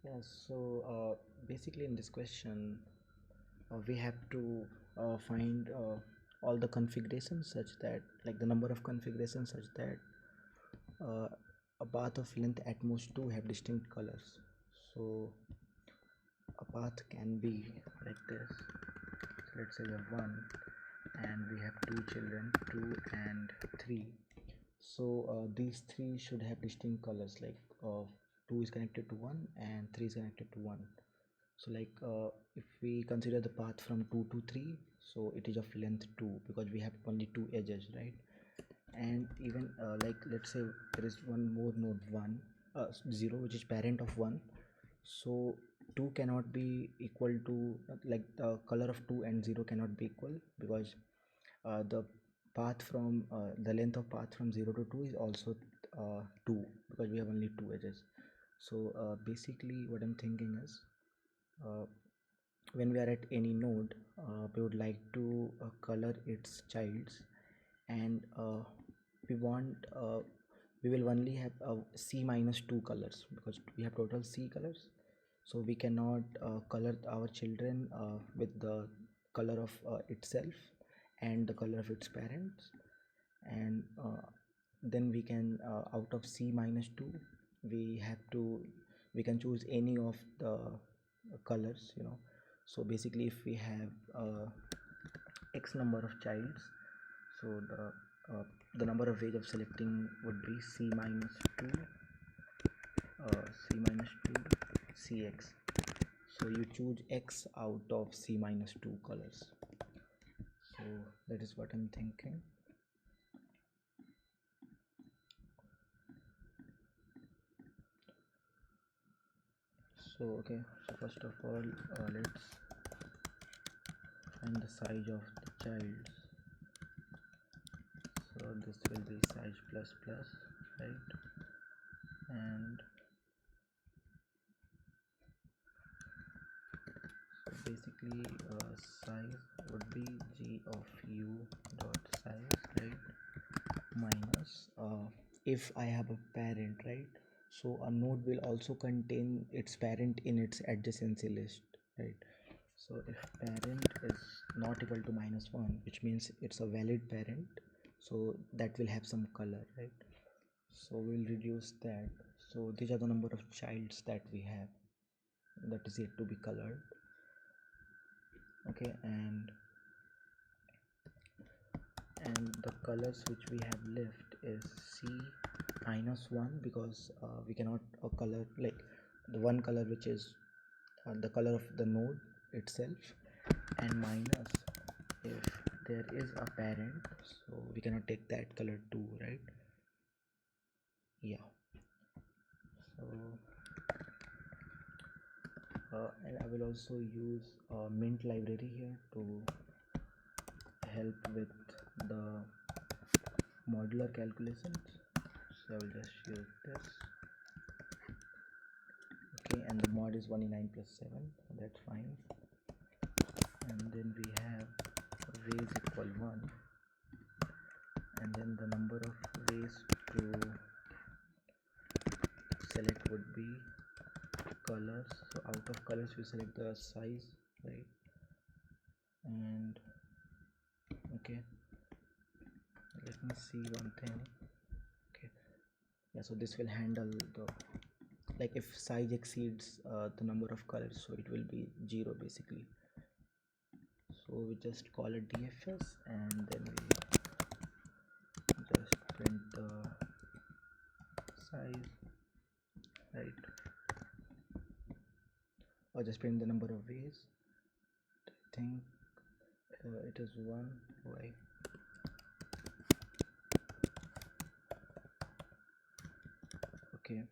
Yeah, so basically in this question, we have to find all the configurations such that, like the number of configurations such that uh, a path of length at most 2 have distinct colors. So a path can be like this. So let's say we have 1 and we have 2 children, 2 and 3. So these 3 should have distinct colors, like 2 is connected to 1 and 3 is connected to 1. So like if we consider the path from 2 to 3, so it is of length 2 because we have only 2 edges, right? And even like let's say there is one more node 1 0, which is parent of 1. So 2 cannot be equal to like the color of 2 and 0 cannot be equal, because the path from the length of path from 0 to 2 is also 2, because we have only 2 edges. So basically what I'm thinking is, uh, when we are at any node, we would like to color its childs, and we want we will only have c minus 2 colors, because we have total c colors. So we cannot color our children with the color of itself and the color of its parents. And then we can out of c minus 2, we can choose any of the colors, so basically if we have x number of childs, so the number of ways of selecting would be c minus 2 cx. So you choose x out of c minus 2 colors. So that is what I'm thinking. So okay, so first of all, let's find the size of the child. So this will be size plus plus, right? And so basically size would be g of u dot size, right, minus if I have a parent, right, so a node will also contain its parent in its adjacency list, right? So if parent is not equal to -1, which means it's a valid parent, so that will have some color, right? So we'll reduce that. So these are the number of childs that we have that is yet to be colored. Okay, and the colors which we have left is C -1, because we cannot color like the one color which is the color of the node itself, and minus if there is a parent, so we cannot take that color too, right? Yeah. So and I will also use mint library here to help with the modular calculations, so I will just use this. Okay, and the mod is 1e9 plus 7, so that's fine. And then we have ways equal 1, and then the number of ways to select would be colors. So out of colors we select the size, right? And okay, let me see one thing. Okay, yeah, so this will handle the, like if size exceeds the number of colors, so it will be 0 basically. So we just call it dfs, and then we just print the size, right, or just print the number of ways. I think it is 1 y. Okay,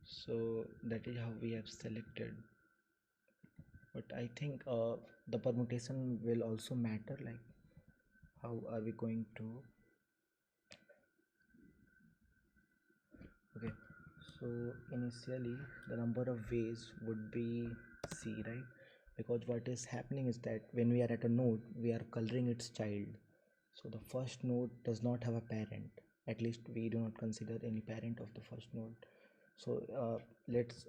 so that is how we have selected, but I think the permutation will also matter, like how are we going to. Okay, so initially the number of ways would be C, right? Because what is happening is that when we are at a node, we are coloring its child. So the first node does not have a parent. At least we do not consider any parent of the first node. So let's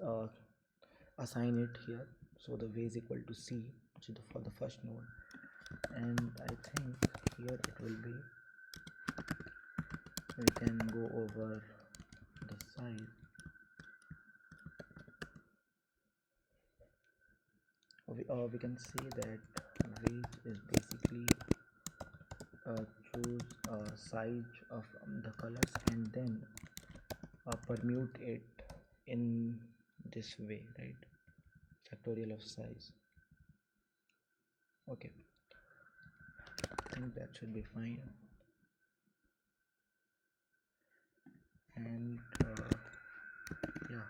assign it here. So the way is equal to C, which is for the first node. And I think here it will be, we can go over the size. We can say that range is basically choose size of the colors and then permute it in this way, right? Factorial of size. Okay, I think that should be fine. And yeah,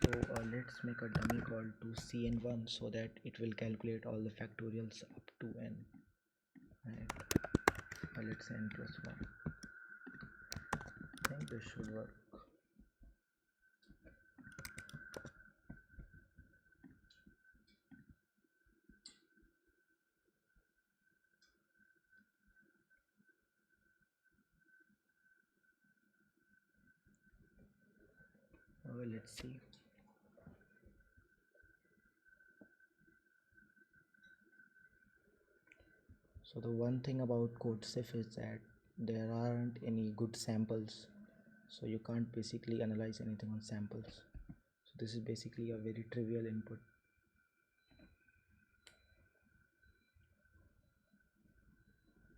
so let's make a dummy call to cn1 so that it will calculate all the factorials up to n, right? Let's say n plus 1. I think this should work. Let's see. So the one thing about CodeChef is that there aren't any good samples, so you can't basically analyze anything on samples. So this is basically a very trivial input.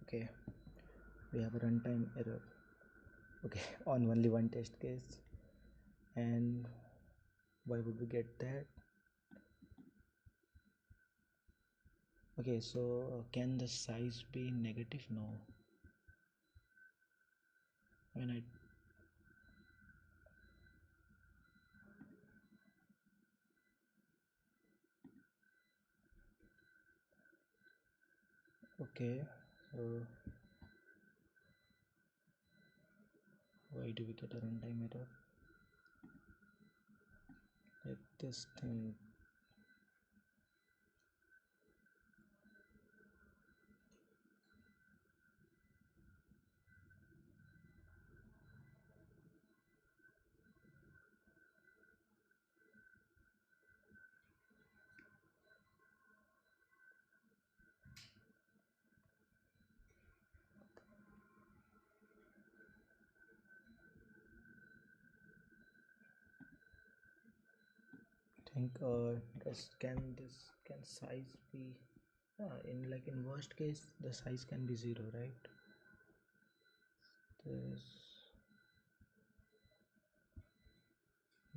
Okay, we have a runtime error. Okay, on only one test case. And why would we get that? Okay, so can the size be negative? No. When Okay, so why do we get a runtime error? Let this thing. Think can size be in worst case the size can be 0, right? This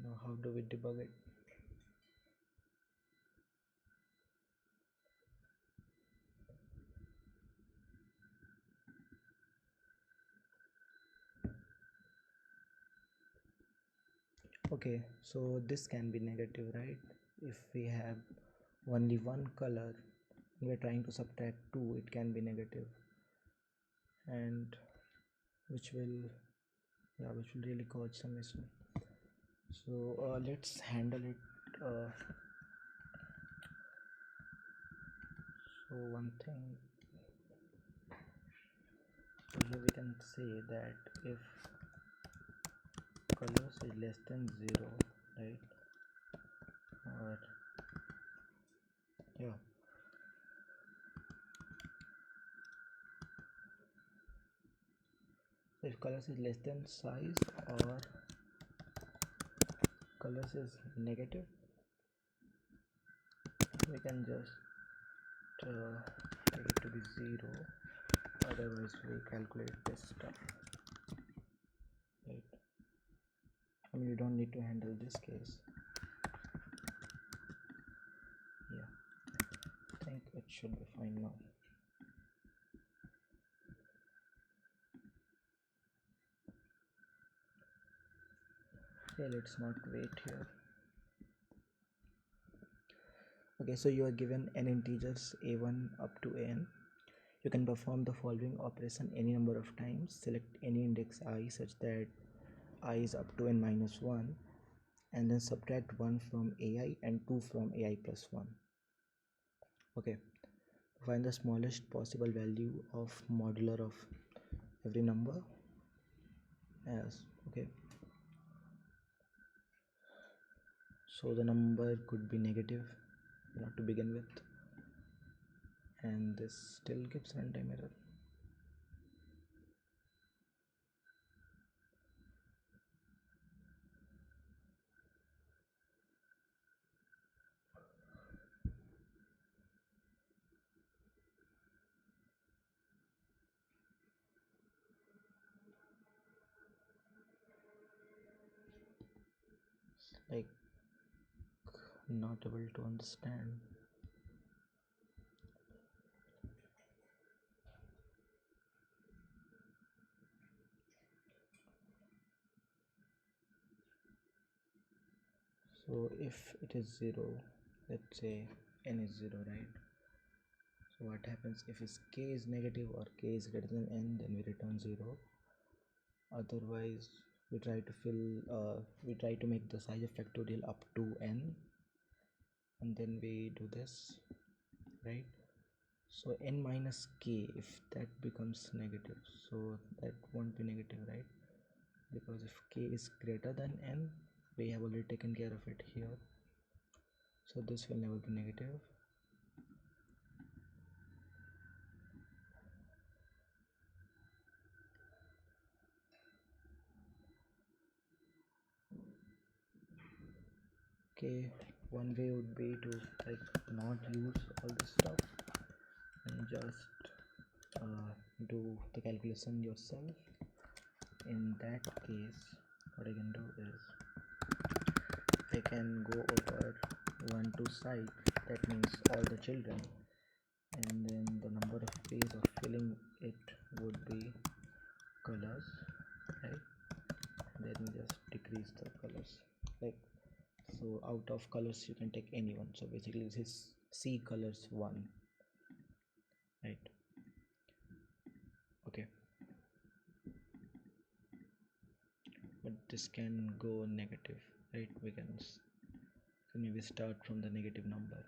now how do we debug it? Okay, so this can be negative, right? If we have only one color and we're trying to subtract two, it can be negative, and which will really cause some issue. So let's handle it. So one thing, here we can say that if colors is less than 0, right? Or yeah, if colors is less than size or colors is negative, we can just take it to be 0, otherwise we calculate this stuff, right? I mean, you don't need to handle this case. Yeah, I think it should be fine now. Okay, let's not wait here. Okay, so you are given n integers a1 up to an. You can perform the following operation any number of times. Select any index I such that I is up to n minus 1, and then subtract 1 from ai and 2 from ai plus 1. Okay, find the smallest possible value of modular of every number. Yes, okay. So the number could be negative, not to begin with, and this still gives runtime error. Like, not able to understand. So if it is 0, let's say n is 0, right? So what happens if k is negative or k is greater than n, then we return 0. Otherwise we try to make the size of factorial up to n, and then we do this, right? So n minus k, if that becomes negative, so that won't be negative, right? Because if k is greater than n, we have already taken care of it here, so this will never be negative. Okay, one way would be to not use all this stuff and just do the calculation yourself. In that case, what I can do is I can go over 1 to site, that means all the children, and then the number of ways of filling it would be colors, right? Then just decrease the colors, like, so out of colors you can take any one. So basically this is C colors 1, right? but this can go negative, right? We can maybe start from the negative number.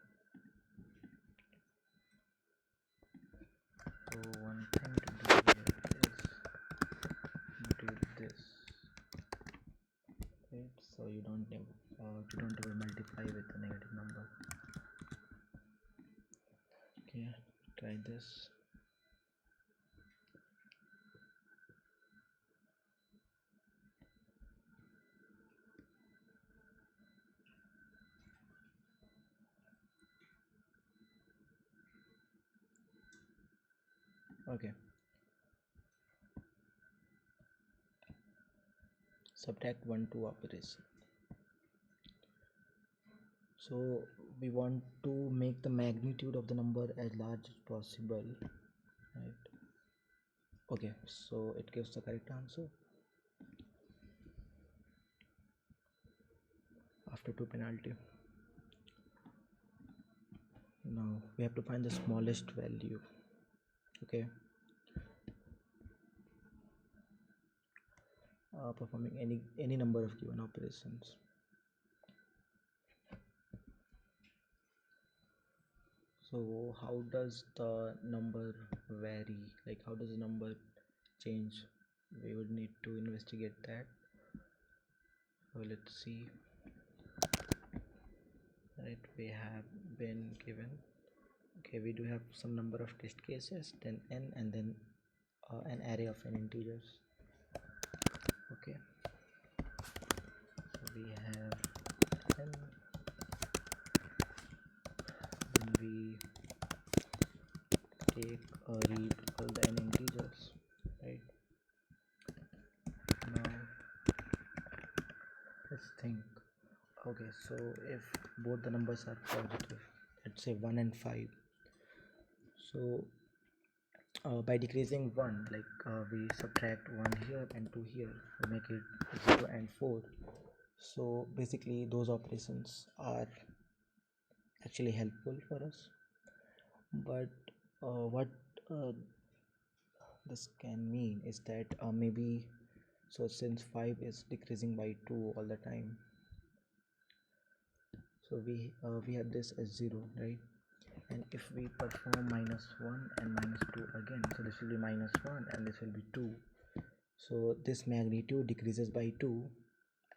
So one thing to do here is do this, right? So you don't ever multiply with the negative number. Okay, try this. Okay, subtract 1 2 operation. So we want to make the magnitude of the number as large as possible, right? Okay, so it gives the correct answer after 2 penalty. Now we have to find the smallest value. Okay, performing any number of given operations. So how does the number vary? Like how does the number change? We would need to investigate that. So let's see. Right, we have been given, okay, we do have some number of test cases, then n, and then an array of n integers. Okay, so we have n, then we read all the n integers, right? Now let's think. Okay, so if both the numbers are positive, let's say 1 and 5, so by decreasing 1, like we subtract 1 here and 2 here, we make it 0 and 4. So basically those operations are actually helpful for us, but what this can mean is that maybe, so since 5 is decreasing by 2 all the time, so we have this as 0, right? And if we perform -1 and -2 again, so this will be -1 and this will be 2, so this magnitude decreases by 2,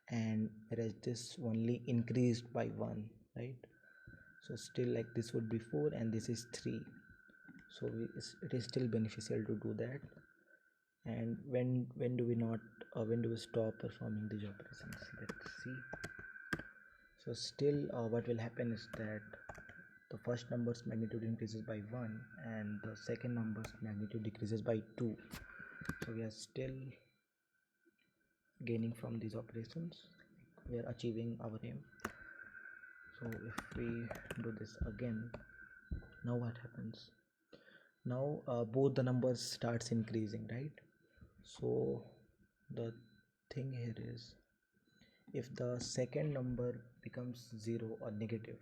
and whereas this only increased by 1, right? So still, like, this would be 4 and this is 3, so it is still beneficial to do that. And when do we not when do we stop performing these operations? Let's see. So still what will happen is that the first number's magnitude increases by 1 and the second number's magnitude decreases by 2, so we are still gaining from these operations, we are achieving our aim. So if we do this again, now what happens? Now both the numbers starts increasing, right? So the thing here is, if the second number becomes 0 or negative,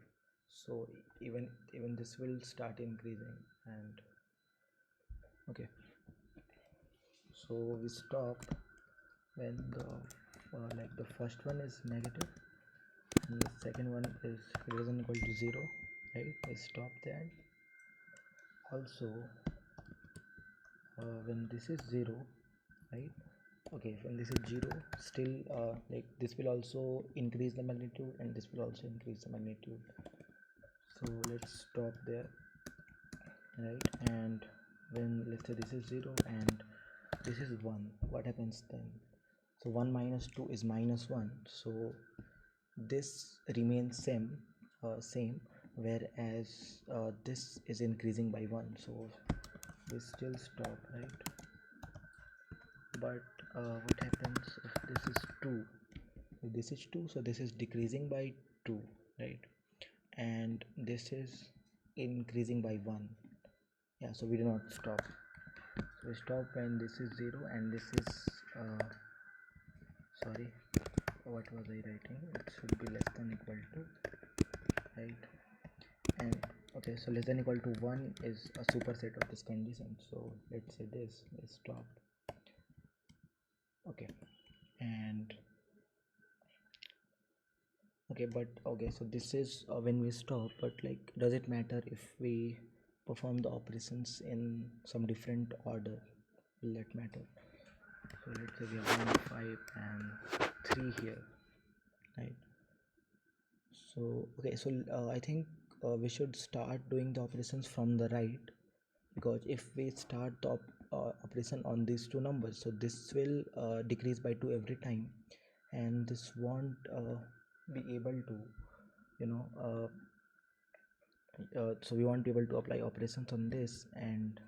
so even this will start increasing. And okay, so we stop when the like the first one is negative and the second one is greater than equal to 0, right? We stop there. Also when this is 0, right? Okay, when this is 0, still like this will also increase the magnitude and this will also increase the magnitude, so let's stop there, right? And when, let's say, this is 0 and this is 1, what happens then? So 1 minus 2 is -1, so this remains same, whereas this is increasing by 1, so we still stop, right? But what happens if this is 2? If this is 2, so this is decreasing by 2, right? And this is increasing by 1. Yeah, so we do not stop. So we stop when this is 0 and this is sorry, what was I writing? It should be less than equal to, right? And okay, so less than equal to 1 is a superset of this condition, so let's say this is stop. Okay, and Okay, but okay, so this is when we stop, but like, does it matter if we perform the operations in some different order? Will that matter? So let's say we have 1, 5 and 3 here, right? So okay, so I think we should start doing the operations from the right, because if we start the operation on these two numbers, so this will decrease by 2 every time, and this won't be able to, you know, so we won't be able to apply operations on this, and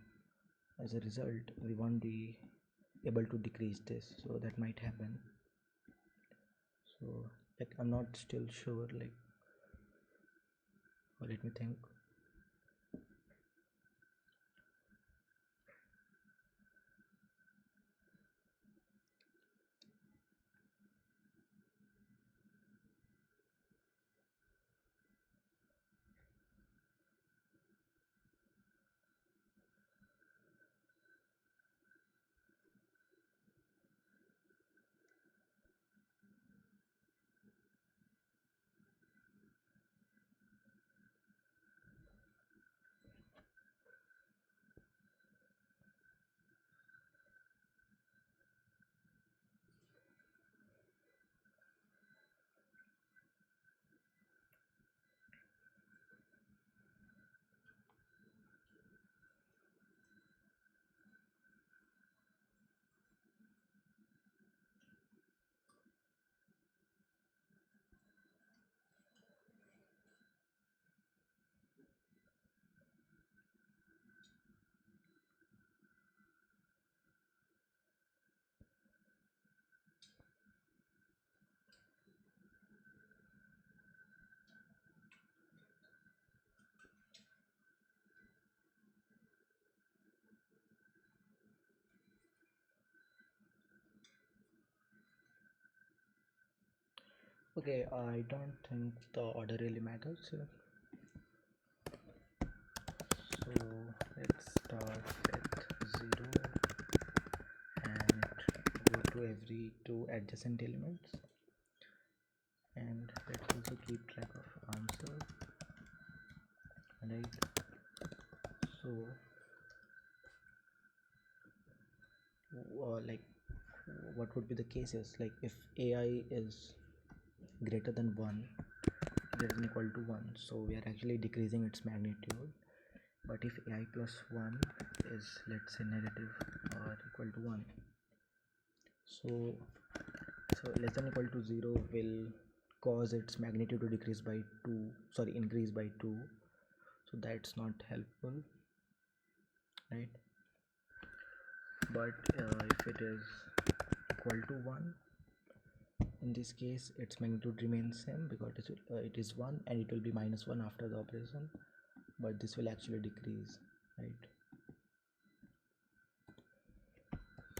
as a result we won't be able to decrease this, so that might happen. So like, I'm not still sure, like, let me think. Okay, I don't think the order really matters here. So let's start with 0 and go to every two adjacent elements, and let's also keep track of answer, right? So like, what would be the cases, like if AI is greater than 1, greater than equal to 1, so we are actually decreasing its magnitude. But if AI plus 1 is, let's say, negative or equal to 1, so less than equal to 0 will cause its magnitude to decrease by 2, sorry, increase by 2, so that's not helpful, right? But if it is equal to 1, in this case its magnitude remains same, because it is 1 and it will be minus 1 after the operation, but this will actually decrease, right?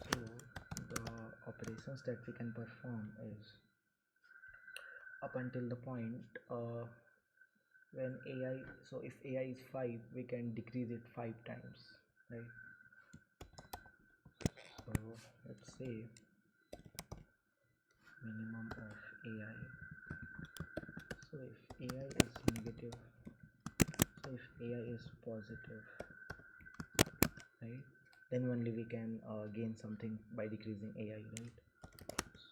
So the operations that we can perform is up until the point when AI, so if AI is 5, we can decrease it 5 times, right? So let's say minimum of AI. So if AI is negative, so if AI is positive, right, then only we can gain something by decreasing AI, right?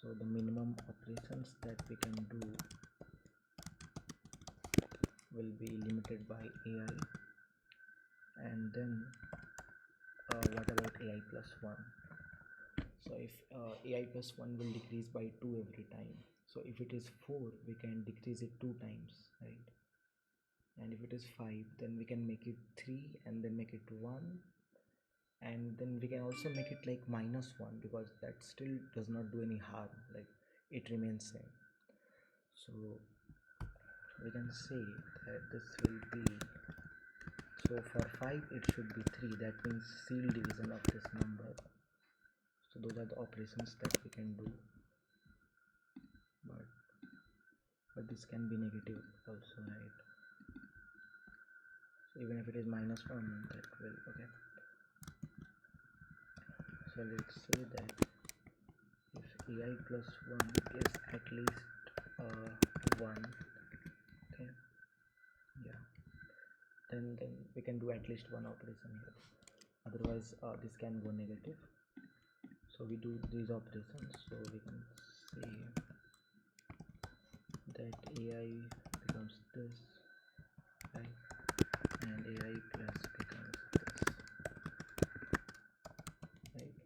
So the minimum operations that we can do will be limited by AI. And then what about AI plus 1? So if AI plus 1 will decrease by 2 every time, so if it is 4, we can decrease it 2 times, right? And if it is 5, then we can make it 3 and then make it 1, and then we can also make it like minus 1, because that still does not do any harm, like it remains same. So we can say that this will be, so for 5 it should be 3, that means seal division of this number. So those are the operations that we can do, but this can be negative also, right? So even if it is minus 1, that will, okay. So let's say that if AI plus 1 is at least 1, okay, yeah, then we can do at least one operation here, otherwise this can go negative. So we do these operations, so we can say that AI becomes this, right, and AI plus becomes this, right.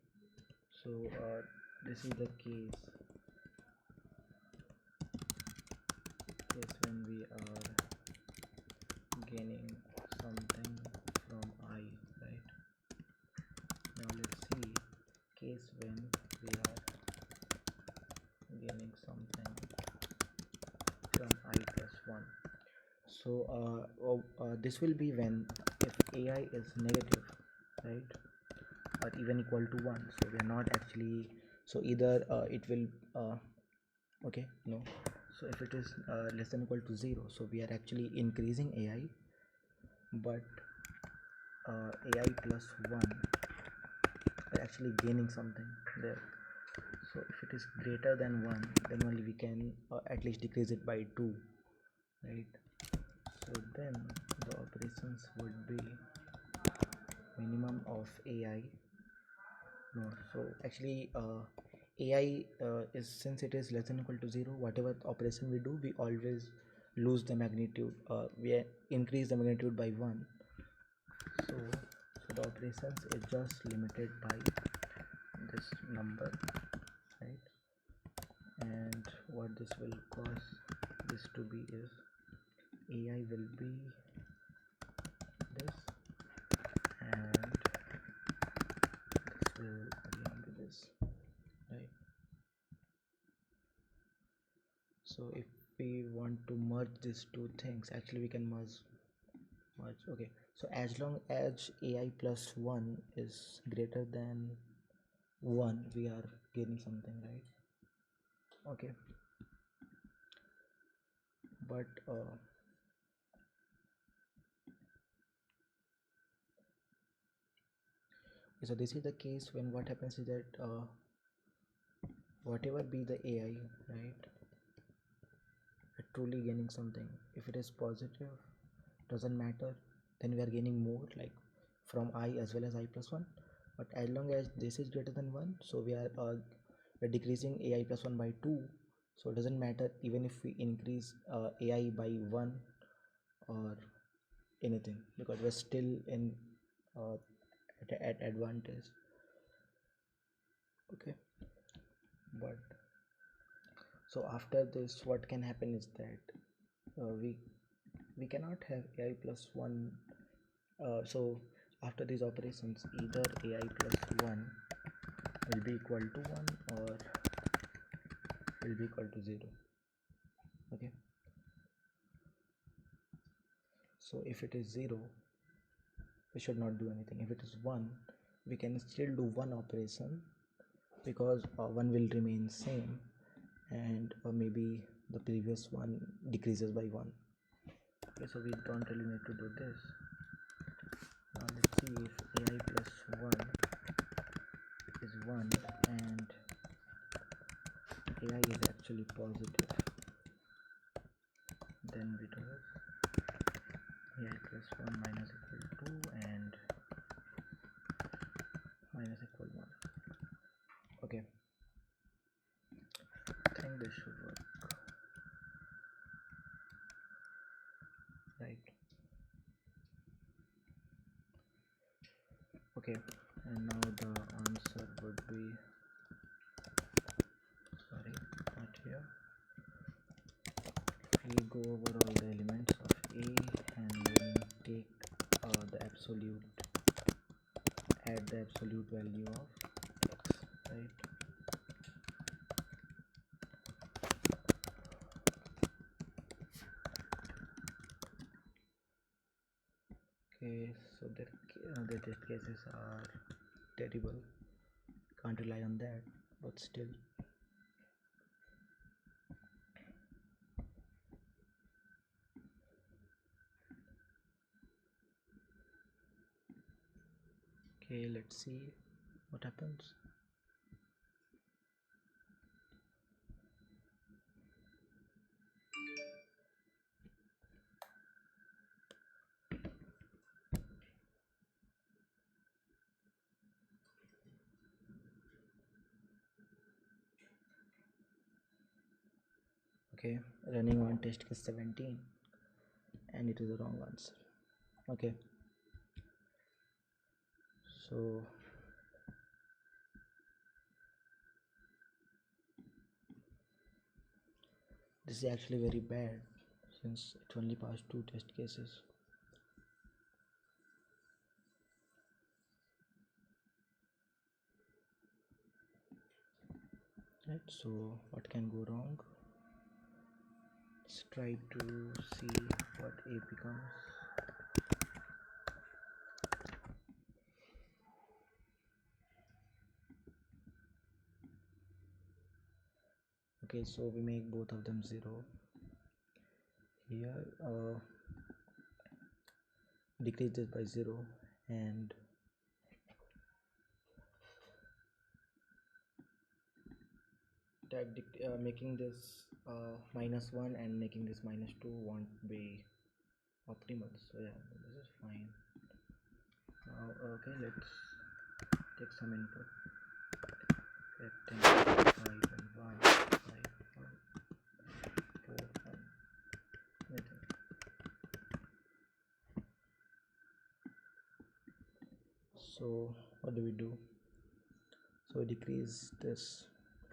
So this is the case when we are gaining something from I, right. Now let's see case when we are gaining something from I plus 1. So this will be when if AI is negative, right, or even equal to 1. So we are not actually, so either it will okay, no, so if it is less than equal to 0, so we are actually increasing AI, but AI plus 1 are actually gaining something there. So if it is greater than 1, then only we can at least decrease it by 2, right. So then the operations would be minimum of AI. No, so actually AI is, since it is less than equal to 0, whatever operation we do, we always lose the magnitude, we increase the magnitude by 1. So the operations is just limited by this number, right. And what this will cause this to be is AI will be this, and this will again be this, right. So if we want to merge these two things, actually we can merge, okay. So as long as AI plus 1 is greater than 1, we are gaining something, right. Okay, but so this is the case when what happens is that whatever be the AI, right, truly gaining something. If it is positive, doesn't matter, then we are gaining more, like from I as well as I plus 1. But as long as this is greater than 1, so we're decreasing AI plus 1 by 2. So it doesn't matter even if we increase AI by 1 or anything, because we're still in uh, at advantage, okay. But so after this, what can happen is that we cannot have AI plus 1. So after these operations, either AI plus 1 will be equal to 1 or will be equal to 0, okay. So if it is 0, we should not do anything. If it is 1, we can still do one operation, because 1 will remain same, and maybe the previous one decreases by 1. Okay, so we don't really need to do this. Now let's see if AI plus 1 is 1 and AI is actually positive, then we do AI plus 1 minus equal 2 and minus equal 1. Okay, I think this should work, right. Okay, and now the answer would be, sorry, not here. We go over all the elements of A and then take the absolute, add the absolute value of x, right. Okay, so the test cases are terrible, can't rely on that, but still. Okay, let's see what happens. Okay, running on test case 17, and it is the wrong answer. Okay, so this is actually very bad since it only passed 2 test cases. Right, so what can go wrong? Let's try to see what A becomes. Okay, so we make both of them 0. Here decrease this by 0 and making this -1 and making this -2 won't be optimal, so yeah, this is fine. Now okay, let's take some input. Rectangle 5 and 1, 5, 1, 4, 1, anything. So what do we do? So decrease this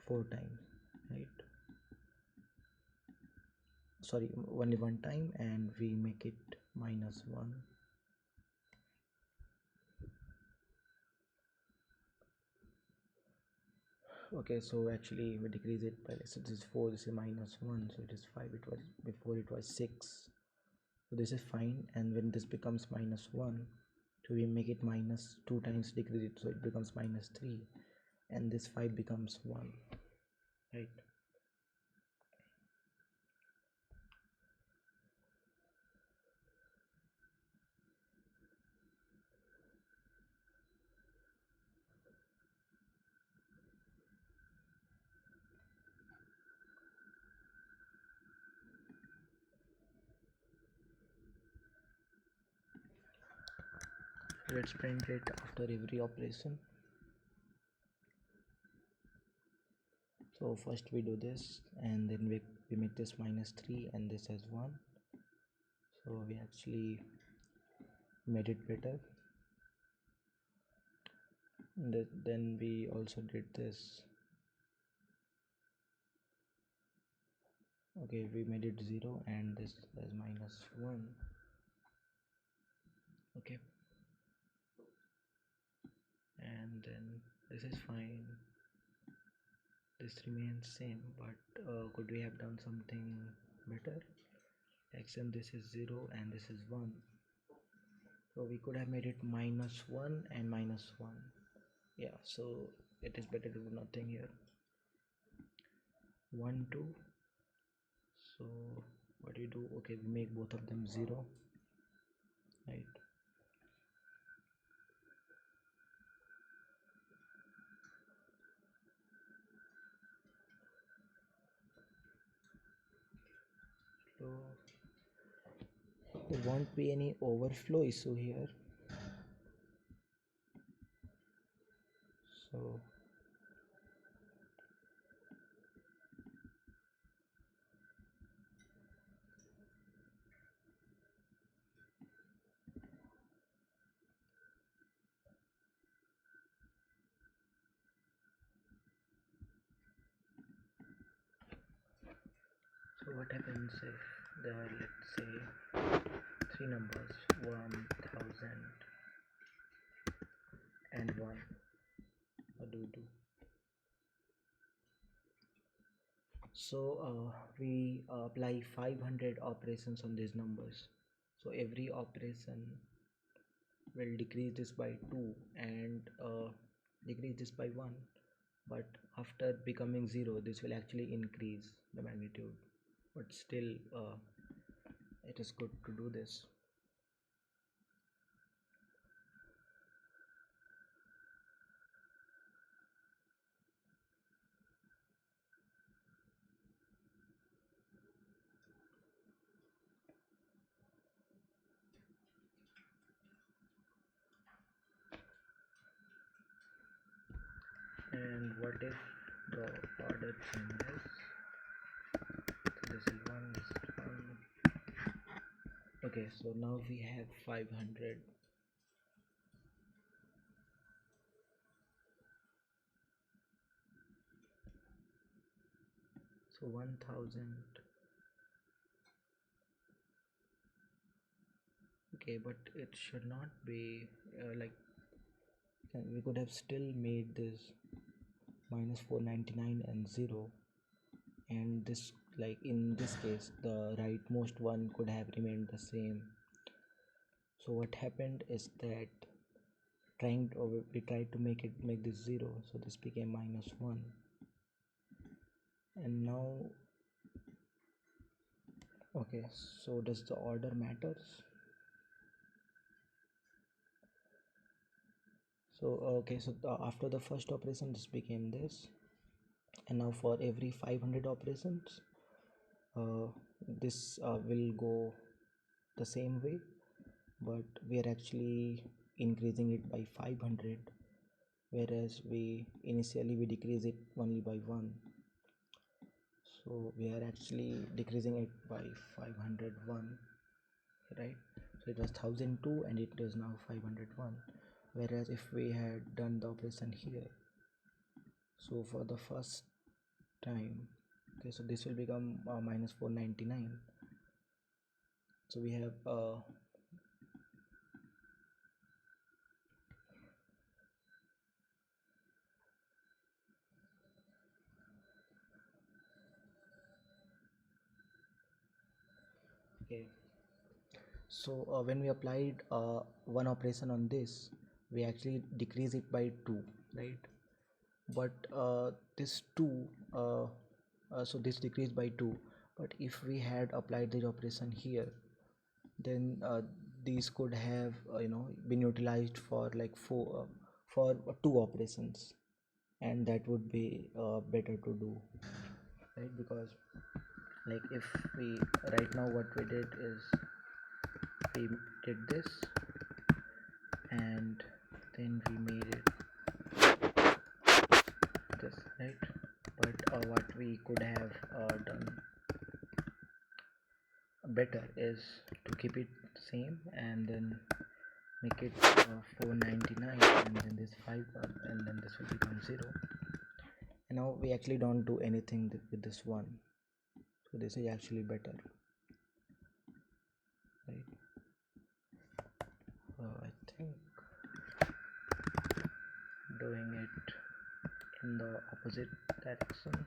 4 times, right? Sorry, only 1 time, and we make it -1. Okay, so actually we decrease it by, so this is 4, this is -1, so it is 5. It was before, it was 6, so this is fine. And when this becomes -1, so we make it -2 times, decrease it, so it becomes -3, and this 5 becomes 1, right? Let's print it after every operation. So first we do this, and then we make this -3 and this as 1, so we actually made it better. Then we also did this. Okay, we made it 0 and this as -1. Okay, and then this is fine, this remains same, but could we have done something better? Like since this is 0 and this is 1, so we could have made it -1 and -1. Yeah, so it is better to do nothing here. 1 2, so what do you do? Okay, we make both of them 0, right? So there won't be any overflow issue here. So what happens if there are, let's say, 3 numbers, 1000 and 1? What do we do? So we apply 500 operations on these numbers. So every operation will decrease this by 2 and decrease this by 1, but after becoming 0 this will actually increase the magnitude, but still it is good to do this. And what if the order changes? So this is 1, this is 1. Okay, so now we have 500. So 1000. Okay, but it should not be like we could have still made this minus 499 and 0, and this, like in this case, the rightmost one could have remained the same. So what happened is that we tried to make this 0, so this became minus 1, and now okay, so does the order matters? So okay, so after the first operation this became this, and now for every 500 operations uh, this will go the same way, but we are actually increasing it by 500, whereas we initially we decrease it only by 1. So we are actually decreasing it by 501, right? So it was 1002 and it is now 501, whereas if we had done the operation here, so for the first time, okay, so this will become minus 499. So we have okay, so when we applied one operation on this, we actually decrease it by 2, right? But this 2 so this decreased by 2, but if we had applied the operation here, then these could have been utilized for like for 2 operations, and that would be better to do, right? Because like if we right now what we did is we did this and then we made it this, right? But what we could have done better is to keep it same and then make it 499, and then this 5 and then this will become 0, and now we actually don't do anything with this one, so this is actually better, right? I think doing it in the opposite direction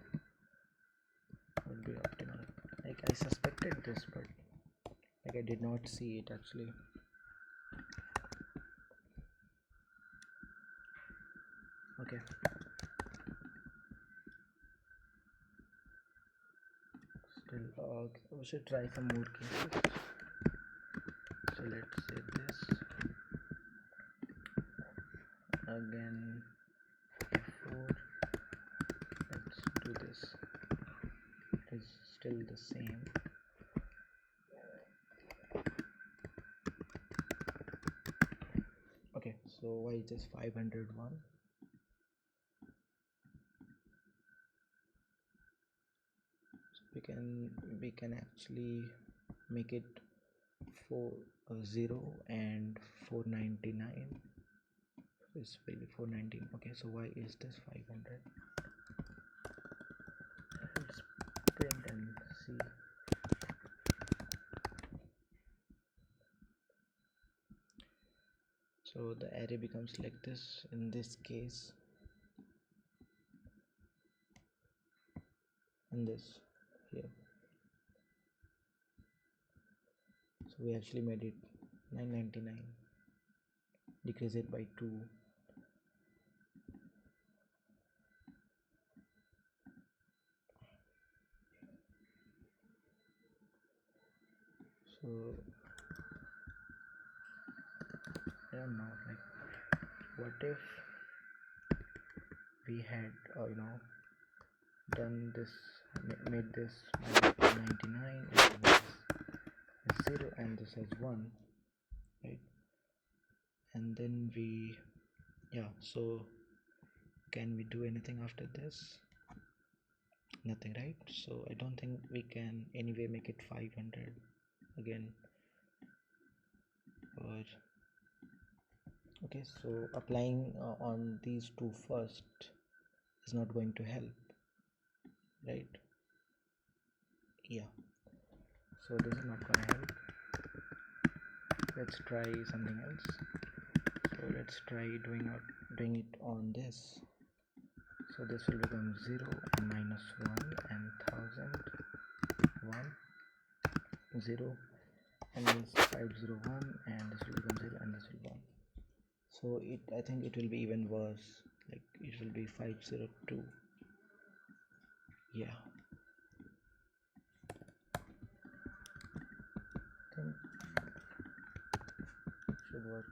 would be optimal. Like I suspected this, but like I did not see it actually. Okay, still we should try some more cases. So let's say this again, F4, let's do this, it is still the same. Okay, so why is this 501? So we can actually make it 0 and 499. This will be 419. Okay, so why is this 500? Let's print and see. So the array becomes like this in this case, and this here. So we actually made it 999, decrease it by 2. So I don't know, like what if we had done this, made this minus 99 and this is 0 and this is 1, right? And then we, yeah, so can we do anything after this? nothing, right? So I don't think we can anyway make it 500 again. Or okay, so applying on these two first is not going to help, right? Yeah, so this is not gonna help. Let's try something else. So let's try doing it on this. So this will become 0 and -1 and 1000 1 0 and this 501 and this will become 0 and this will 1. So I think it will be even worse, like it will be 502. Yeah, I think should work.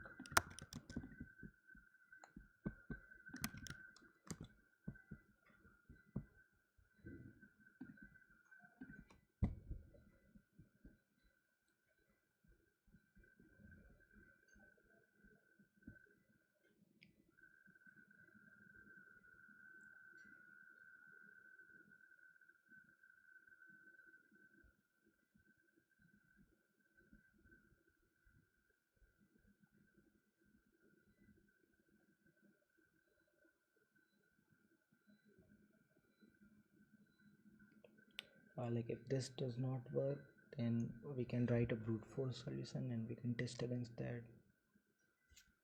Like if this does not work, then we can write a brute force solution and we can test against that,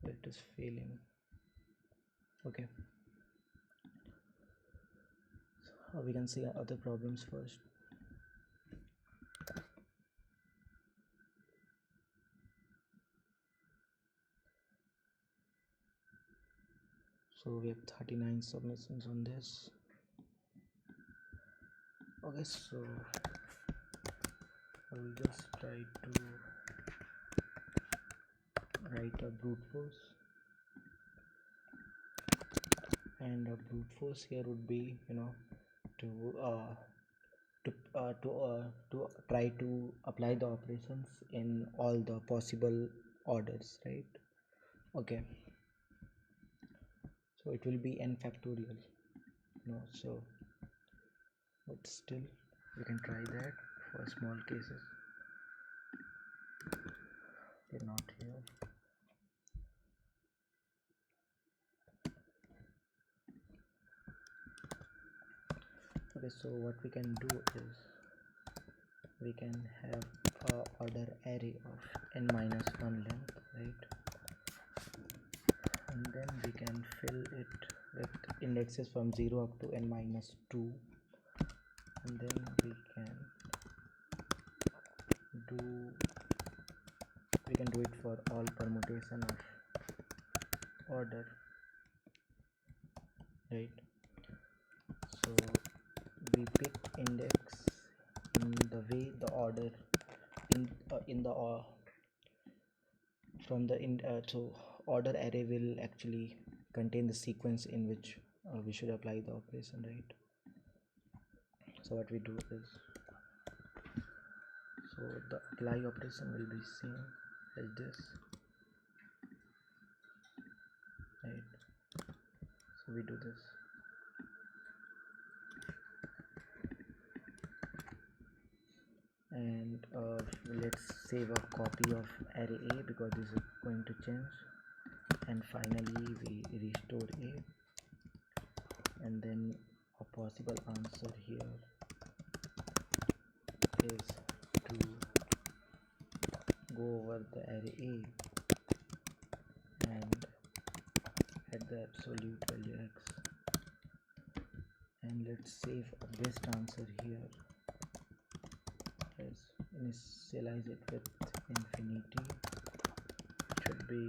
but it is failing. Okay, so we can see other problems first. So we have 39 submissions on this. Okay, so I will just try to write a brute force, and a brute force here would be, to try to apply the operations in all the possible orders, right? Okay, so it will be n factorial, so but still we can try that for small cases. Okay, not here. Okay, so what we can do is we can have a order array of n-1 length, right? And then we can fill it with indexes from 0 up to n-2, and then we can do it for all permutation of order, right? So we pick index in the way the order so order array will actually contain the sequence in which we should apply the operation, right? So what we do is, so the apply operation will be same as this, right? So we do this, and let's save a copy of array A because this is going to change, and finally we restore A, and then a possible answer here is to go over the array A and add the absolute value x, and let's save a best answer here. Let's initialize it with infinity. It should be,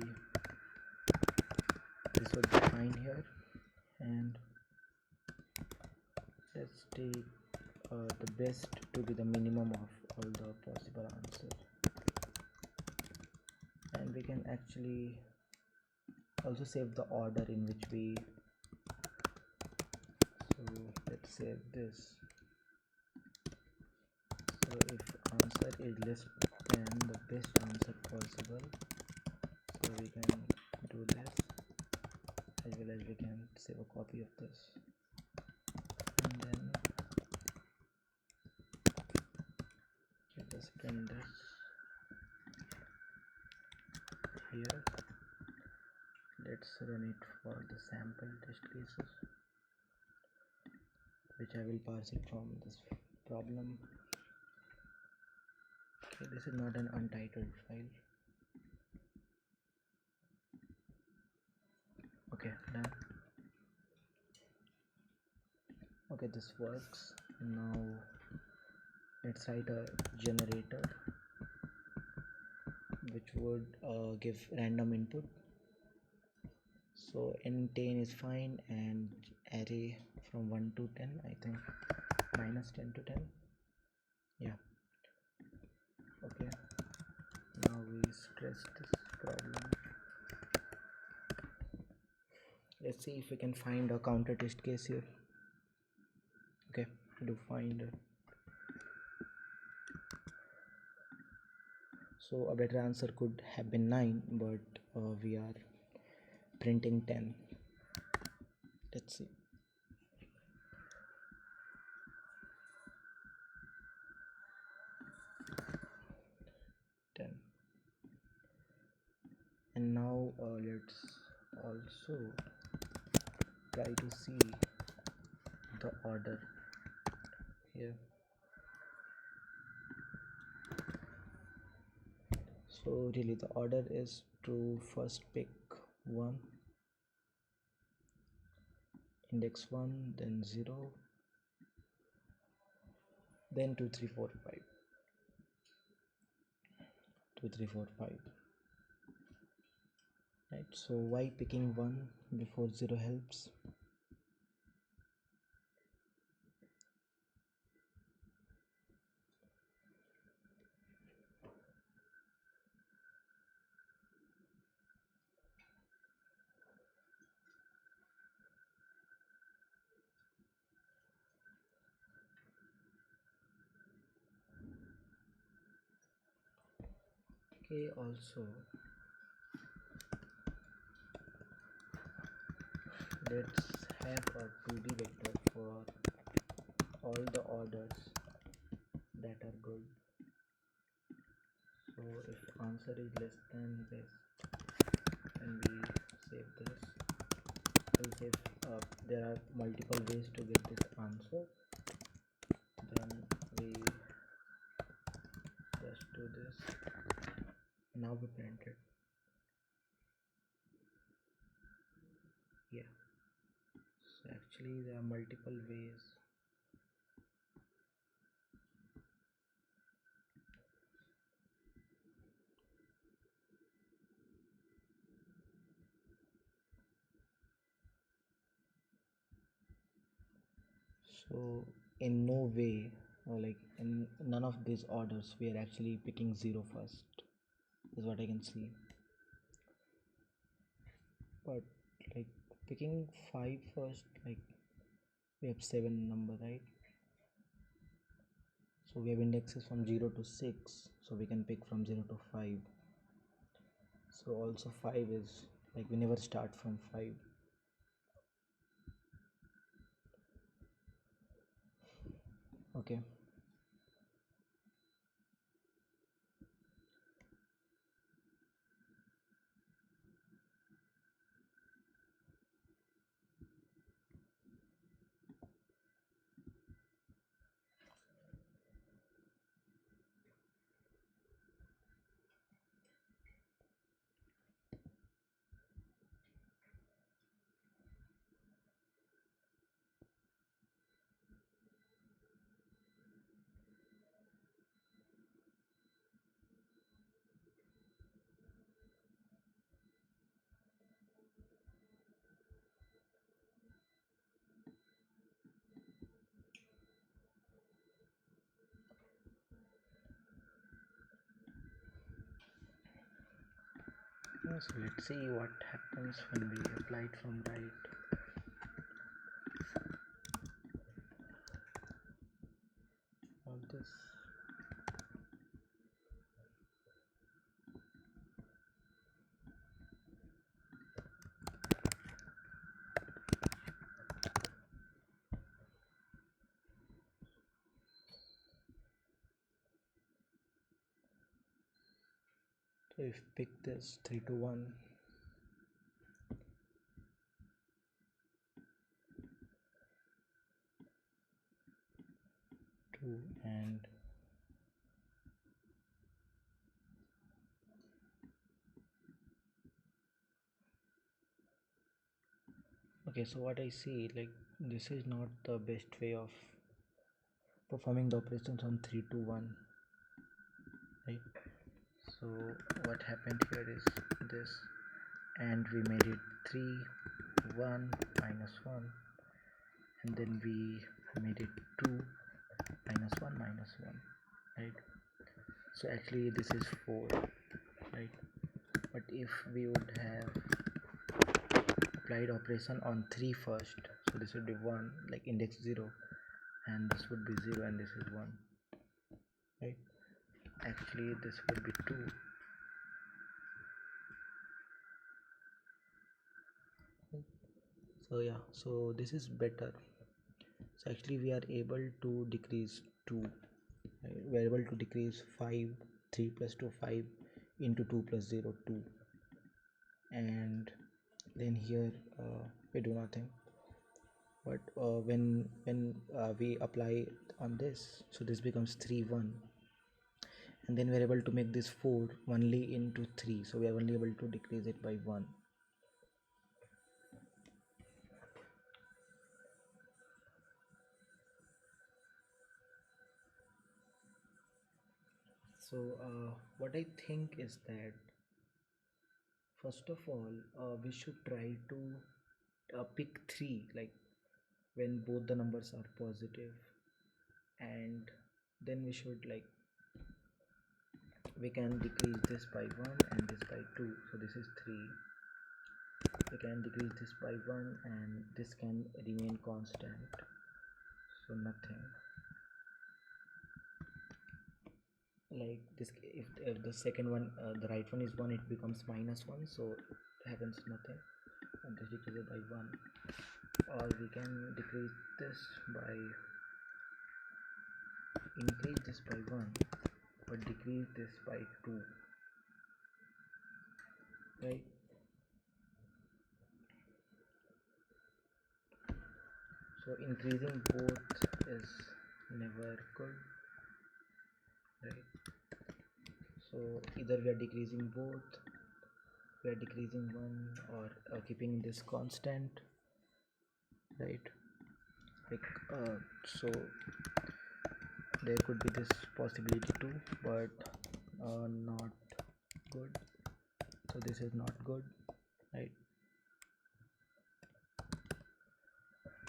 this would be fine here, and let's take the best to be the minimum of all the possible answers, and we can actually also save the order in which we, so let's save this. So if answer is less than the best answer possible, so we can do this, as well as we can save a copy of this, and then Let's print this here. Let's run it for the sample test cases, which I will parse it from this problem. Okay, this is not an untitled file. Okay, done. Okay, this works. Now let's write a generator which would give random input. So n10 is fine, and array from 1 to 10, I think minus 10 to 10. Yeah. Okay, now we stress this problem. Let's see if we can find a counter test case here. Okay, do find it. So a better answer could have been 9, but we are printing 10. Let's see. 10. And now let's also try to see the order here. So really the order is to first pick 1, index 1, then 0, then 2 3 4 5, 2 3 4 5. Right, so why picking 1 before 0 helps? Okay, also let's have a 2D vector for all the orders that are good. So if answer is less than this, then we save this. We'll save, there are multiple ways to get this answer. Then we just do this. Now we print it. Yeah. So actually there are multiple ways. So in no way, or like in none of these orders, we are actually picking 0 first, is what I can see. But like picking 5 first, like we have 7 number, right? So we have indexes from 0 to 6, so we can pick from 0 to 5. So also 5 is like we never start from 5. Okay. So let's see what happens when we apply it from right. All this. So if pick this 3 to 1, 2, and okay, so what I see, like this is not the best way of performing the operations on 3 to 1, right? So what happened here is this, and we made it 3 1 minus 1, and then we made it 2 minus 1 minus 1, right? So actually this is 4, right? But if we would have applied operation on 3 first, so this would be 1, like index 0, and this would be 0, and this is 1, right? Actually this would be 2. So yeah, so this is better. So actually we are able to decrease 2, right? We are able to decrease 5, 3 plus 2 5 into 2 plus 0 2, and then here we do nothing. But when we apply on this, so this becomes 3 1, and then we are able to make this 4 only into 3, so we are only able to decrease it by 1. So what I think is that first of all we should try to pick 3, like when both the numbers are positive, and then we should, like, we can decrease this by 1 and this by 2, so this is 3. We can decrease this by 1 and this can remain constant, so nothing. Like this, if the second one, the right one is 1, it becomes minus 1, so it happens nothing, and this decreases by 1. Or we can decrease this by, increase this by 1 but decrease this by 2, right? So increasing both is never good, right? So either we are decreasing both, we are decreasing one, or keeping this constant, right? Like so there could be this possibility too, but not good. So this is not good, right?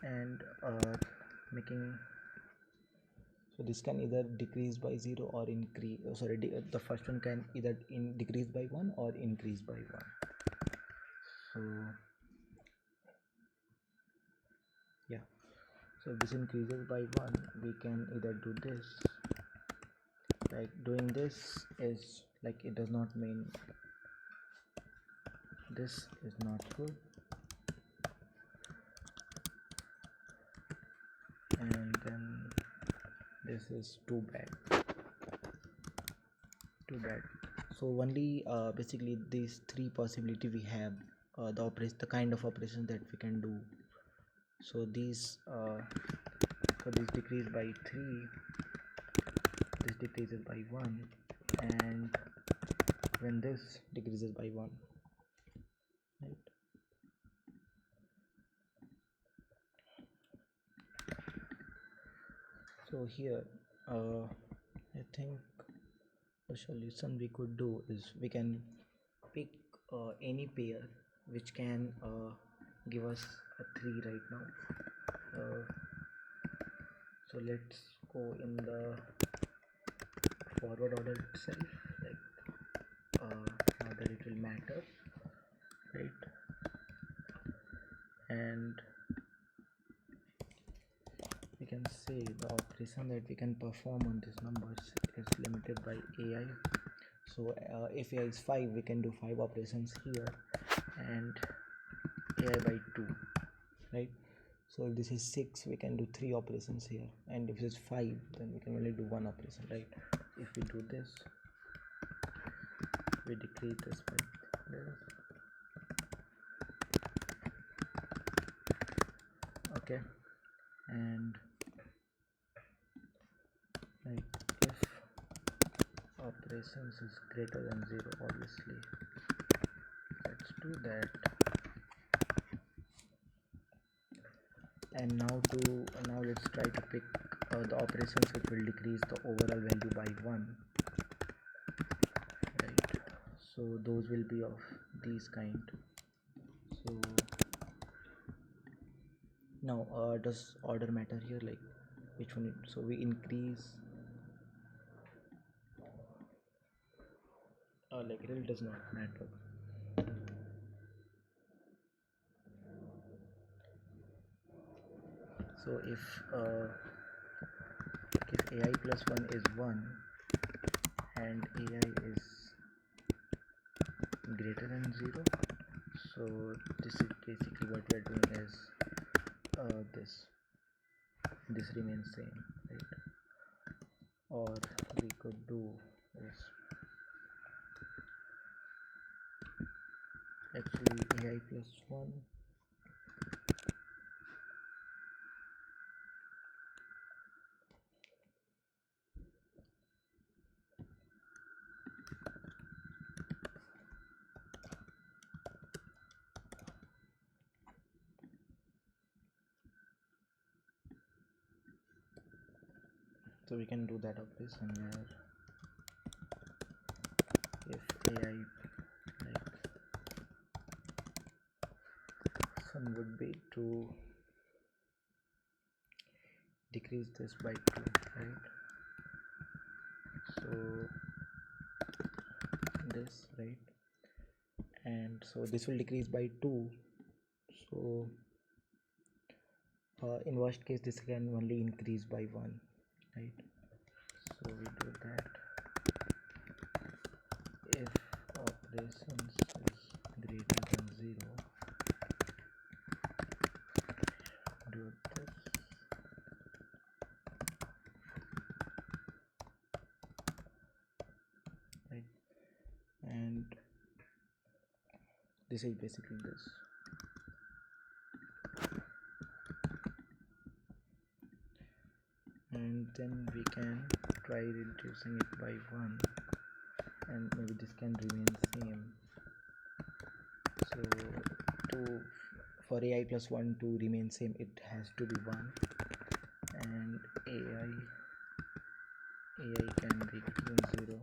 And making, so this can either decrease by 0 or increase, the first one can either decrease by 1 or increase by 1. So yeah, so if this increases by 1, we can either do this, like doing this is like, it does not mean this is not good, and then this is too bad. So only basically these 3 possibility we have, the kind of operations that we can do. So these so this decrease by 3, this decreases by 1, and when this decreases by 1, right? So here I think the solution we could do is we can pick any pair which can give us a 3 right now. So let's go in the forward order itself, like now that it will matter, right? And we can say the operation that we can perform on these numbers is limited by AI. So if AI is 5, we can do 5 operations here, and AI by 2, right? So if this is 6, we can do 3 operations here, and if this is 5, then we can only do 1 operation, right? If we do this, we decrease this by this. Okay, and like if operations is greater than 0, obviously let's do that. And now let's try to pick the operations which will decrease the overall value by 1, right? So those will be of these kind. So now does order matter here, like which one? So we increase, like it really does not matter. So if ai plus 1 is 1 and ai is greater than 0, so this is basically what we are doing is this remains same, right? Or we could do is actually ai plus 1 so we can do that operation where if ai like some would be to decrease this by 2, right? So this, right? And so this will decrease by 2, so in worst case this can only increase by 1, right? So we do that if operations is greater than 0, do this, right? And this is basically this. And then we can try reducing it by 1, and maybe this can remain same. So for ai plus 1 to remain same, it has to be 1, and ai can be greater than 0,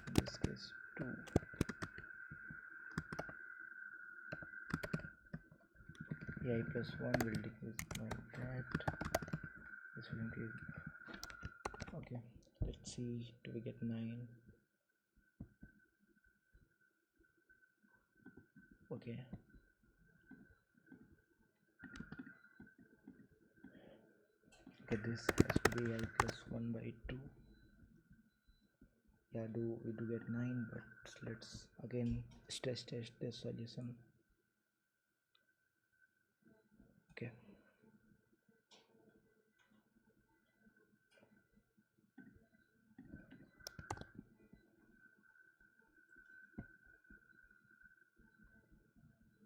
in this case 2. ai plus 1 will decrease like that, this will increase. Okay, let's see, do we get 9? Okay, this has to be ai plus 1 by 2. Yeah, we do get 9, but let's again stress test this solution. Okay,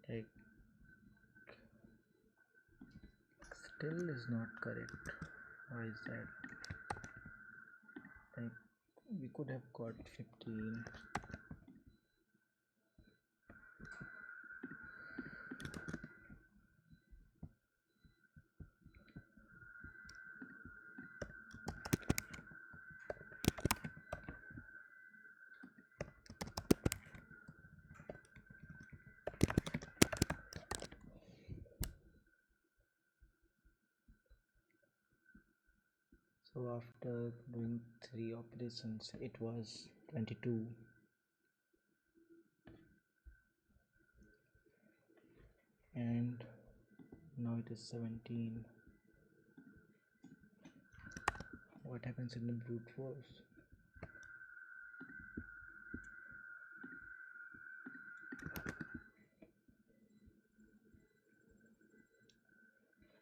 like still is not correct. Why is that? Like we could have got 15. So after doing 3 operations, it was 22, and now it is 17. What happens in the brute force?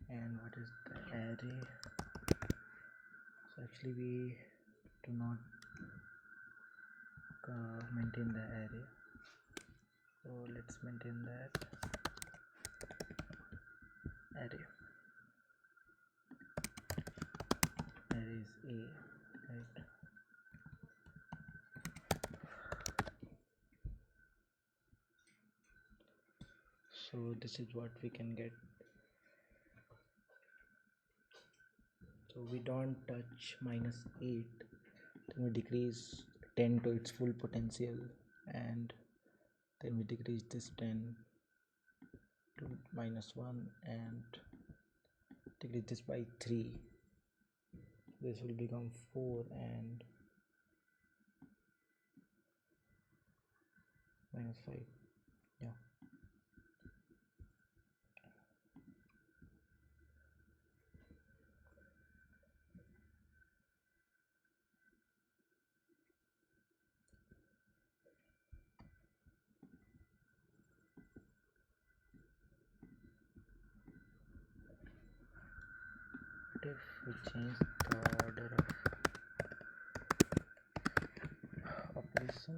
And what is the array? So actually we do not maintain the array. So let's maintain that array. Array is a, right? So this is what we can get. So we don't touch -8, then we decrease 10 to its full potential, and then we decrease this 10 to -1 and decrease this by 3. This will become 4 and -5. Yeah. What if we change the order of operation?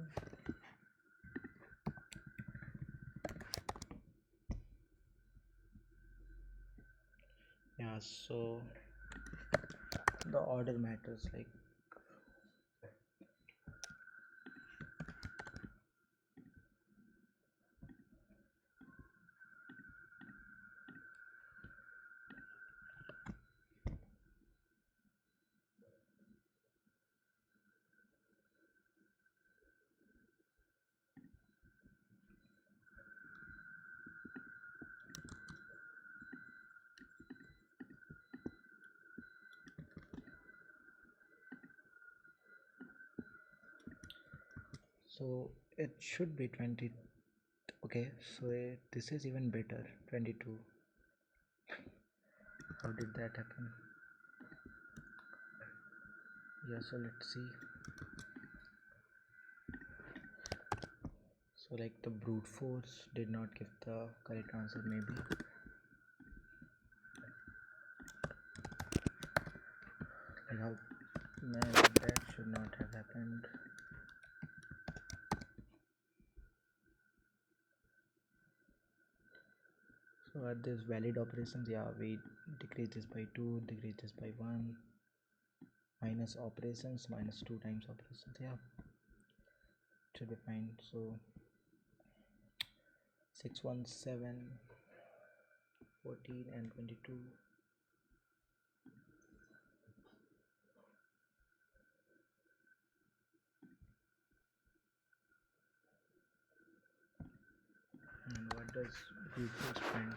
Yeah, so the order matters. Like, so it should be 20. Okay, so this is even better, 22. How did that happen? Yeah, so let's see. So like the brute force did not give the correct answer, maybe. Like how, man, that should not have happened. So at this valid operations, yeah, we decrease this by 2, decrease this by 1, minus operations, minus 2 times operations, yeah, should be fine. So 6, 1, 7, 14 and 22. And what does brute force print?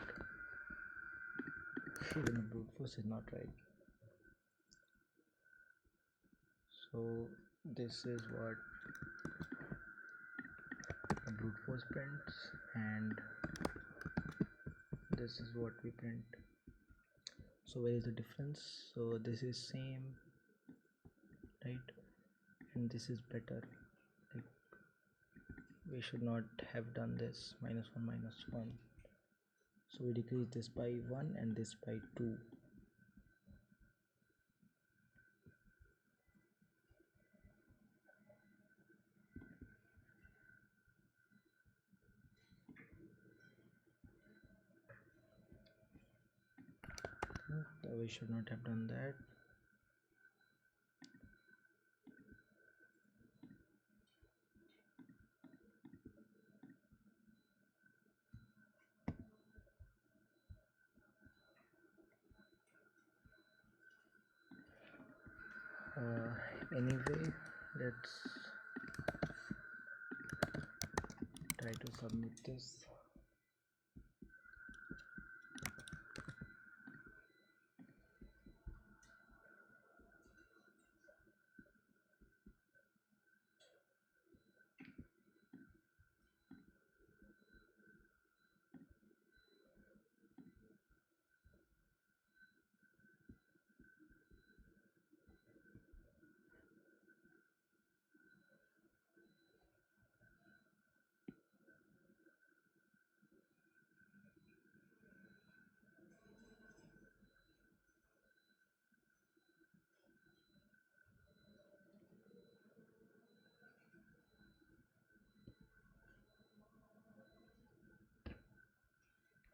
Even brute force is not right. So this is what a brute force prints, and this is what we print. So where is the difference? So this is same, right? And this is better. Like, we should not have done this, -1, -1. So we decrease this by 1 and this by 2. So we should not have done that. Anyway, let's try to submit this.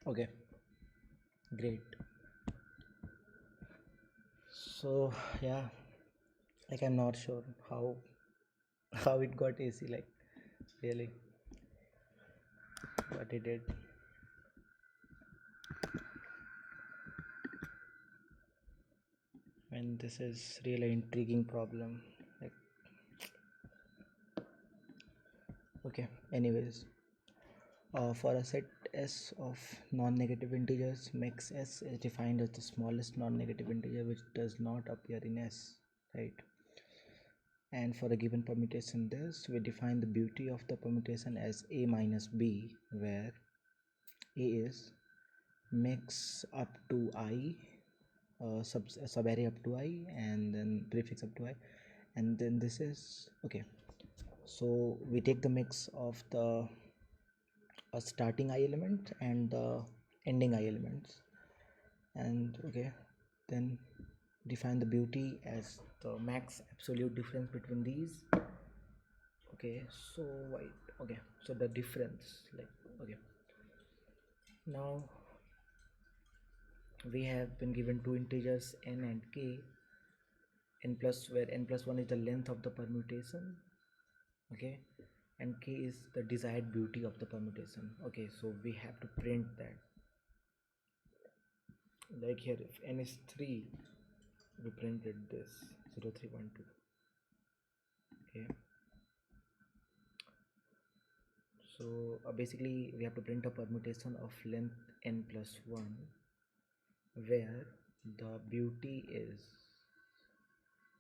Okay, great. So yeah, like I'm not sure how it got AC, like really, but it did. And this is really intriguing problem. Like, okay, anyways, for a set S of non-negative integers, max S is defined as the smallest non-negative integer which does not appear in S, right? And for a given permutation this, we define the beauty of the permutation as A minus B, where A is max up to I, sub array up to I, and then prefix up to I, and then this is okay. So we take the mix of the starting I element and the ending I elements, and okay, then define the beauty as the max absolute difference between these. Okay, so wait, okay, so the difference, like, okay, now we have been given two integers n and k, n plus, where n plus 1 is the length of the permutation, okay, and k is the desired beauty of the permutation. Okay, so we have to print that, like here if n is 3, we printed this 0312. Okay, so basically we have to print a permutation of length n plus 1 where the beauty is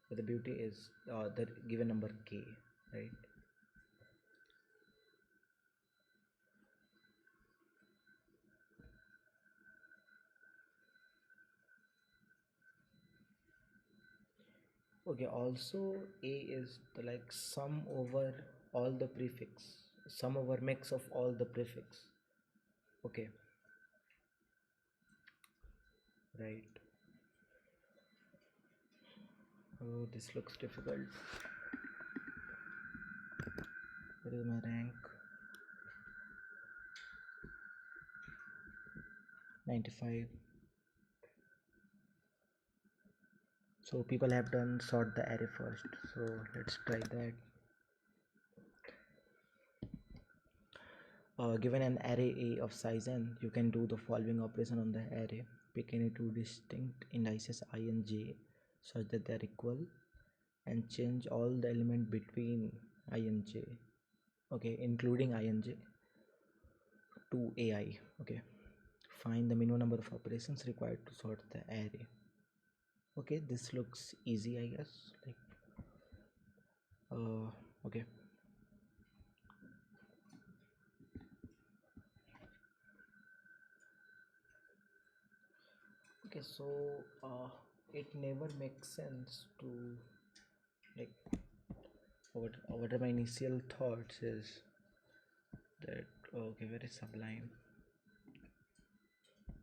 the given number k, right? Okay, also a is the like sum over all the prefix, sum over mix of all the prefix. Okay, right. Oh, this looks difficult. What is my rank? 95. So people have done sort the array first, so let's try that. Given an array A of size n, you can do the following operation on the array. Pick any two distinct indices I and j such that they are equal, and change all the element between I and j, okay, including I and j, to ai. Okay, find the minimum number of operations required to sort the array. Okay, this looks easy, I guess, like okay. Okay, so it never makes sense to, like, what are my initial thoughts is that, okay, very sublime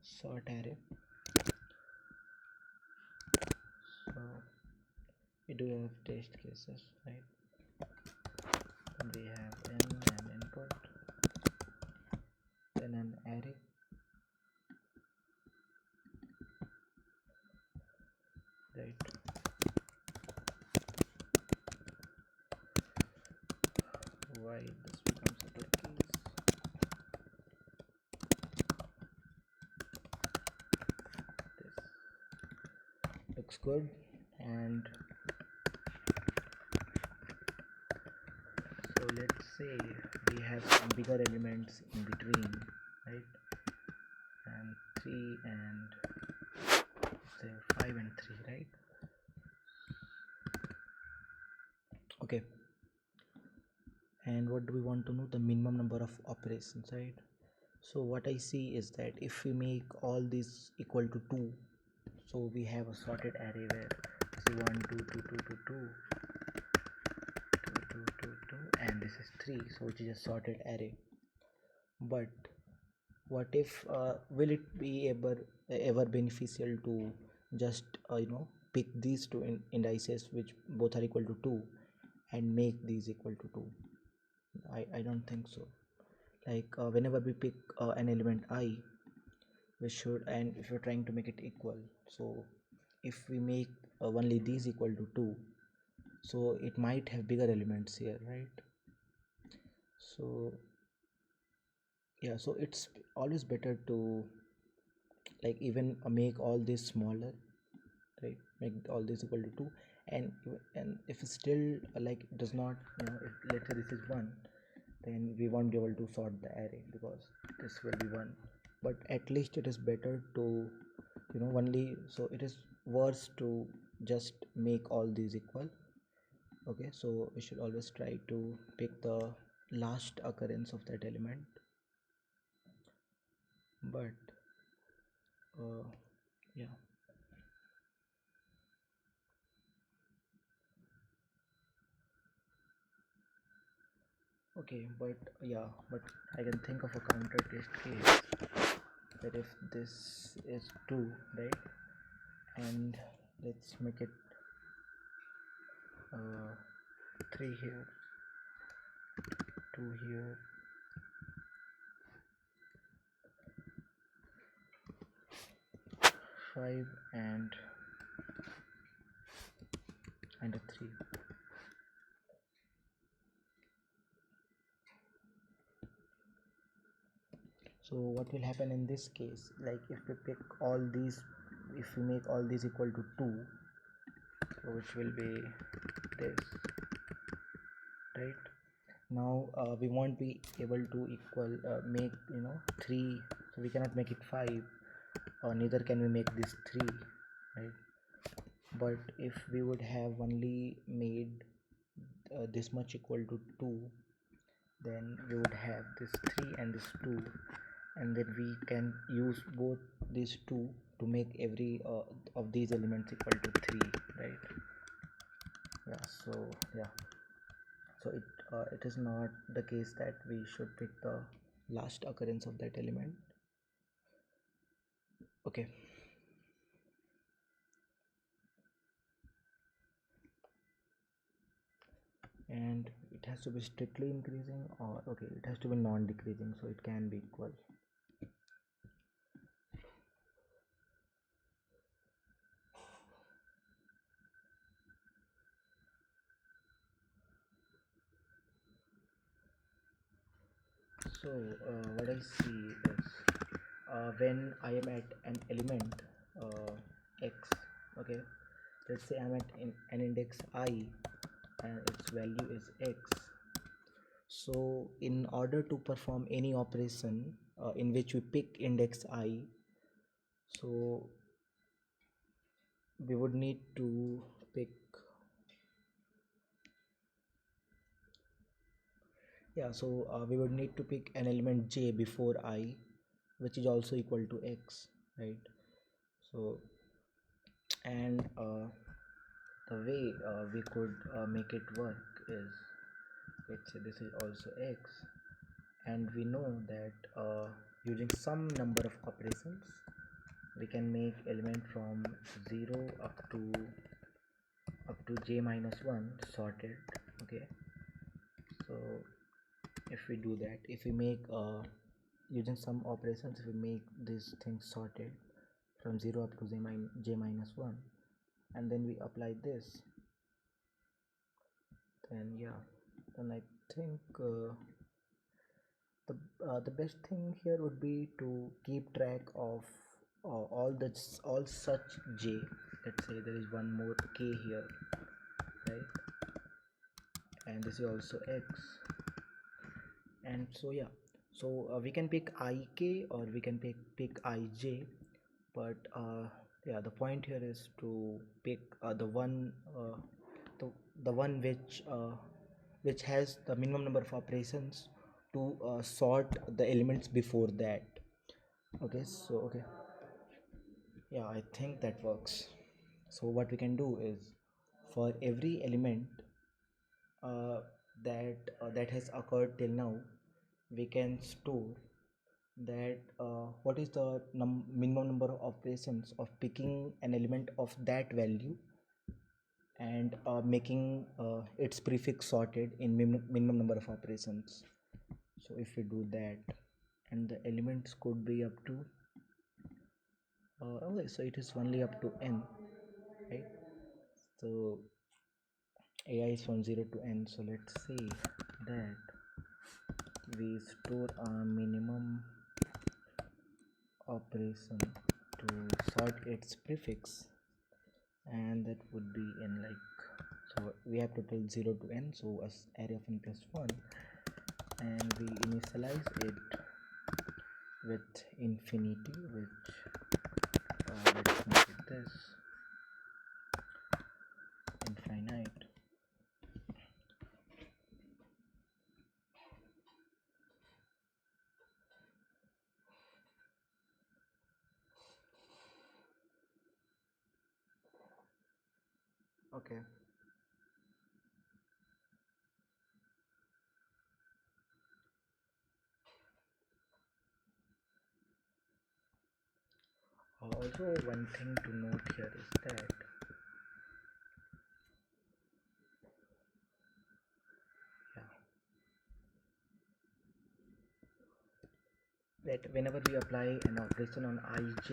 sort array. So we do have test cases, right? We have an input, then an array, right? Why this becomes uppercase? This looks good. And so let's say we have some bigger elements in between, right? And 3 and say 5 and 3, right? Okay, and what do we want to know? The minimum number of operations, right? So what I see is that if we make all these equal to 2, so we have a sorted array where this is 1 2 2 2 2 2 2 2 2, and this is 3, so which is a sorted array. But what if will it be ever beneficial to just pick these two indices which both are equal to 2 and make these equal to 2? I don't think so. Like whenever we pick an element I, we should, and if you're trying to make it equal, so if we make only these equal to 2, so it might have bigger elements here, right? So yeah, so it's always better to like even make all this smaller, right? Make all this equal to 2, and if it's still like it does not, if let's say this is 1, then we won't be able to sort the array because this will be 1. But at least it is better to only, so it is worse to just make all these equal. Okay, so we should always try to pick the last occurrence of that element. But yeah, okay, but yeah, but I can think of a counter test case that if this is 2, right, and let's make it 3 here, 2 here, 5 and a 3. So what will happen in this case, like if we pick all these, if we make all these equal to 2, so which will be this, right? Now we won't be able to equal make 3, so we cannot make it 5, or neither can we make this 3, right? But if we would have only made this much equal to 2, then we would have this 3 and this 2, and then we can use both these two to make every of these elements equal to 3, right? Yeah, so yeah, so it is not the case that we should pick the last occurrence of that element. Okay, and it has to be strictly increasing, or okay, it has to be non-decreasing, so it can be equal. So what I see is when I am at an element x, okay, let's say I'm at an index I and its value is x. So in order to perform any operation in which we pick index I, so we would need to pick, yeah, so we would need to pick an element j before I, which is also equal to x, right? So and the way we could make it work is, let's say this is also x, and we know that using some number of operations we can make element from 0 up to j minus 1 sorted. Okay, so if we do that, if we make using some operations, if we make this thing sorted from 0 up to j minus 1, and then we apply this, then yeah, then I think the best thing here would be to keep track of all such j. Let's say there is one more k here, right, and this is also x, and so yeah, so we can pick ik or we can pick ij, but yeah, the point here is to pick the one which has the minimum number of operations to sort the elements before that. Okay, so okay, yeah, I think that works. So what we can do is, for every element uh, that has occurred till now, we can store that what is the minimum number of operations of picking an element of that value and making its prefix sorted in minimum number of operations. So if we do that, and the elements could be up to Okay, so it is only up to n, right? So AI is from 0 to n. So let's say that we store a minimum operation to sort its prefix, and that would be in like, so we have total 0 to n, so as array of n plus 1, and we initialize it with infinity, which let's make it this infinite. Okay. Also, one thing to note here is that whenever we apply an operation on ij,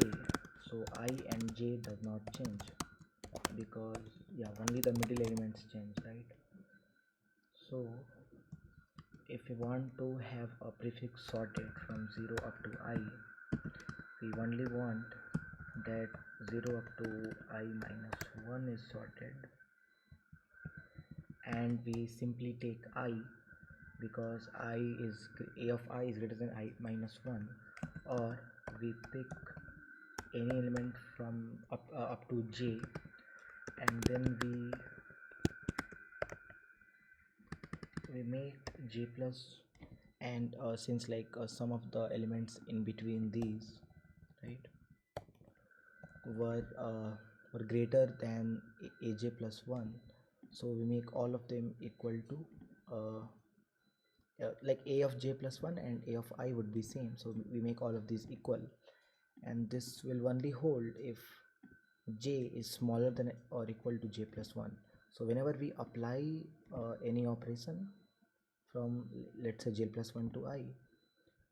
so I and j does not change, because only the middle elements change, right? So if we want to have a prefix sorted from 0 up to I, we only want that 0 up to I minus 1 is sorted, and we simply take I, because I is a of I is greater than I minus 1, or we pick any element from up to j, and then we make j plus, and since like some of the elements in between these, right, were greater than aj plus 1, so we make all of them equal to like a of j plus 1 and a of I would be same, so we make all of these equal, and this will only hold if j is smaller than or equal to j plus 1. So whenever we apply any operation from, let's say, j plus 1 to I,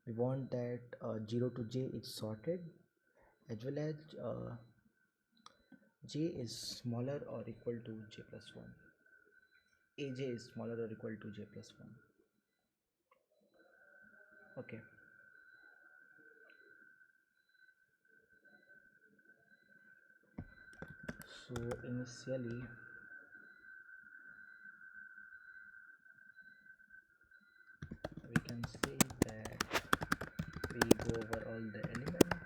we want that 0 to j is sorted, as well as j is smaller or equal to j plus 1, aj is smaller or equal to j plus 1. Okay. So initially we can say that we go over all the elements.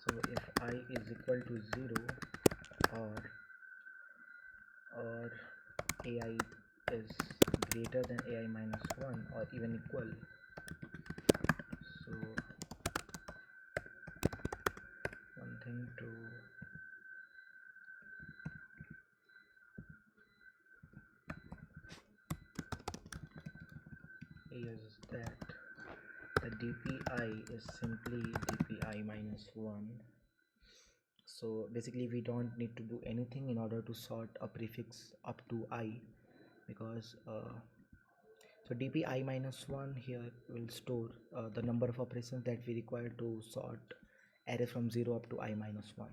So if I is equal to 0, or ai is greater than ai minus 1 or even equal, so one thing to is that the dpi is simply dpi minus 1. So basically we don't need to do anything in order to sort a prefix up to I, because so dpi minus 1 here will store the number of operations that we require to sort array from 0 up to I minus 1.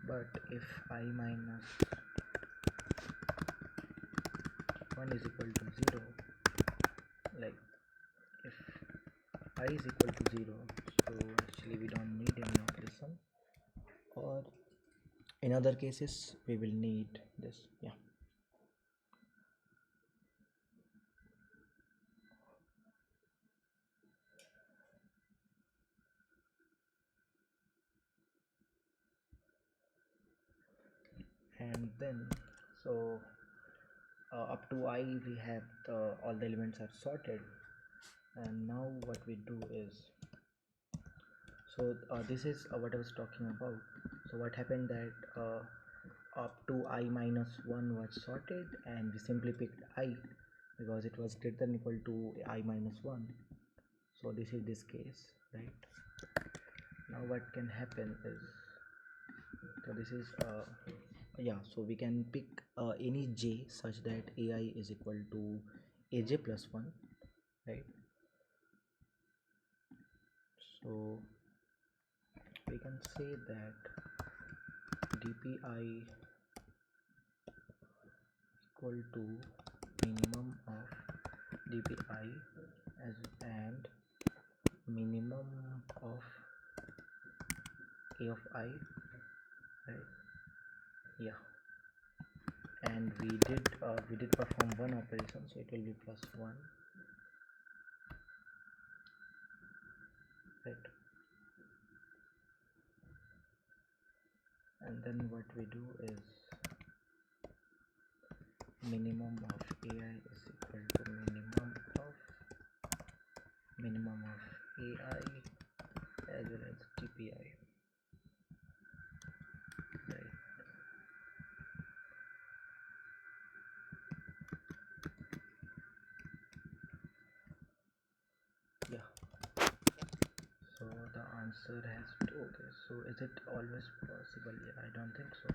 But if I minus 1 is equal to 0, like if I is equal to 0, so actually we don't need any operation, or in other cases we will need this. And then so up to I we have all the elements are sorted, and now what we do is, so this is what I was talking about. So what happened that up to I minus 1 was sorted, and we simply picked I because it was greater than equal to I minus 1. So this is this case, right? Now what can happen is, so this is so we can pick any j such that ai is equal to aj plus 1, right? So we can say that dpi equal to minimum of dpi and minimum of a of I, right? Yeah, and we did perform one operation, so it will be plus 1, right? And then what we do is minimum of ai is equal to minimum of ai as well as dpi, right? Yeah, so the answer has to, okay, so is it always possible? Yeah, I don't think so.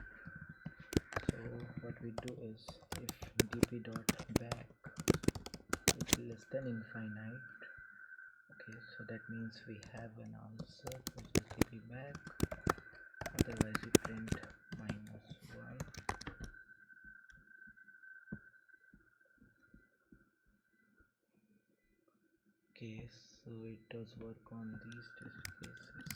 So what we do is if dp dot back is less than infinite, okay, so that means we have an answer which is dp back, otherwise we print -1. Okay, so it does work on these test cases.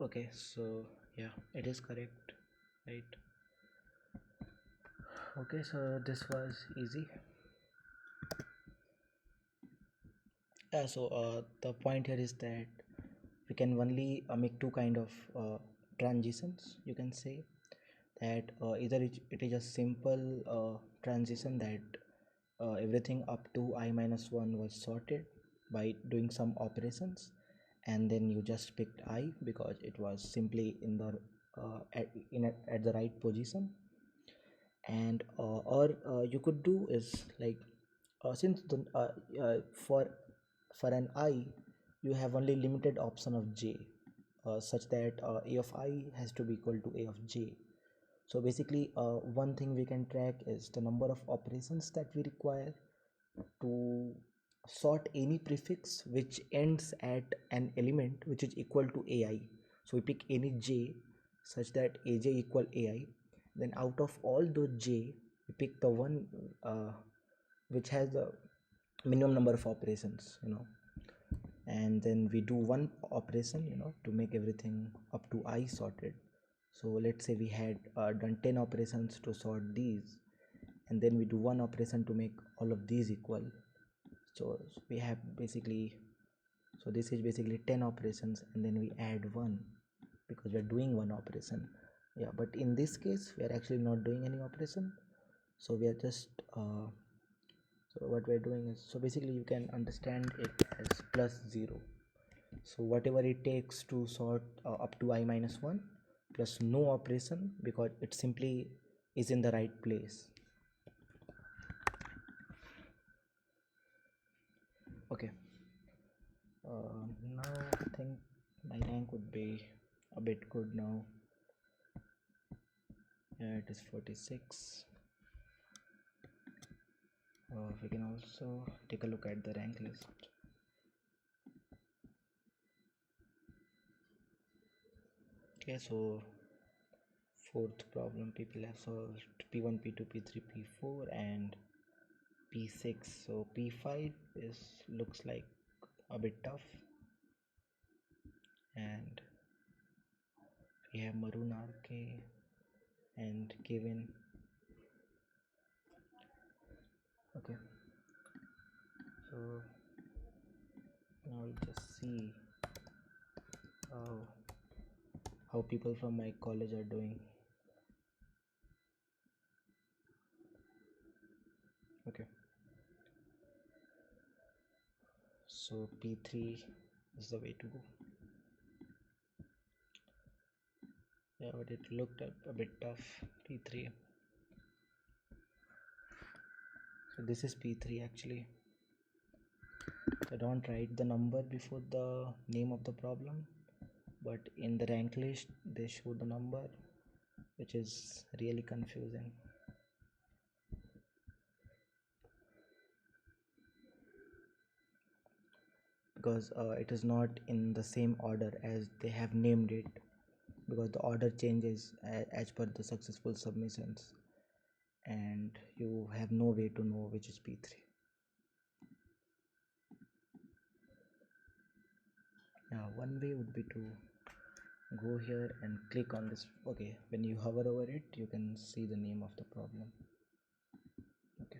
Okay, so yeah, it is correct, right? Okay, so this was easy. Yeah, so the point here is that we can only make two kind of transitions. You can say that either it is a simple transition that everything up to I-1 was sorted by doing some operations, and then you just picked I because it was simply in the at the right position. And or you could do is like since the for an I you have only limited option of j, such that a of I has to be equal to a of j. So basically one thing we can track is the number of operations that we require to sort any prefix which ends at an element which is equal to ai. So we pick any j such that aj equal ai, then out of all those j we pick the one which has the minimum number of operations, and then we do one operation, to make everything up to I sorted. So let's say we had done 10 operations to sort these, and then we do one operation to make all of these equal. So we have basically, so this is basically 10 operations, and then we add one because we're doing one operation. Yeah, but in this case we are actually not doing any operation, so we are just so what we're doing is, so basically you can understand it as +0. So whatever it takes to sort up to I-1 plus no operation because it simply is in the right place. Okay, now I think my rank would be a bit good now. Yeah, it is 46. We can also take a look at the rank list. Okay, so fourth problem people have solved P1, P2, P3, P4 and P6. So P5 is looks like a bit tough, and we have Maroon RK and Kevin. Okay, so now we'll just see how people from my college are doing. Okay, So P3 is the way to go. Yeah, but it looked a bit tough. P3. So this is P3 actually. So don't write the number before the name of the problem, but in the rank list they show the number, which is really confusing. Because it is not in the same order as they have named it, because the order changes as per the successful submissions, and you have no way to know which is P3. Yeah, one way would be to go here and click on this. Okay, when you hover over it, you can see the name of the problem. Okay.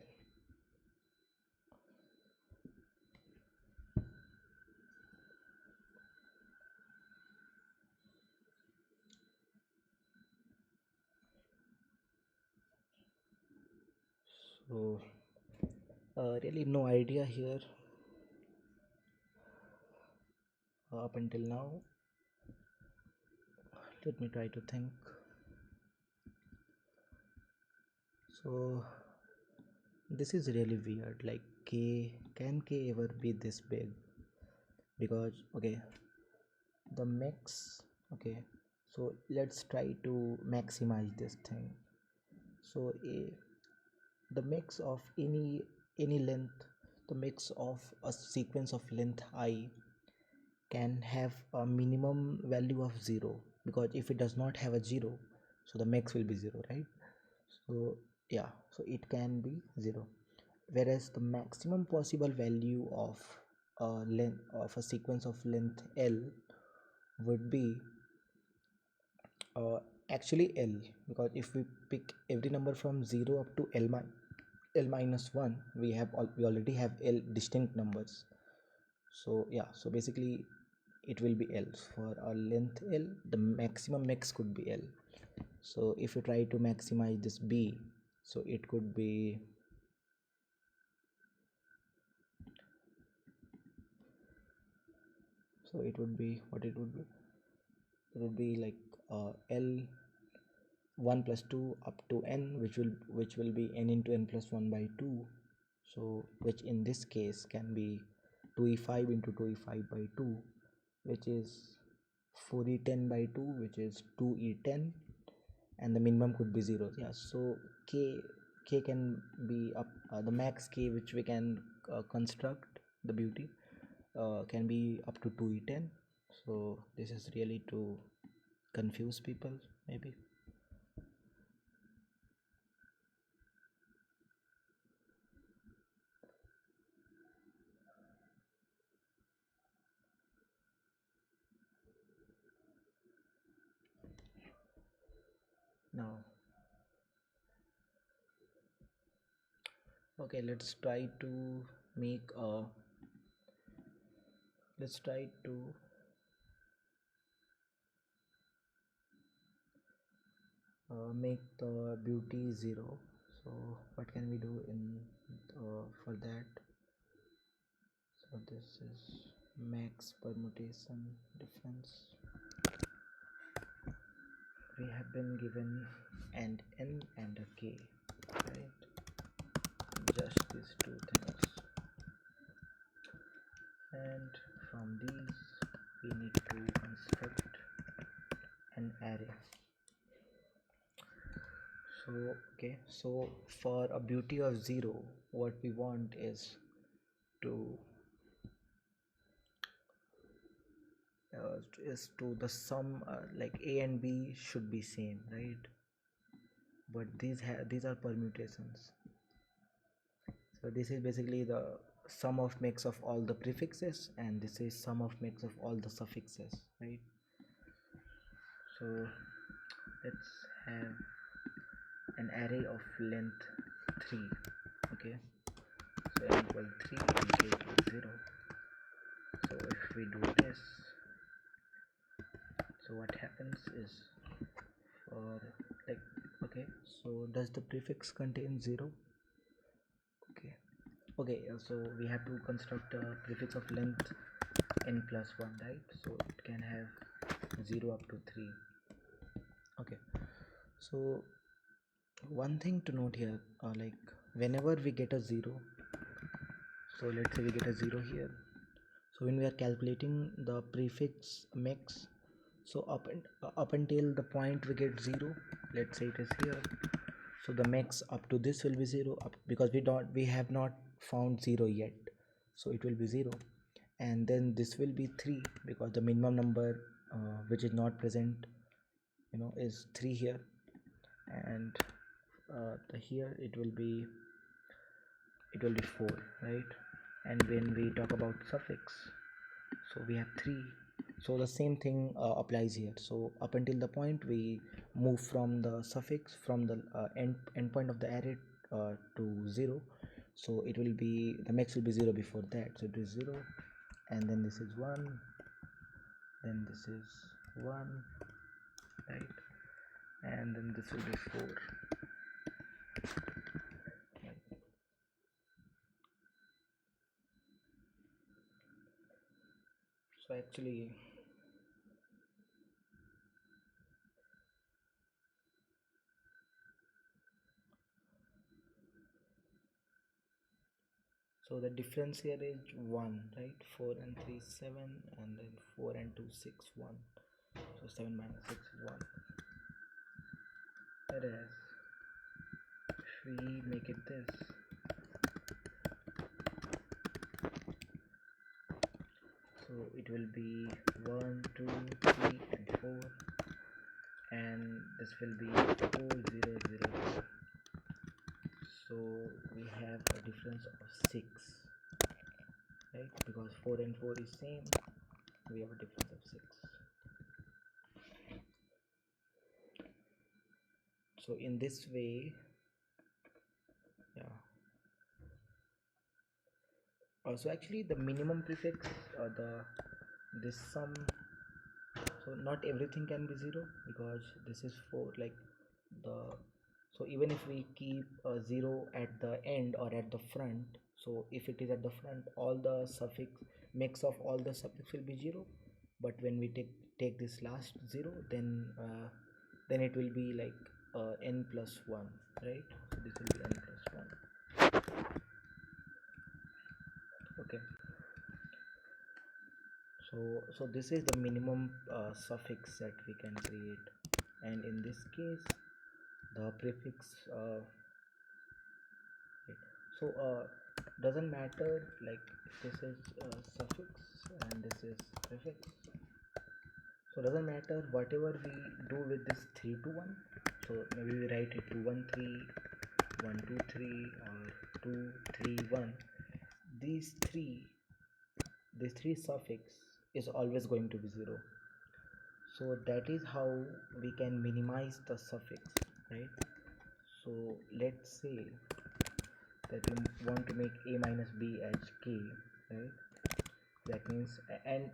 So really no idea here up until now. Let me try to think. So this is really weird, like can k ever be this big? Because okay, the max, okay, so let's try to maximize this thing. So the max of any length, the max of a sequence of length I can have a minimum value of 0, because if it does not have a 0, so the max will be 0, right? So yeah, so it can be 0, whereas the maximum possible value of a length of a sequence of length L would be actually L, because if we pick every number from 0 up to L minus 1, we already have L distinct numbers. So yeah, so basically it will be L. For a length L, the maximum max could be L. So if you try to maximize this B, so it could be it would be what it would be. It would be like L 1 plus 2 up to n, which will be n into n plus 1 by 2. So which in this case can be 2e5 into 2e5 by 2, which is 4e10 by 2, which is 2e10, and the minimum could be 0. Yeah, so k can be up, the max k which we can construct the beauty can be up to 2e10. So this is really to confuse people, maybe. Now okay, let's try to make a let's try to make the beauty 0. So what can we do in for that? So this is max permutation difference. We have been given and n and a k, right? Just these two things, and from these we need to construct an array. So okay, so for a beauty of 0, what we want is to the sum, like a and b should be same, right? But these are permutations. So this is basically the sum of mix of all the prefixes, and this is sum of mix of all the suffixes, right? So let's have an array of length 3. Okay, so n equal 3 and k equal 0. So if we do this, so what happens is, for okay, so does the prefix contain 0? Okay, Okay, so we have to construct a prefix of length n plus 1, right? So it can have 0 up to 3. Okay, so one thing to note here, like whenever we get a 0, so let's say we get a 0 here, so when we are calculating the prefix max, so up until the point we get 0, let's say it is here, so the max up to this will be 0 up, because we have not found 0 yet, so it will be 0, and then this will be 3 because the minimum number which is not present is 3 here, and here it will be 4, right? And when we talk about suffix, so we have 3, so the same thing applies here. So up until the point we move from the suffix from the end point of the array to 0, so it will be, the max will be 0 before that, so it is 0, and then this is 1, then this is 1, right, and then this will be 4. So actually, so the difference here is 1, right? 4 and 3 7, and then 4 and 2 6 1, so 7 minus 6 is 1. Whereas if we make it this, so it will be 1 2 3 and 4, and this will be 4 0 0 0. So we have a difference of 6, right? Because 4 and 4 is same, we have a difference of 6. So in this way, yeah. Also, actually, the minimum prefix, this sum, so not everything can be 0 because this is 4, like the, so even if we keep a 0 at the end or at the front, so if it is at the front, all the suffix, mix of all the suffix will be 0, but when we take this last 0, then it will be like n plus 1, right? So this will be n plus 1. Okay, so this is the minimum suffix that we can create, and in this case the prefix so doesn't matter, like this is suffix and this is prefix, so doesn't matter whatever we do with this 3 to 1, so maybe we write it 2 1 3 1 2 3 or 2 3 1, these three suffix is always going to be 0. So that is how we can minimize the suffix, right? So let's say that we want to make a minus b as k, right? That means, and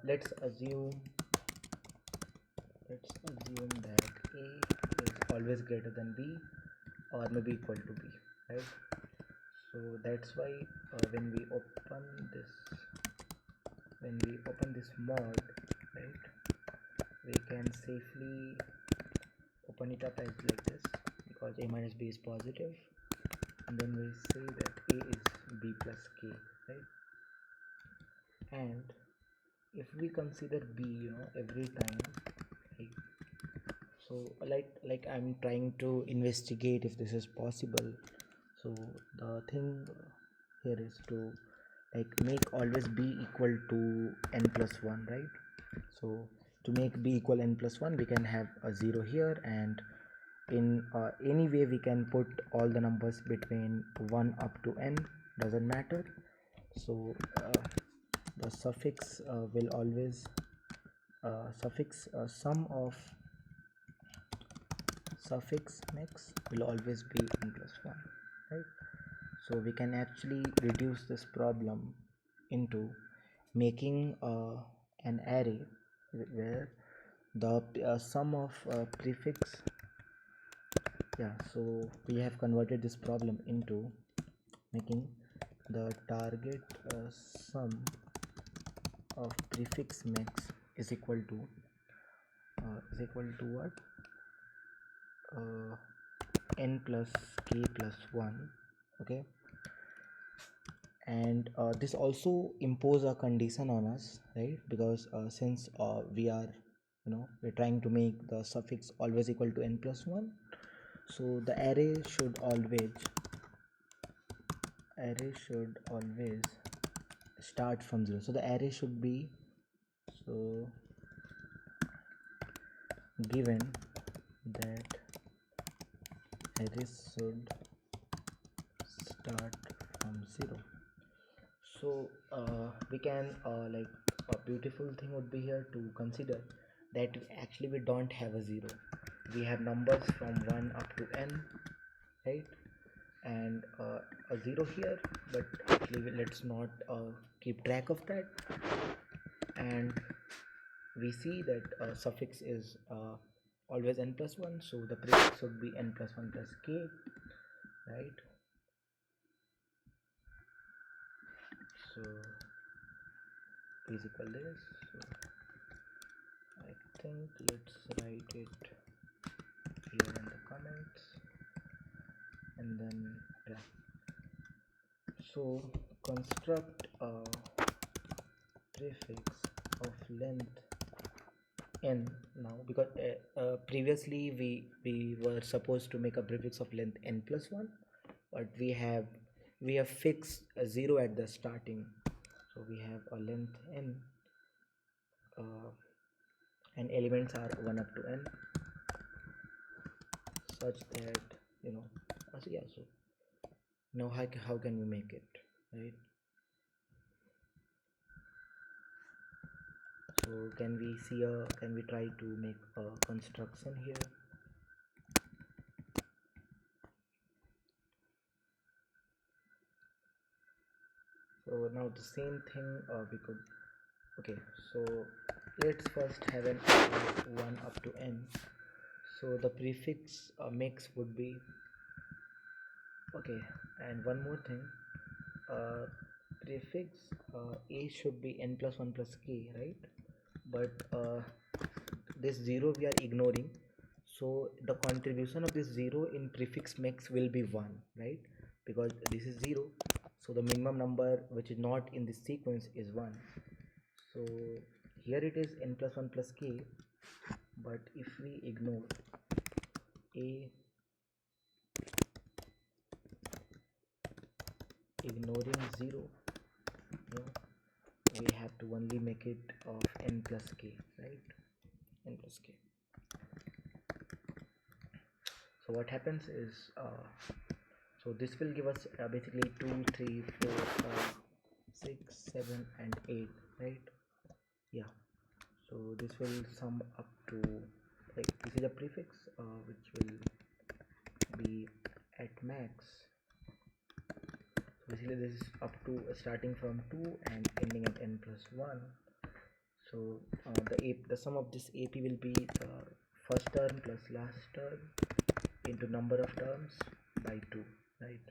let's assume that a is always greater than b or maybe equal to b, right? So that's why when we open this mod, right, we can safely open it up as like this, because a minus b is positive, and then we say that a is b plus k, right? And if we consider b every time, like, so like I'm trying to investigate if this is possible. So the thing here is to like make always b equal to n plus 1, right? So to make b equal n plus 1, we can have a 0 here, and in any way we can put all the numbers between 1 up to n, doesn't matter. So the suffix will always sum of suffix max will always be n plus 1, right? So we can actually reduce this problem into making an array where the sum of prefix, yeah, so we have converted this problem into making the target sum of prefix max is equal to what? N plus k plus 1. Okay, and this also impose a condition on us, right? Because since we are, we're trying to make the suffix always equal to n plus 1, so the array should always start from 0. So the array should be, so given that array should start from 0, so we can like a beautiful thing would be here to consider that actually we don't have a 0, we have numbers from 1 up to n, right? And a 0 here, but actually let's not keep track of that. And we see that suffix is always n plus 1, so the prefix should be n plus 1 plus k, right? So is equal this, so I think let's write it here in the comments, and then yeah, so construct a prefix of length n now, because previously we were supposed to make a prefix of length n plus 1, but we have fixed a 0 at the starting, so we have a length n and elements are 1 up to n, such that so yeah, so now how can you make it, right? So can we try to make a construction here? So now the same thing we could, okay, so let's first have an 1 up to n, so the prefix mix would be, okay, and one more thing, prefix a should be n plus 1 plus k, right? But this 0 we are ignoring, so the contribution of this 0 in prefix mix will be 1, right? Because this is 0, so the minimum number which is not in this sequence is 1. So here it is n plus 1 plus k, but if we ignore a, ignoring 0, we have to only make it of n plus k, right? N plus k. So what happens is, so this will give us basically 2, 3, 4, 5, 6, 7 and 8, right? Yeah, so this will sum up to, like, this is a prefix which will be at max. So basically this is up to starting from 2 and ending at n plus 1. So the sum of this AP will be first term plus last term into number of terms by 2, right?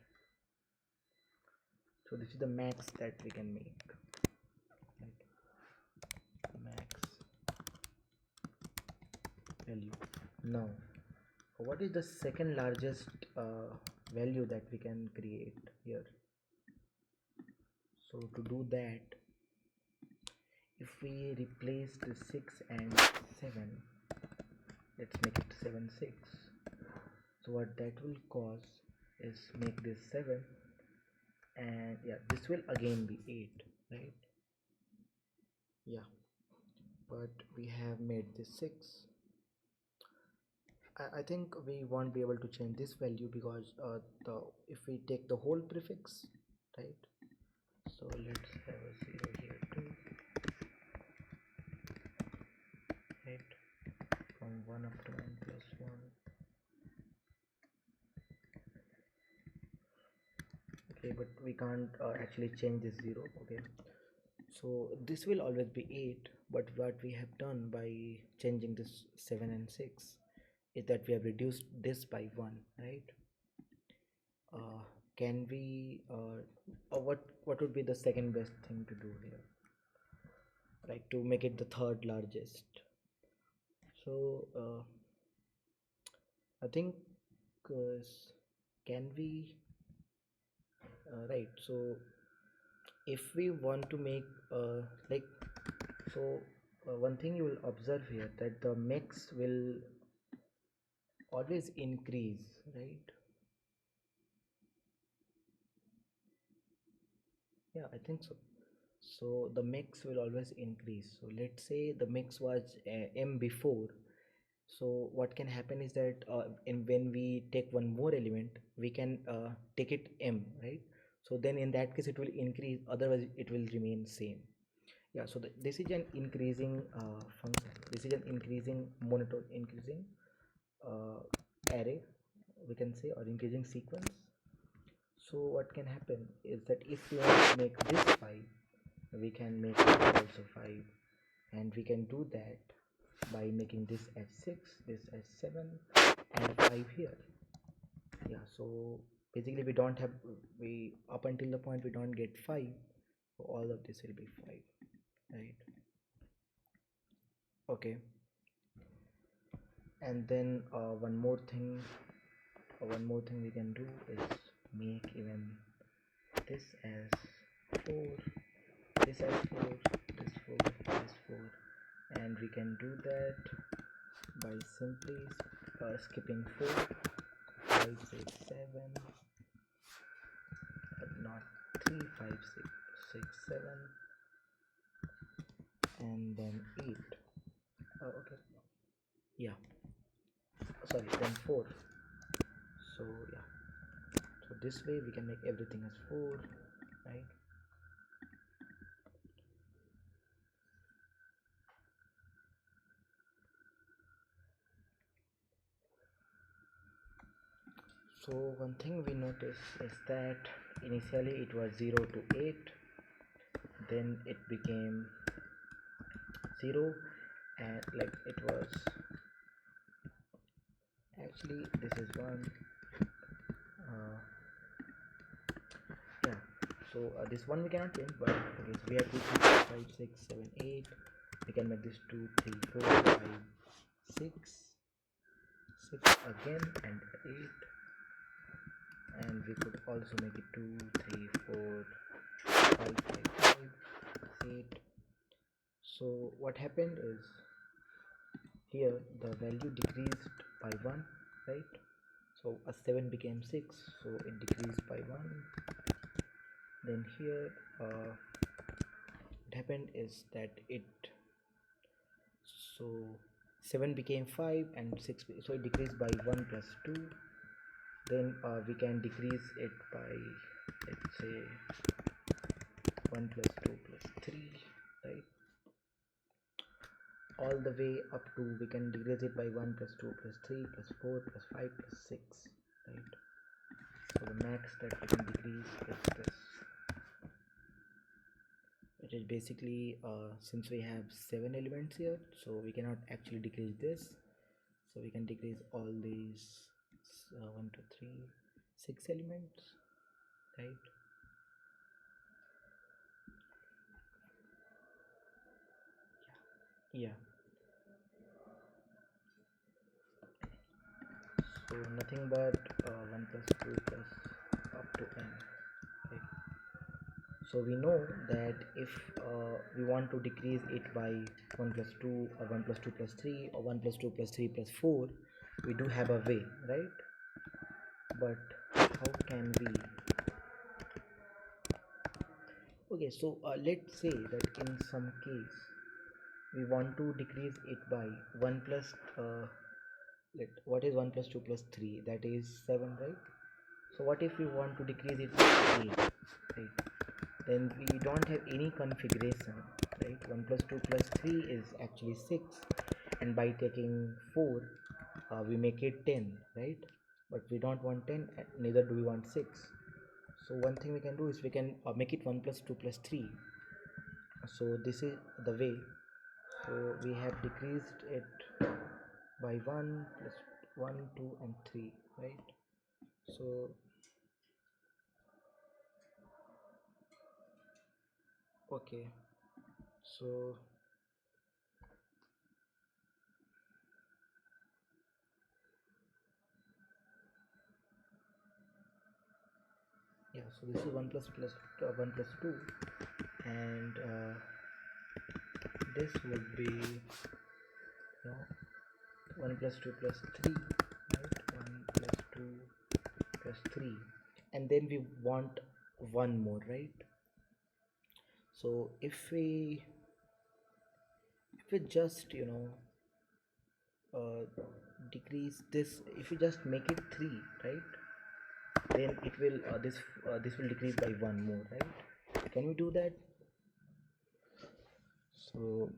So this is the max that we can make, right? Max value. Now what is the second largest value that we can create here? So to do that, if we replace the 6 and 7, let's make it 7 6, so what that will cause is make this 7, and yeah, this will again be 8, right? Yeah, but we have made this 6. I think we won't be able to change this value because if we take the whole prefix, right? So let's have a 0 here too, right? From 1 up to n plus 1. Okay, but we can't actually change this 0. Okay, so this will always be 8, but what we have done by changing this 7 and 6 is that we have reduced this by 1, right? can we or what would be the second best thing to do here, like to make it the third largest? So I think uh, can we right, so if we want to make like so one thing you will observe here that the mix will always increase, right? Yeah, I think so. So the mix will always increase. So let's say the mix was m before. So what can happen is that in when we take one more element, we can take it m, right? So then in that case it will increase. Otherwise it will remain same. Yeah. So this is an increasing function. This is an increasing monotone, increasing uh, array, we can say, or increasing sequence. So what can happen is that if we want to make this 5, we can make it also 5, and we can do that by making this as 6, this as 7, and 5 here. Yeah, so basically we don't have, we up until the point we don't get 5, so all of this will be 5, right? Okay. And then one more thing we can do is make even this as 4, this as 4, this 4, this 4, and we can do that by simply skipping 4, 5, 6, 7, but not 3, 5, 6, 6, 7, and then 8. Okay, yeah, sorry, then 4. So yeah, so this way we can make everything as 4, right? So one thing we notice is that initially it was 0 to 8, then it became 0, and like it was actually this is 1, uh, yeah. So this one we cannot change, but okay, so we have 2, 3, 4, 5, 6, 7, 8. We can make this 2, 3, 4, 5, 6, 6 again, and 8, and we could also make it 2, 3, 4, 5, 5, 5, 8. So what happened is here the value decreased by 1, right? So a 7 became 6, so it decreased by 1. Then here what happened is that it, so 7 became 5 and 6, so it decreased by 1 plus 2. Then we can decrease it by, let's say, 1 plus 2 plus 3, right? All the way up to, we can decrease it by 1 plus 2 plus 3 plus 4 plus 5 plus 6, right? So the max that we can decrease is this, which is basically since we have 7 elements here, so we cannot actually decrease this, so we can decrease all these 1 2 3 6 elements, right? Yeah, so nothing but 1 plus 2 plus up to n, right? So we know that if we want to decrease it by 1 plus 2 or 1 plus 2 plus 3 or 1 plus 2 plus 3 plus 4, we do have a way, right? But how can we, okay, so let's say that in some case we want to decrease it by 1 plus what is 1 plus 2 plus 3, that is 7, right? So what if we want to decrease it by 8, right? Then we don't have any configuration, right? 1 plus 2 plus 3 is actually 6, and by taking 4 we make it 10, right? But we don't want 10, neither do we want 6. So one thing we can do is we can make it 1 plus 2 plus 3. So this is the way. So we have decreased it by 1 plus 1 2 and 3, right? So Okay, so yeah, so this is 1 plus 1 plus 2, and this would be 1 plus 2 plus 3, right? 1 plus 2 plus 3, and then we want one more, right? So if we just uh, decrease this, if we just make it 3, right, then it will this will decrease by one more, right? Can we do that? So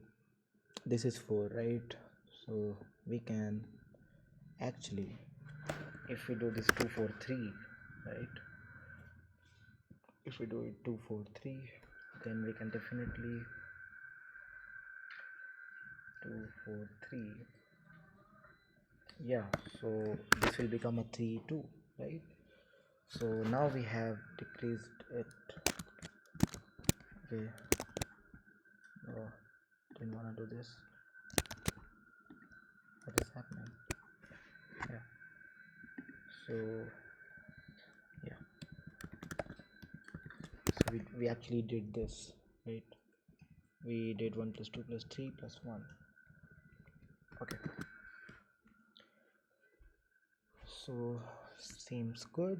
this is 4, right? So we can actually, if we do this 2 4 3, right, if we do it 2 4 3, then we can definitely 2 4 3, yeah, so this will become a 3 2, right? So now we have decreased it. Okay, no, didn't want to do this. What is happening? Yeah, so yeah, so we actually did this, right? We did 1 plus 2 plus 3 plus 1. Okay, so seems good.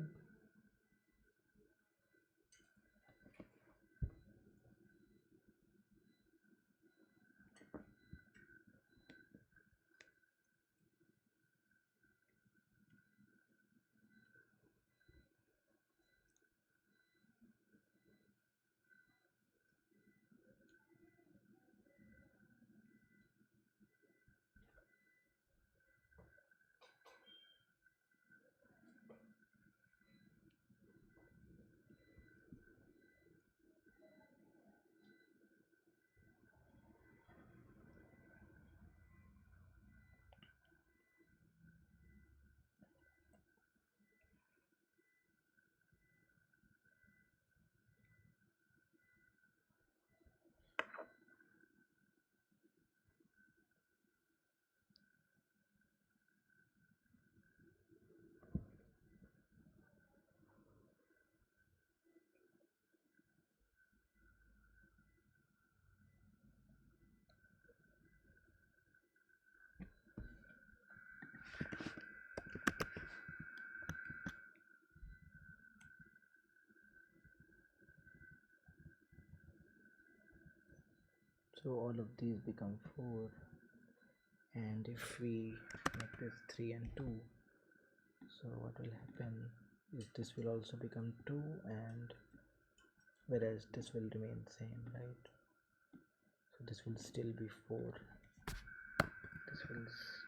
So all of these become 4, and if we make this 3 and 2, so what will happen is this will also become 2, and whereas this will remain same, right? So this will still be 4, this will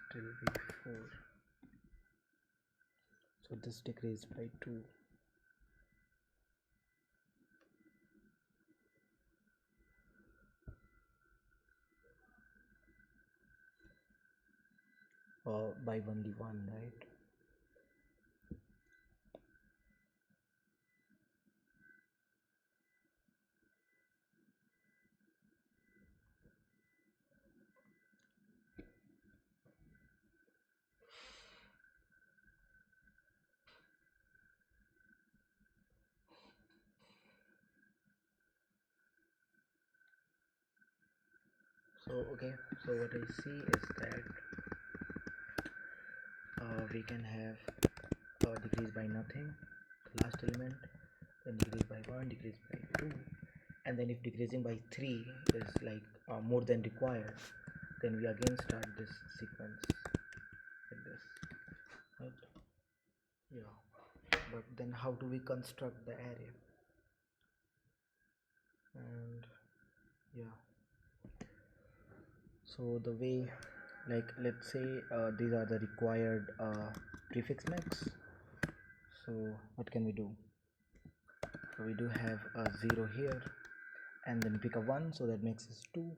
still be 4, so this decreased by 2. By only 1, right? So okay, so what I see is that we can have decrease by nothing, the last element, then decrease by 1, decrease by 2, and then if decreasing by 3 is like more than required, then we again start this sequence like this, right? Yeah, but then how do we construct the array? And yeah, so the way, like let's say these are the required prefix max. So what can we do? So we do have a 0 here, and then pick a 1, so that max is 2.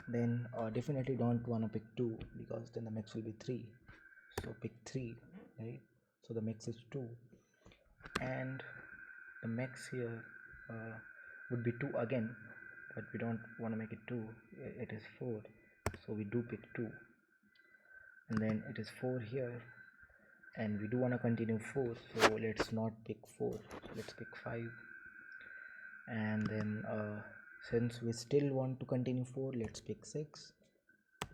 Then definitely don't want to pick 2, because then the max will be 3, so pick 3, right? So the max is 2, and the max here would be 2 again, but we don't want to make it 2, it is 4, so we do pick 2. And then it is 4 here, and we do want to continue 4, so let's not pick 4, so let's pick 5. And then since we still want to continue 4, let's pick 6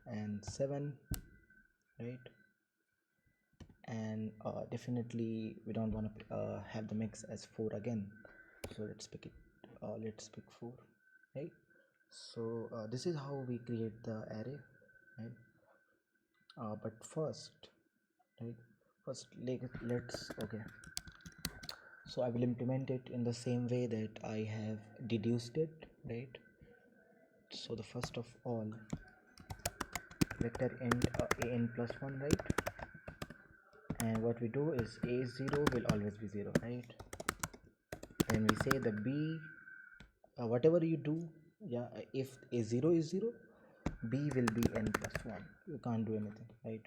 and 7, right? And definitely we don't want to have the mix as 4 again, so let's pick it, let's pick 4, right? So this is how we create the array, right? But first, right, let's okay, so I will implement it in the same way that I have deduced it, right? So the first of all, vector int an plus 1, right? And what we do is a0 will always be 0, right? And we say the b, whatever you do, yeah, if a0 is 0, b will be n plus 1, you can't do anything, right?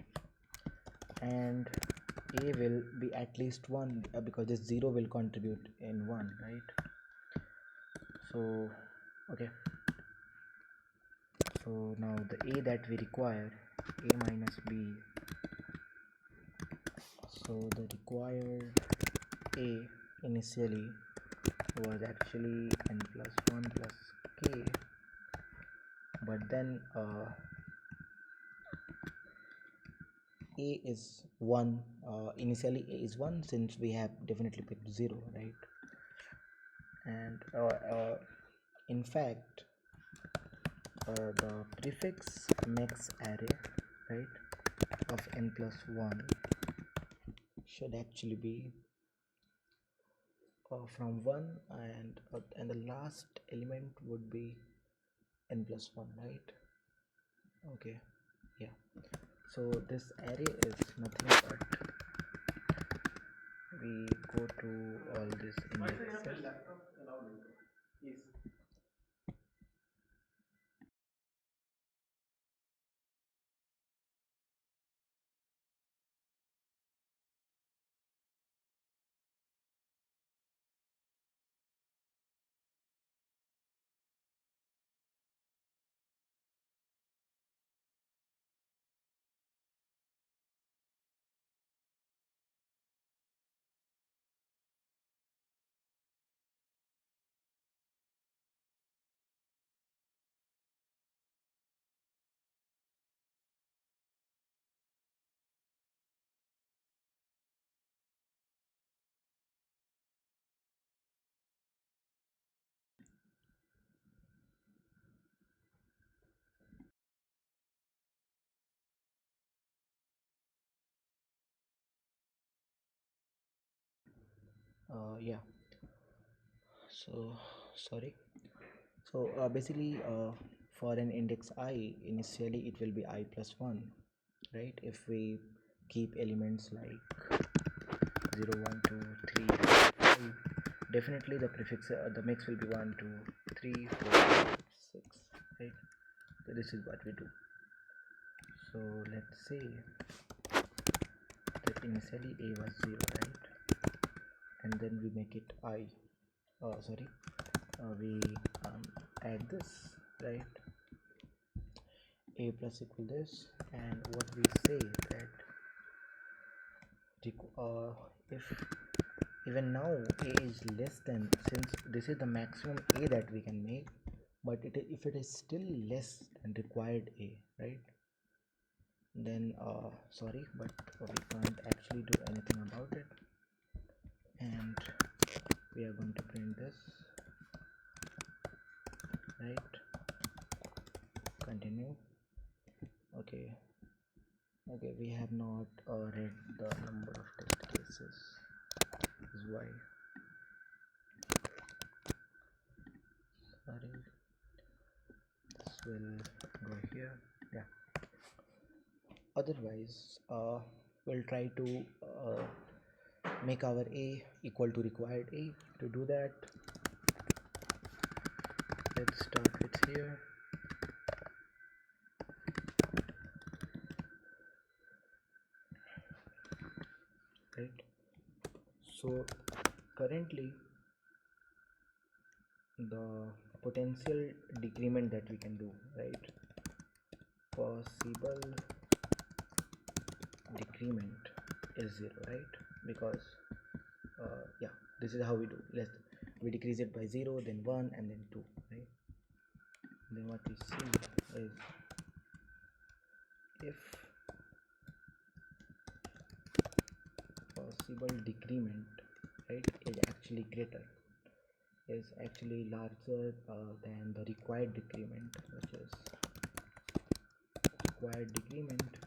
And a will be at least 1 because this 0 will contribute in 1, right? So okay, so now the a that we require, a minus b, so the required a initially was actually n plus 1 plus k, but then a is 1, initially a is 1 since we have definitely picked 0, right? And in fact the prefix max array, right, of n plus 1 should actually be from 1, and the last element would be n plus 1, right? Okay, yeah, so this array is nothing but we go to all these indexes. Yeah, so sorry, so basically for an index I, initially it will be I plus 1, right? If we keep elements like 0 1 2 3 5, definitely the prefix the mix will be 1 2 3 4 5 6, right? So this is what we do. So let's say that initially a was 0, right? And then we make it I, we add this, right? A plus equal this, and what we say that if even now a is less than, since this is the maximum a that we can make, but if it is still less than required a, right, then sorry, but we can't actually do anything about it, and we are going to print this, right? Continue. Okay, we have not read the number of test cases, is why, sorry, this will go here, yeah. Otherwise we'll try to make our a equal to required a. To do that, let's start with here, right? So currently the potential decrement that we can do, right? Possible decrement is 0, right? Because yeah, this is how we do. We decrease it by 0, then 1, and then 2, right? Then what we see is if possible decrement, right, is actually greater, is actually larger than the required decrement, which is required decrement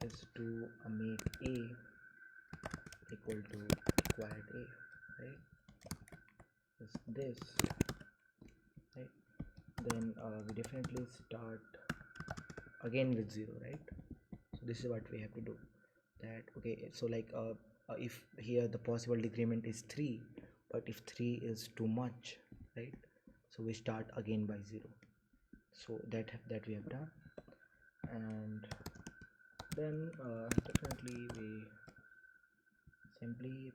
is to make a equal to required a, right? Is this, right? Then we definitely start again with 0, right? So this is what we have to do. That okay, so like if here the possible decrement is 3, but if 3 is too much, right, so we start again by 0. So that we have done. And then definitely we simply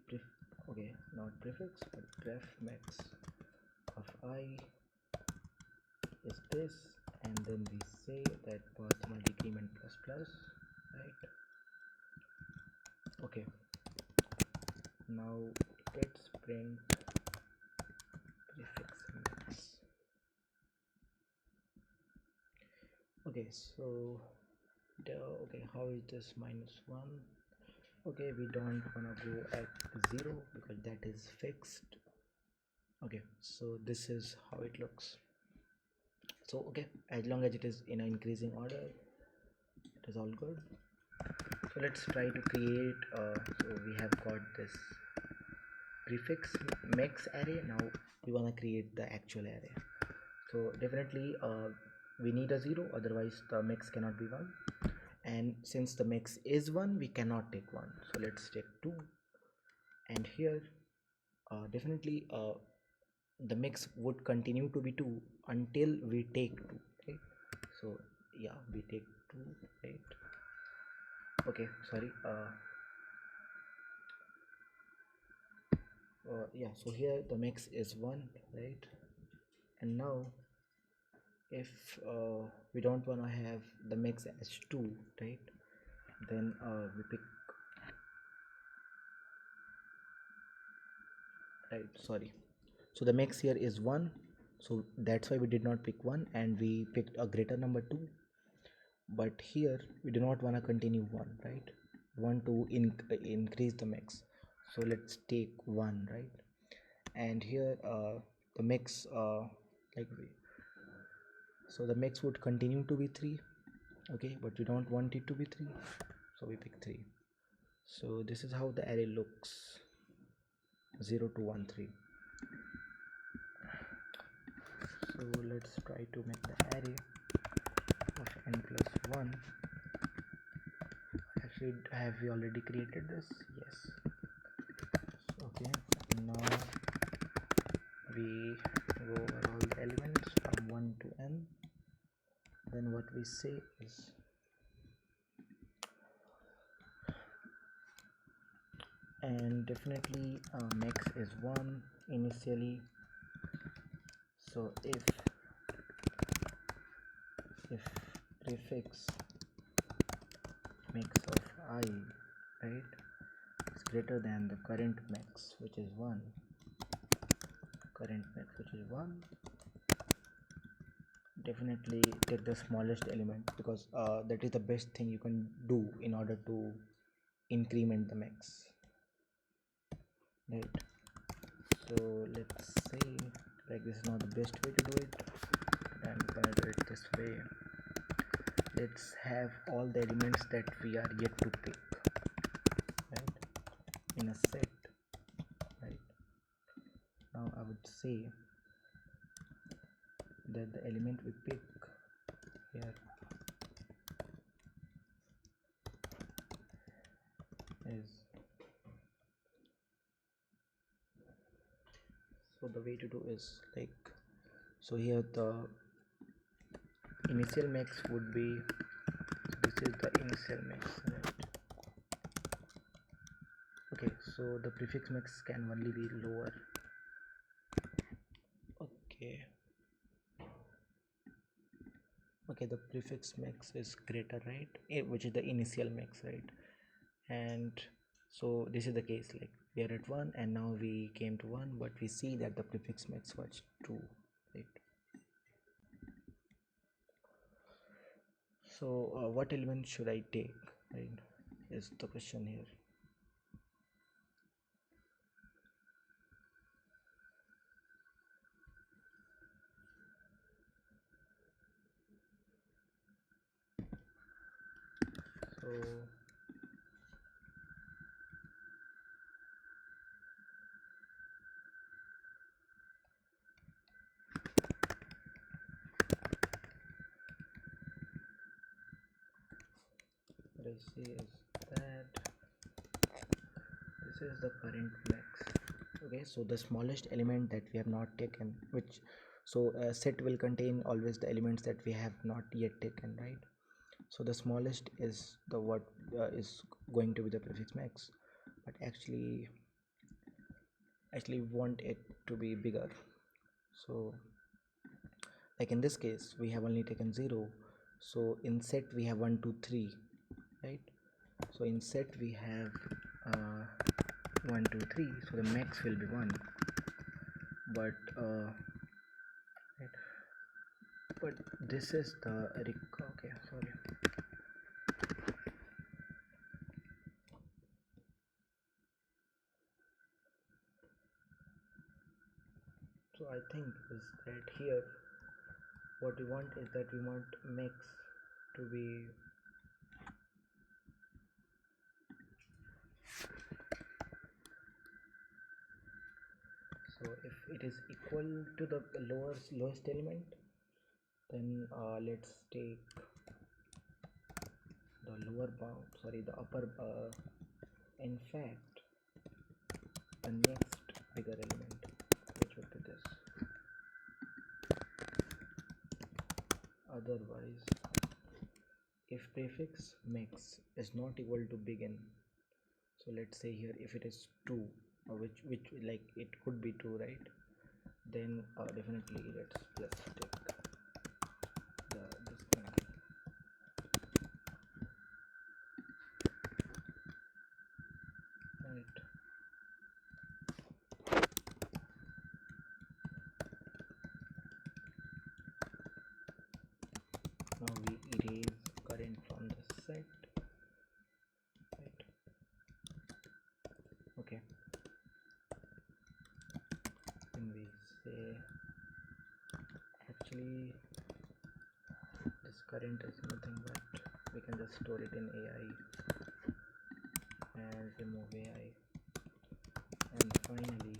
okay, not prefix but ref max of I is this, and then we say that possible decrement plus plus, right? Okay, now let's print prefix max. Okay, so okay, how is this -1? Okay, we don't wanna go at 0 because that is fixed. Okay, so this is how it looks. So okay, as long as it is in an increasing order, it is all good. So let's try to create so we have got this prefix max array. Now we want to create the actual array. So definitely we need a 0, otherwise the max cannot be 1, and since the max is 1, we cannot take 1. So let's take 2, and here definitely the max would continue to be 2 until we take 2, right? So yeah, we take 2, right? Okay, sorry, yeah, so here the max is 1, right? And now if we don't want to have the max as 2, right, then we pick, right, sorry, so the max here is 1, so that's why we did not pick 1 and we picked a greater number 2. But here we do not want to continue 1, right? We want to increase the max, so let's take 1, right? And here the max like so the max would continue to be 3, okay, but we don't want it to be 3, so we pick 3. So this is how the array looks, 0 to 1 3. So let's try to make the array of n plus 1. Actually, have we already created this? Yes. Okay, now we go over all the elements from 1 to n. Then what we say is and definitely max is 1 initially. So if prefix max of I, right, is greater than the current max, which is 1, definitely take the smallest element, because that is the best thing you can do in order to increment the max, right? So let's say like this is not the best way to do it, I'm gonna do it this way. Let's have all the elements that we are yet to pick, right, in a set, right? Now I would say that the element we pick here is, so the way to do is like, so here the initial max would be, so this is the initial max, right? Okay, so the prefix max can only be lower, Okay. Okay, the prefix max is greater, right? Which is the initial max, right? And so this is the case, like we are at 1 and now we came to 1, but we see that the prefix max was 2, right? So what element should I take, right, is the question here. So what I see is that this is the current max. Okay, so the smallest element that we have not taken, which, so a set will contain always the elements that we have not yet taken, right? So the smallest is the what is going to be the prefix max, but actually we want it to be bigger. So like in this case we have only taken 0, so in set we have 1 2 3, right? So in set we have 1 2 3, so the max will be 1, but right, but this is the okay, sorry. So I think is that here what we want is that we want max to be so if it is equal to the lowest element, then let's take the lower bound, sorry, the upper in fact the next bigger element, which would be this. Otherwise, if prefix max is not equal to begin, so let's say here if it is 2, which like it could be 2, right? Then definitely let's just take this thing. Right. Now we erase current from the set, right? Okay. Then we say actually this current is nothing but we can just store it in AI and remove AI, and finally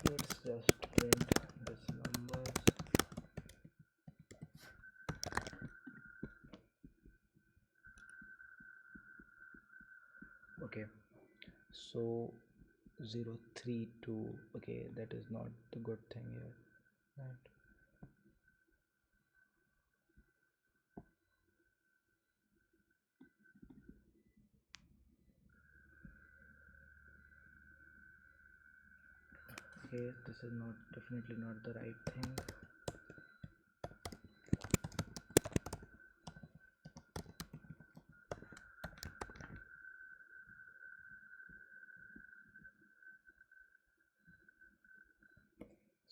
let's just print this numbers. Okay, so 0 3 2, okay, that is not the good thing here, right? Okay, this is not definitely not the right thing.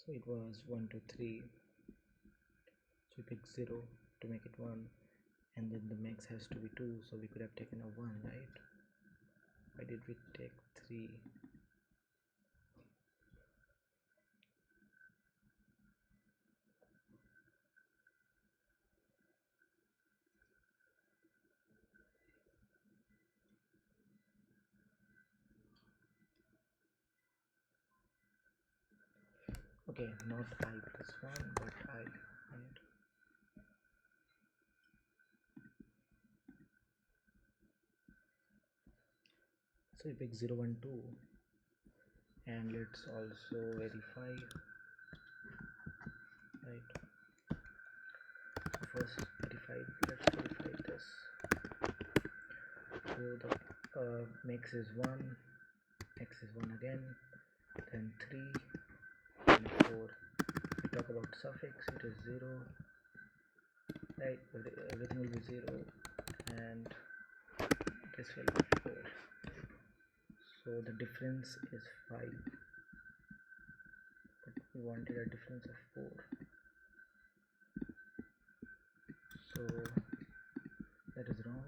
So it was 1 2 3, so we pick 0 to make it 1, and then the max has to be 2, so we could have taken a 1, right? Why did we take 3? Okay, not I plus 1 but I, right? So we pick 0 1 2, and let's also verify, right? So first let's verify this. So the max is 1 x is 1 again, then 3, then 4. We talk about suffix, it is 0, right? Everything will be 0, and this will be 4. So the difference is 5, but we wanted a difference of 4. So that is wrong.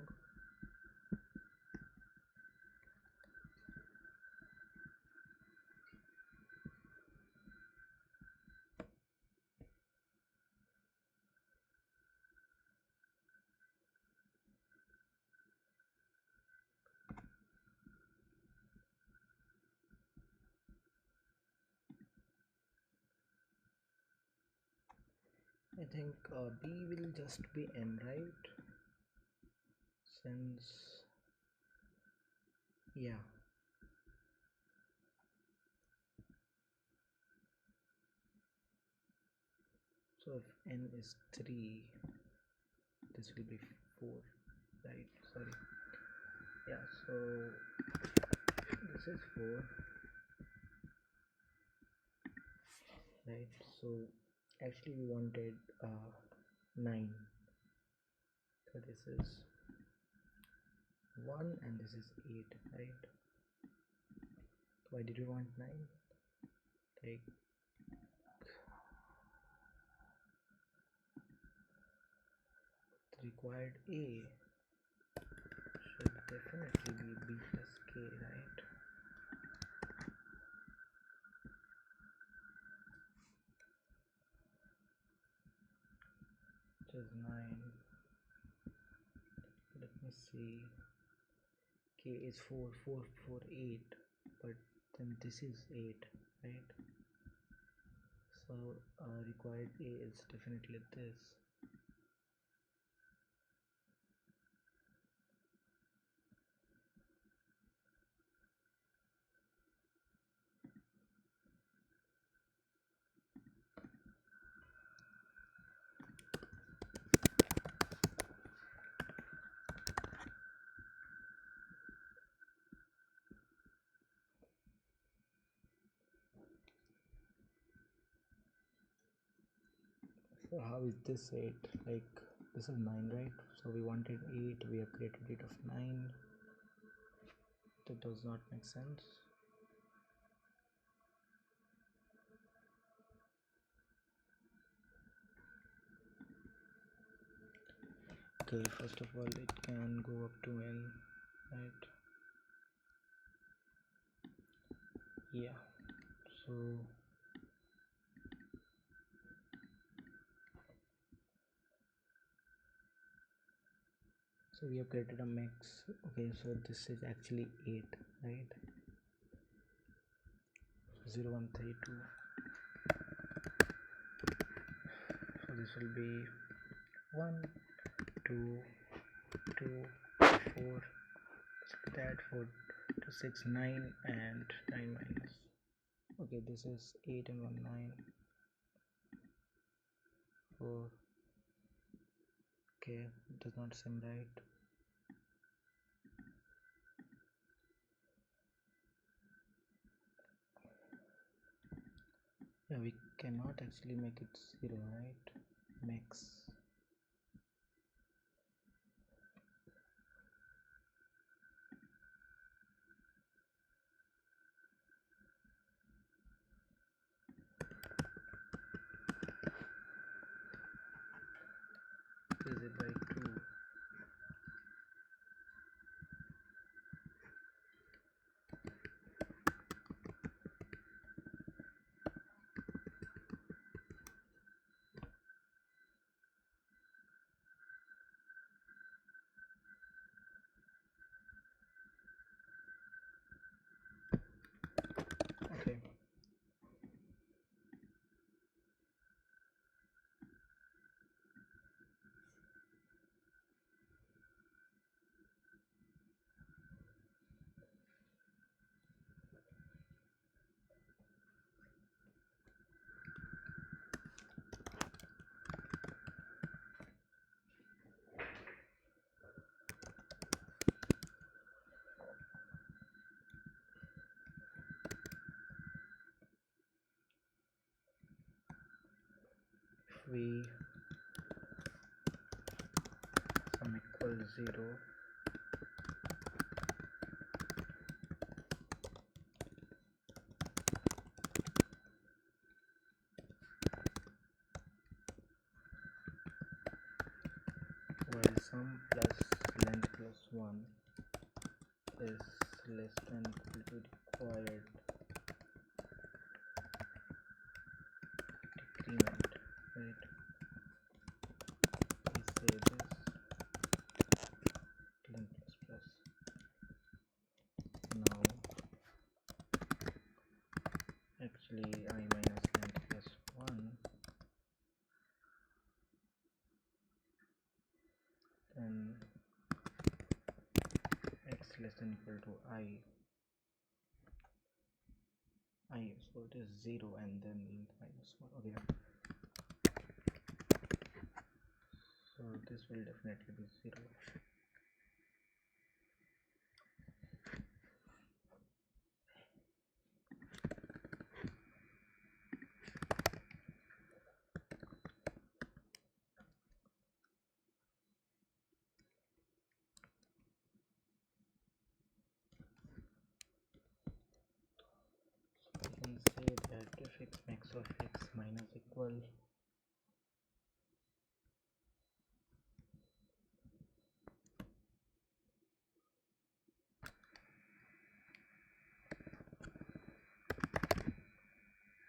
I think B will just be n, right? Since, yeah. So if n is 3, this will be 4, right? Sorry. Yeah, so this is 4, right? So actually we wanted 9. So this is 1 and this is 8, right? Why did we want 9? Like, the required A should definitely be B plus K, right? Which is 9. Let me see. K is 4, 4, 4, 8, but then this is 8, right? So required A is definitely this. So how is this 8? Like, this is 9, right? So we wanted 8, we have created it of 9. That does not make sense. Okay, first of all, it can go up to n, right? Yeah. So we have created a max. Okay, so this is actually 8, right? 0, 1, 3, 2. So this will be 1, 2, 2, 4, that 4 to 6, 9, and 9 minus. Okay, this is 8 and 1, 9, 4. Okay, it does not seem right. Yeah, we cannot actually make it 0, right? Max. Is it by 2? we sum equals 0, while sum plus length plus 1 is less than equal to required decrement, right? We say this length plus plus. Now actually I minus length plus 1, then x less than equal to I, so it is 0 and then length minus 1. Okay, so this will definitely be 0. So we can say that if x max of x minus equal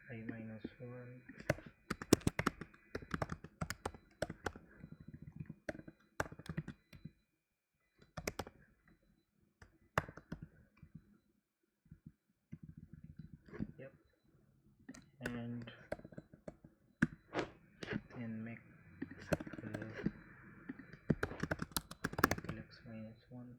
I minus 1, yep, and make equal x minus 1.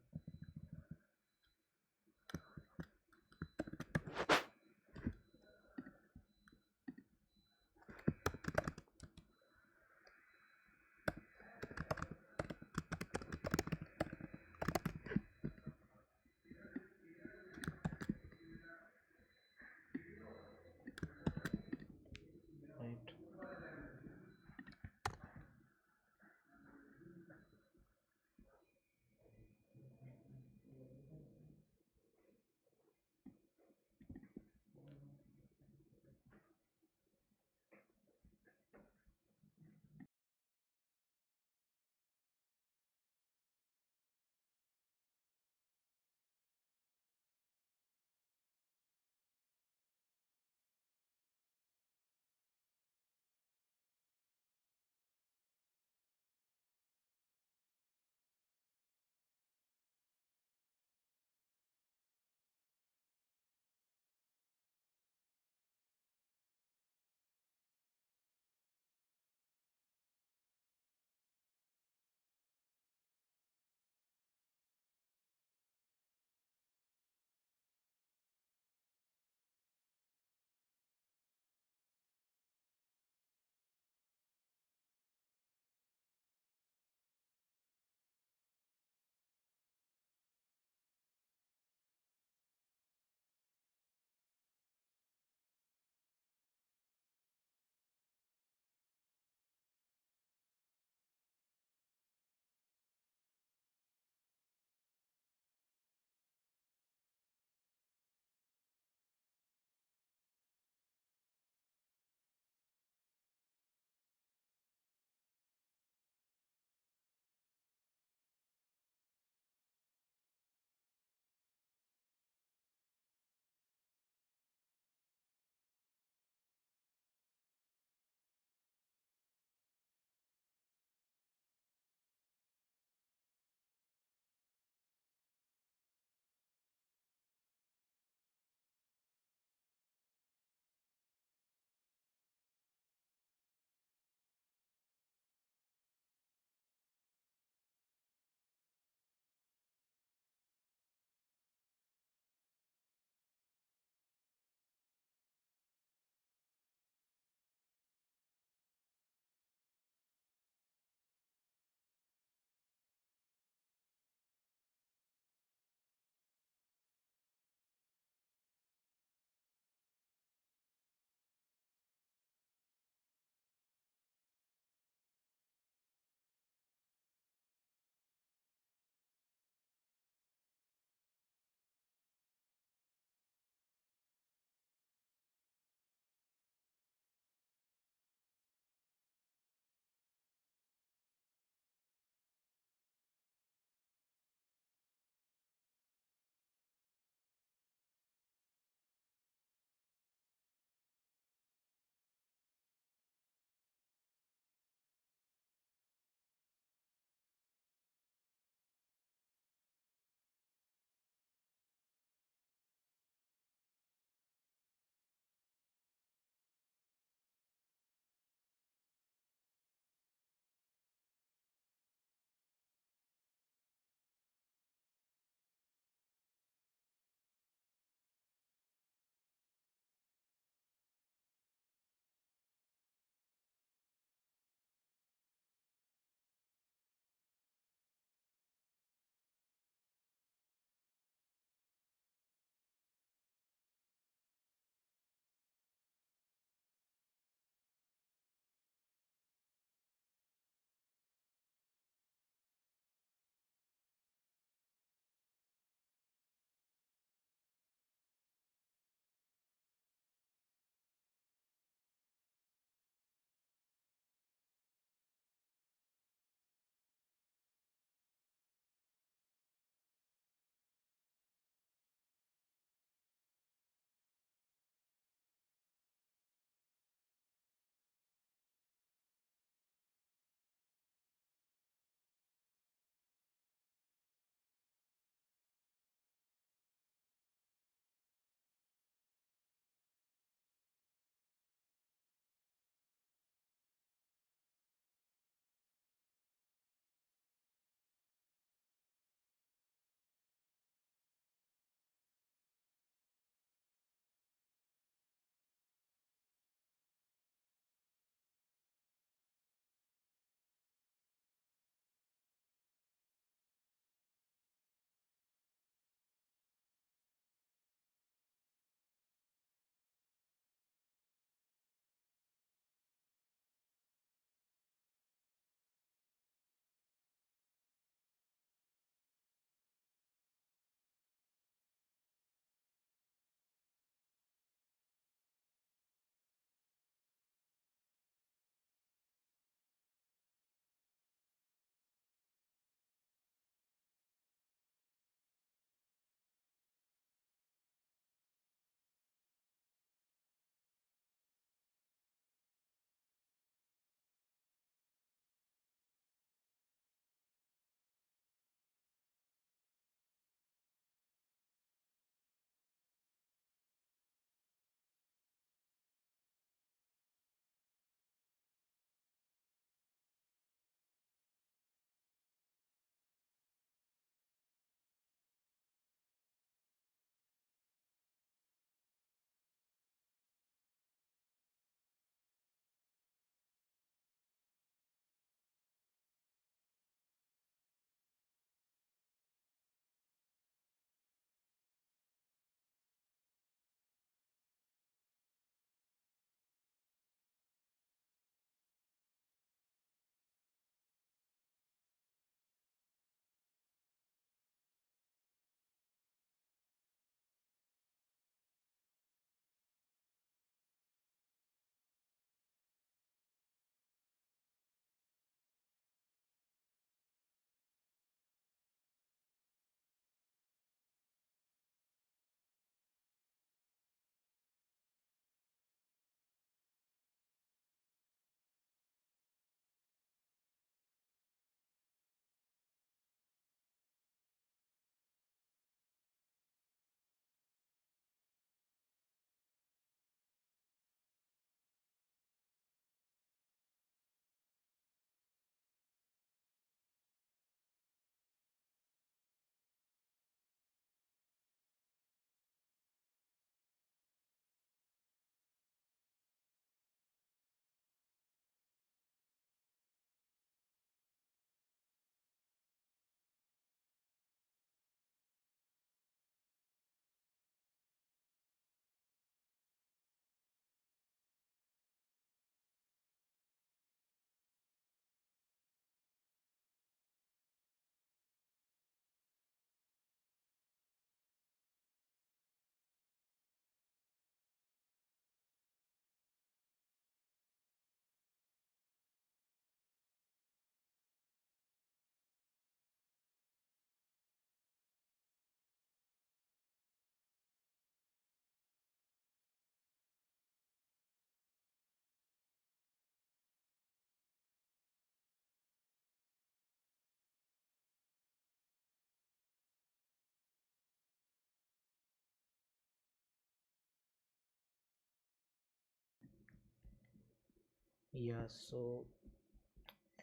Yeah, so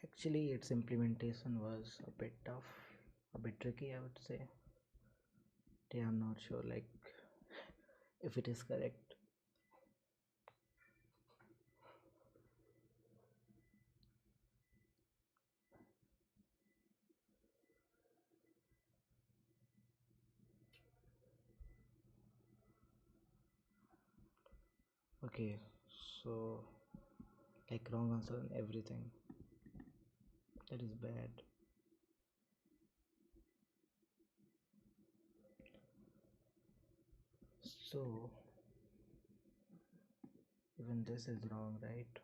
actually its implementation was a bit tough, a bit tricky, I would say. Yeah, I'm not sure like if it is correct. Okay, so like wrong answer on everything. That is bad. So even this is wrong, right?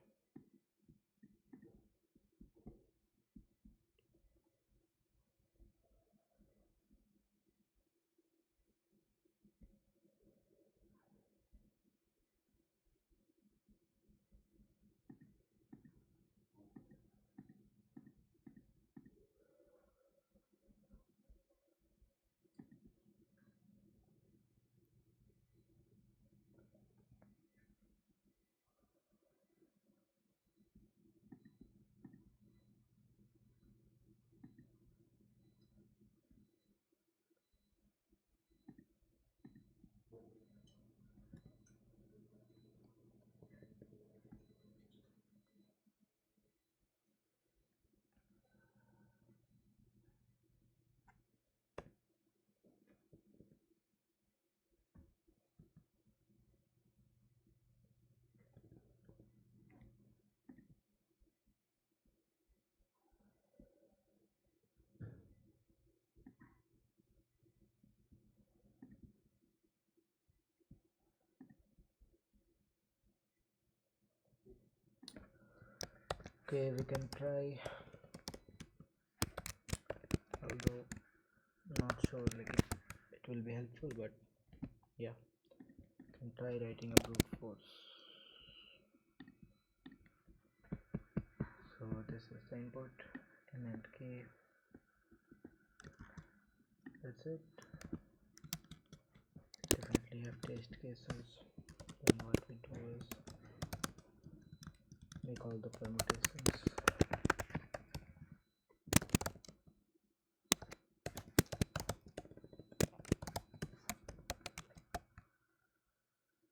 Okay, we can try, although not sure like it will be helpful, but yeah, can try writing a brute force. So this is the input n and k. That's it. Definitely have test cases. Then what we do is make all the permutations.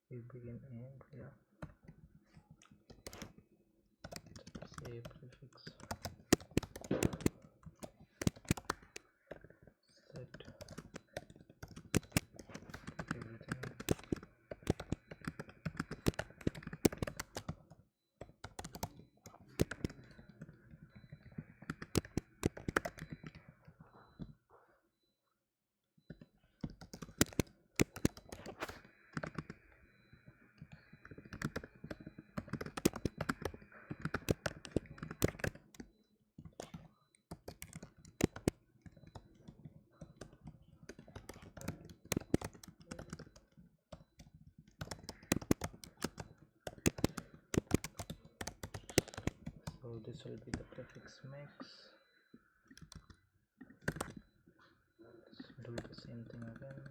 We begin and yeah, say prefix set everything. So this will be the prefix mix. Let's do the same thing again.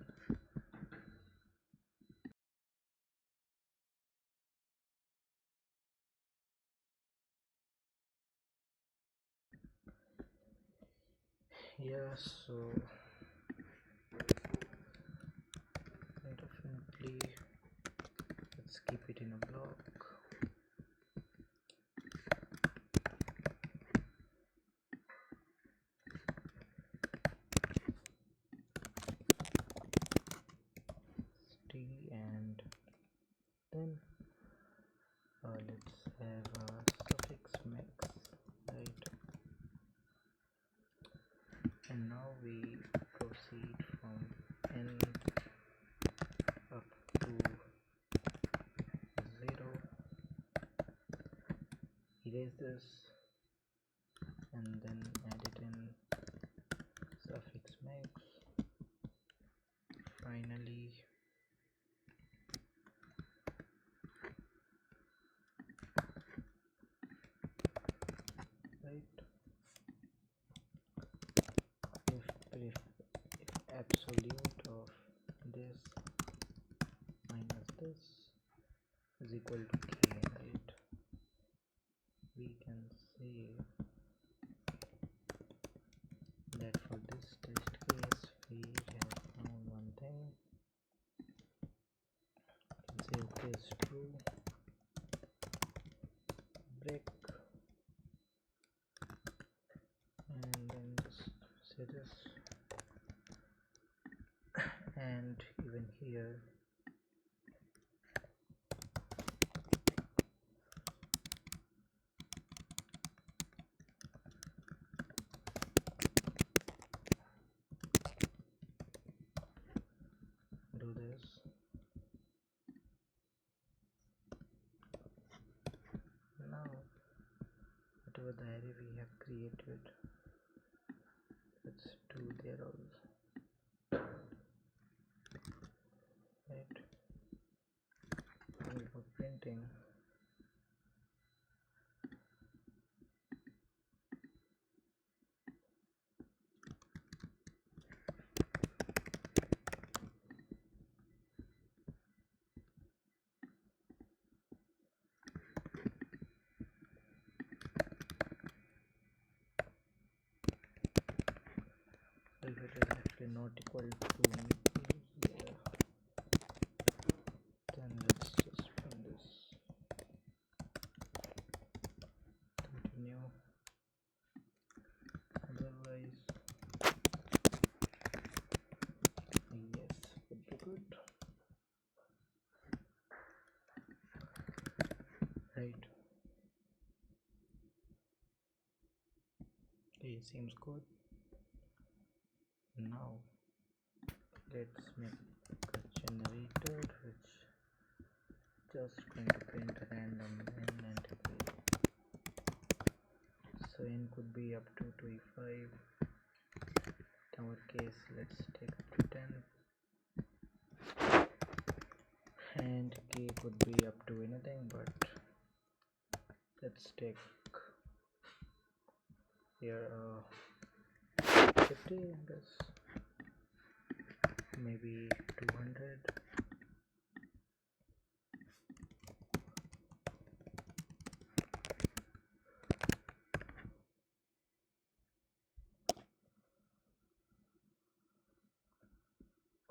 Yeah, so definitely let's keep it in a block. T and then let's have a suffix mix, right? And now we proceed from n up to 0, erase this and then add it in suffix mix. Finally right, if absolute of this minus this is equal to k, right? we can say that for this test case we have found one thing. You can say okay is true, break, and then just say this, and even here do this. Now whatever the array we have created, let's do there also, right? And for printing, if it is actually not equal to here, then let's just print this, continue, otherwise yes, would be good, right? Okay, seems good. Now let's make a generator which just going to print a random n and k. So n could be up to 25. In our case, let's take up to 10, and k could be up to anything, but let's take here 50, I guess, maybe 200.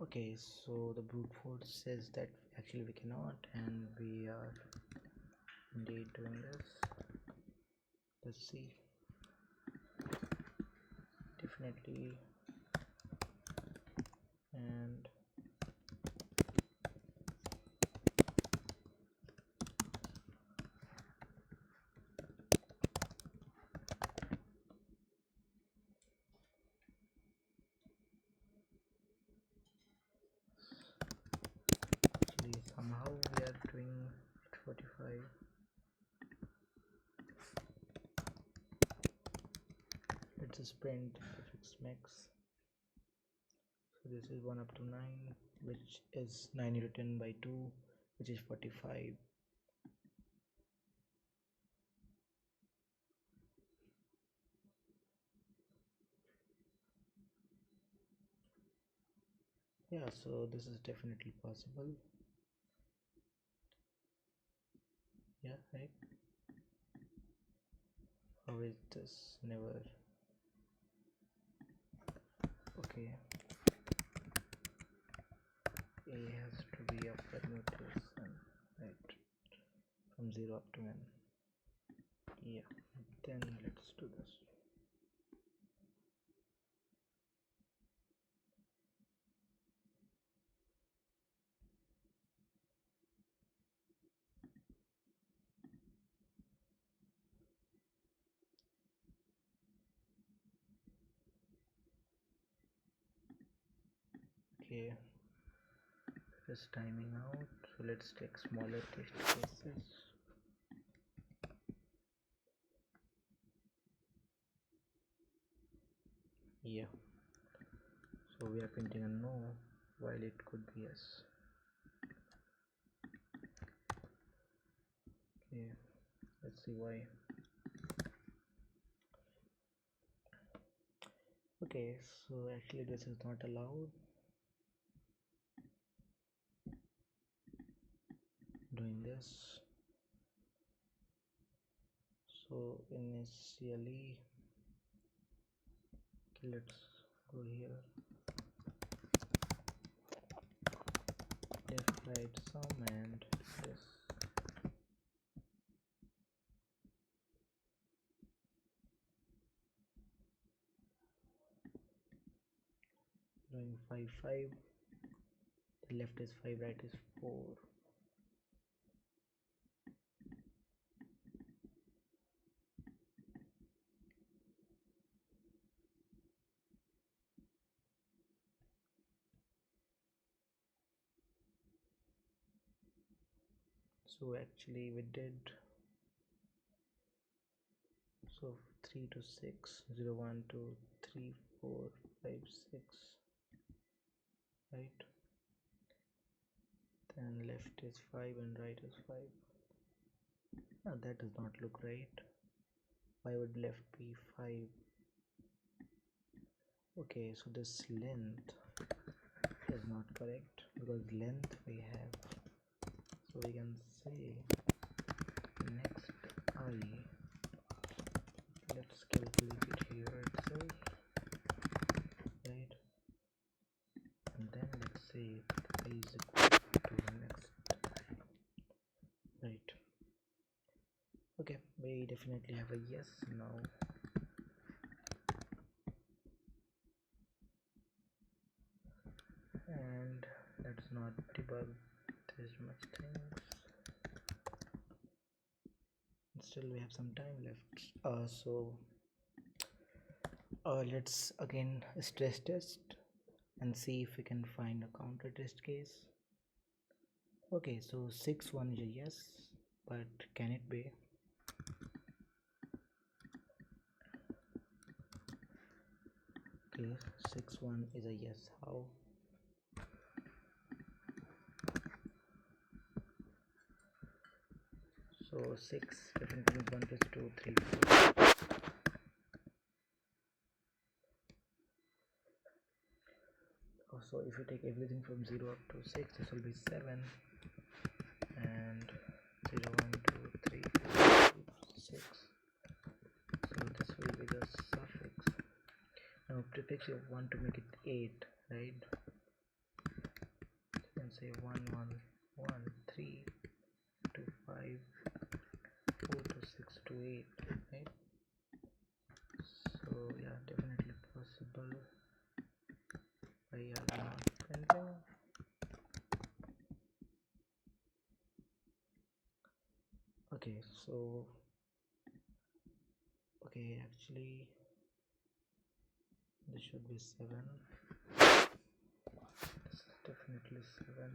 Okay, so the brute force says that actually we cannot, and we are indeed doing this. Let's see. Definitely. And actually somehow we are doing at 45. Let's just print fix max. So this is 1 up to 9, which is 9 into 10 by 2, which is 45. Yeah, so this is definitely possible. Yeah, right? How is this? Never. Okay. A has to be a permutation, right? From 0 up to n. Yeah, then let's do this. Okay, just timing out, so let's take smaller test cases. Yeah, so we are printing a no while it could be yes. Okay, let's see why. Okay, so actually this is not allowed. Doing this, So initially, okay, let's go here, left right sum and this. Doing 5 5, the left is 5, right is 4. So actually we did, so 3 to 6, 0 1 2 3 4 5 6, right? Then left is 5 and right is 5. Now that does not look right. Why would left be 5? Okay, so this length is not correct because length we have, so we can say next I, let's calculate it here itself, right? And then let's say I is equal to next I, right? Okay, we definitely have a yes now. And let's not debug this much things, still we have some time left. So let's again stress test and see if we can find a counter test case. Okay, so 6 1 is a yes, but can it be? Okay, 6 1 is a yes. How? So 6 different things, 1 plus 2 3 4. So if you take everything from 0 up to 6, this will be 7, and 0 1 2 3 4 5 6. So this will be the suffix. Now prefix you want to make it 8, right? You can say 1 1 1 3 2 5 4 to 6 to 8, right? So yeah, definitely possible by printing. Okay, so okay, actually this should be 7. This is definitely 7.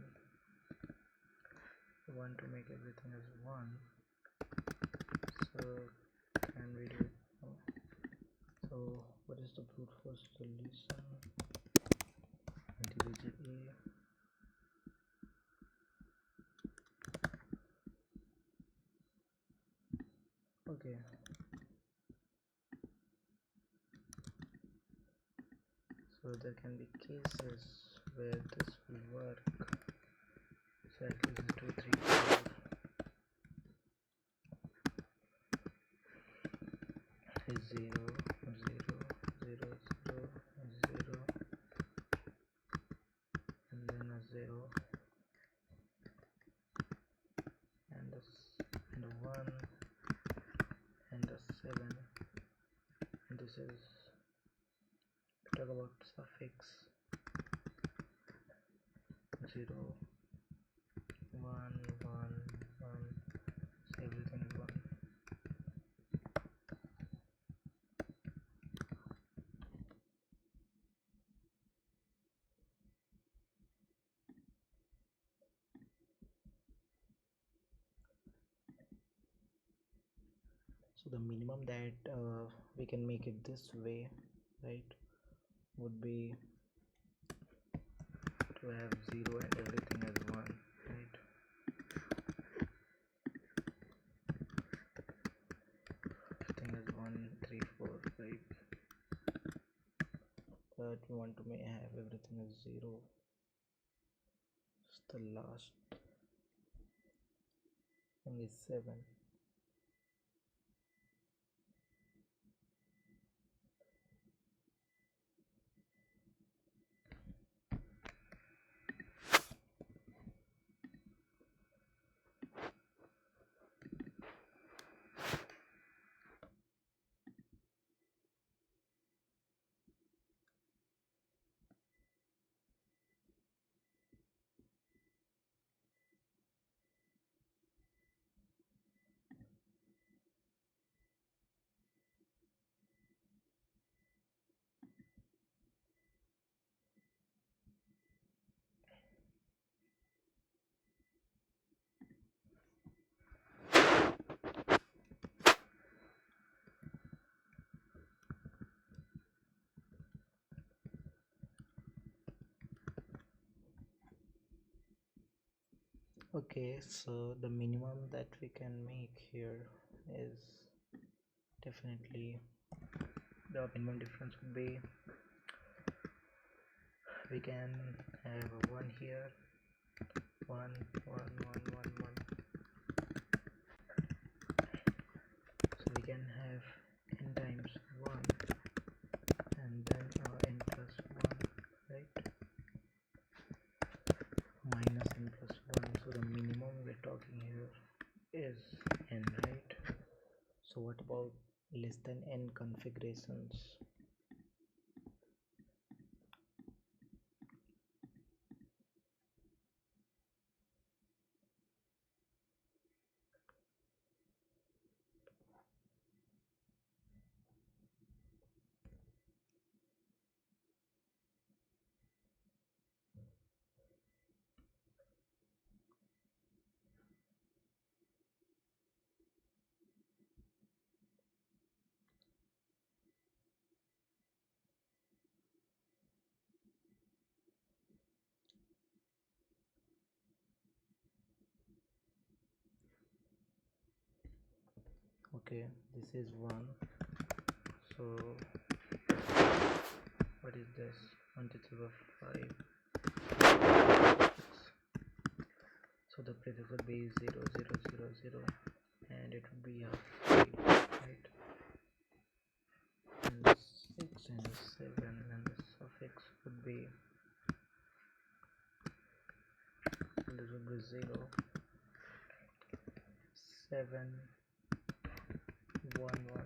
We want to make everything as 1. So can we do it now? So what is the brute force solution? Divide A. Okay, so there can be cases where this will work. So at least 2 3 4 is 0 0 0 0 0 and then a 0 and a 1 and a 7, and this is, talk about suffix, 0 1 1 1, so everything is 1. So the minimum that we can make it this way, right, would be to have 0 and everything as 1, right? Everything as 1 3 4 5, but we want to have everything as 0. So the last thing is 7. Okay, so the minimum that we can make here is definitely the minimum difference would be we can have a 1 here, 1 1 1 1 1, so we can have n times 1 and then n plus 1, right, minus n plus 1. So the minimum we're talking here is n, right? So what about less than n configurations? Okay, this is 1. So what is this? 1 to the power 5. So the prefix would be 0 0 0 0 and it would be a 5, right? And the 6 and the 7 and the suffix would be, this would be 0 7 1 1 1.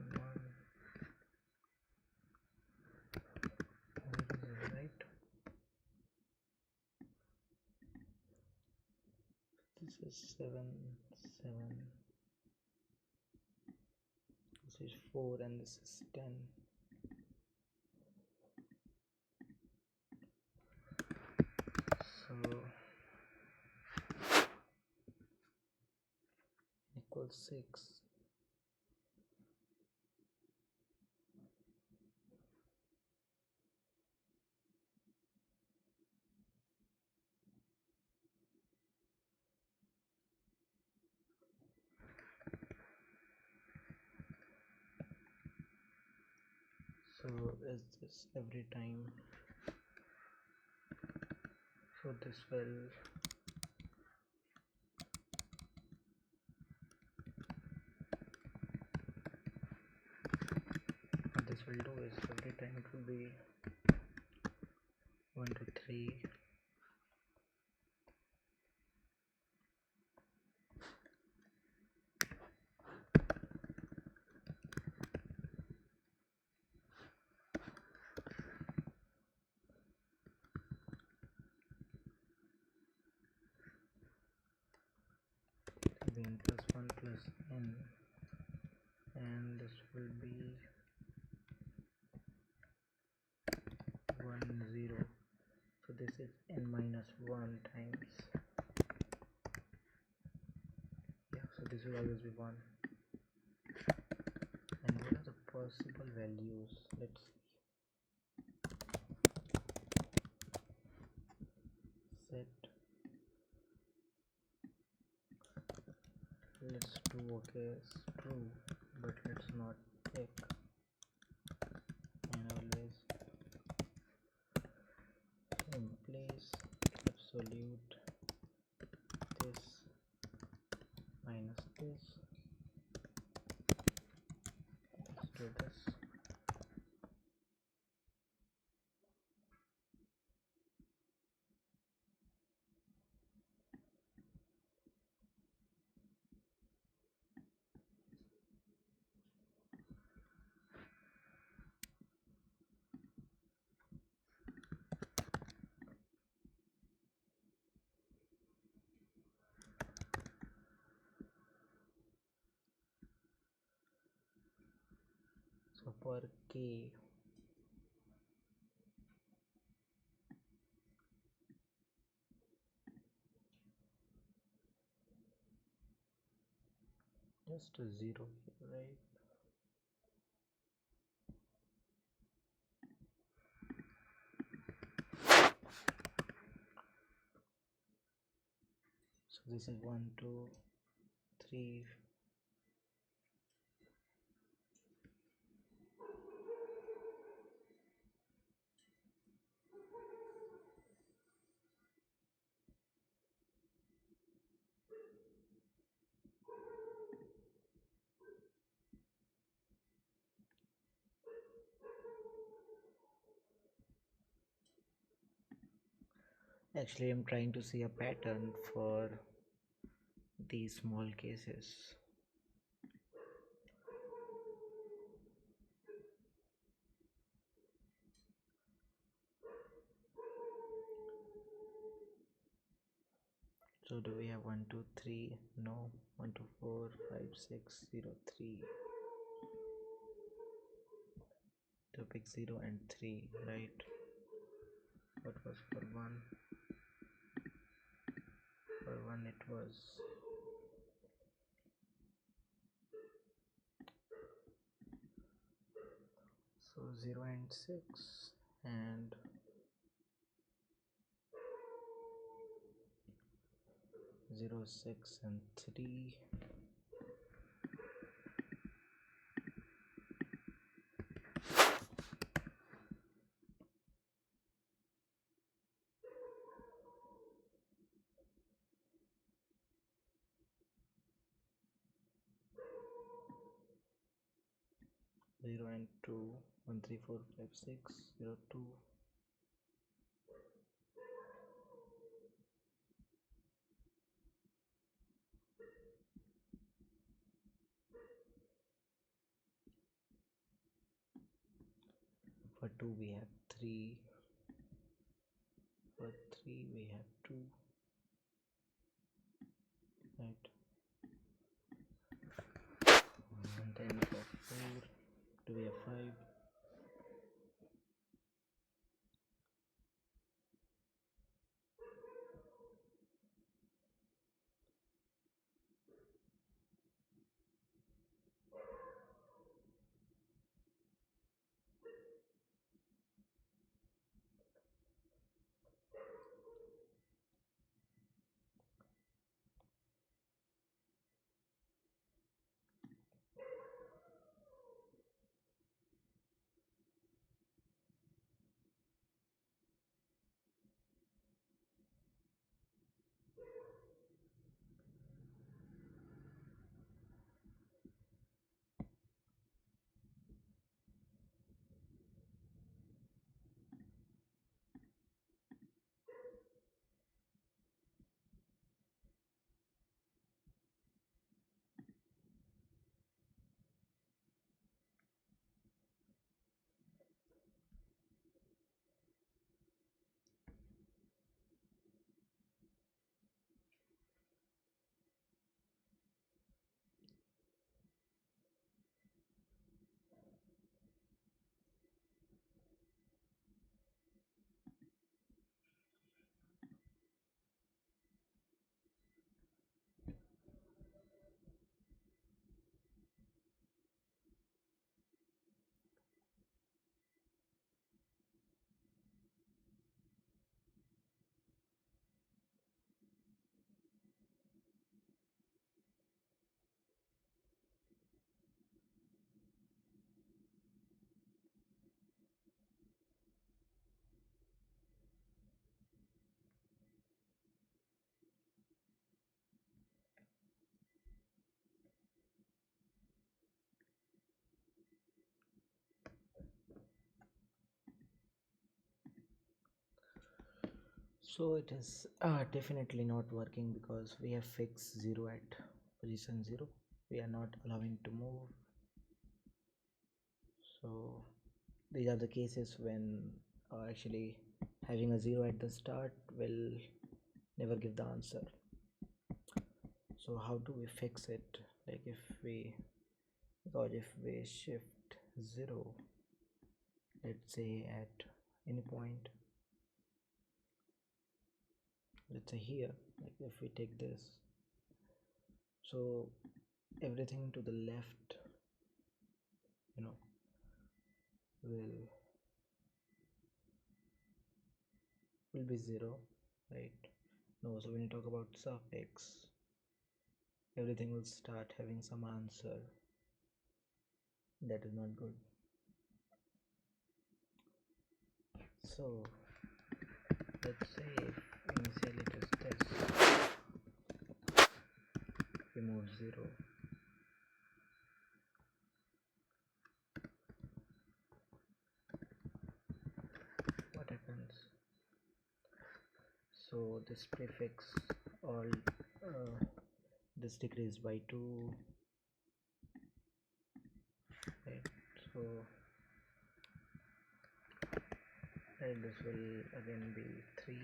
What is it, right? This is 7 7, this is 4 and this is 10. So equals 6. So is this every time? So this will what this will do is every time it will be 1 to 3 be n plus 1 plus n, and this will be 1 0. So this is n minus 1 times, yeah, so this will always be 1. And what are the possible values? Let's set, let's do okay true, but let's not check, and always in place absolute this minus this. Let's do this. So for k, just a 0 here, right? So So this is 1 2 3. Actually, I'm trying to see a pattern for these small cases. So do we have 1 2 3? No. 1 2 4 5 6 0 3. To pick 0 and 3, right? What was for 1? For 1 it was so 0 and 6, and 0 6 and 3. Zero and 2, 1 3 4 5 6 0 2. For 2 we have 3. For 3 we have 2, right? And then for 4 do we have 5? So it is definitely not working because we have fixed 0 at position 0. We are not allowing to move. So these are the cases when actually having a 0 at the start will never give the answer. So how do we fix it? Like because if we shift 0, let's say at any point, let's say here, like if we take this, so everything to the left, you know, will be 0, right? No, so when you talk about suffix, everything will start having some answer. That is not good. So let's say if initially it is this, remove 0, what happens? So this prefix all this decreased by 2, right? So and this will again be 3,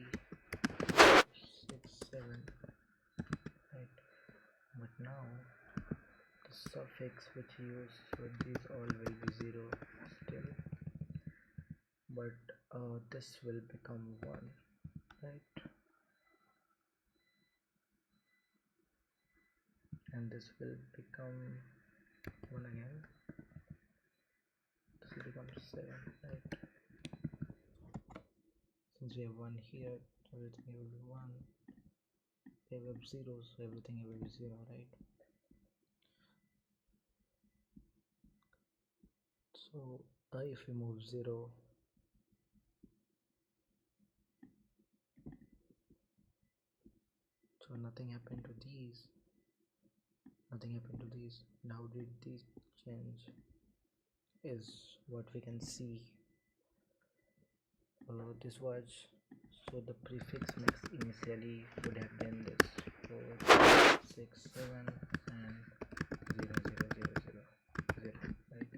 6, 7, right? But now the suffix which you use, so these all will be 0 still, but this will become 1, right? And this will become 1 again, this will become 7, right? Since we have 1 here, everything will be 1. We have 0, so everything will be 0, right? So if we move 0, so nothing happened to these, nothing happened to these. Now did these change is what we can see. This was, so the prefix mix initially would have been this 4, 6, 7 and 0, 0, 0, 0, 0, right?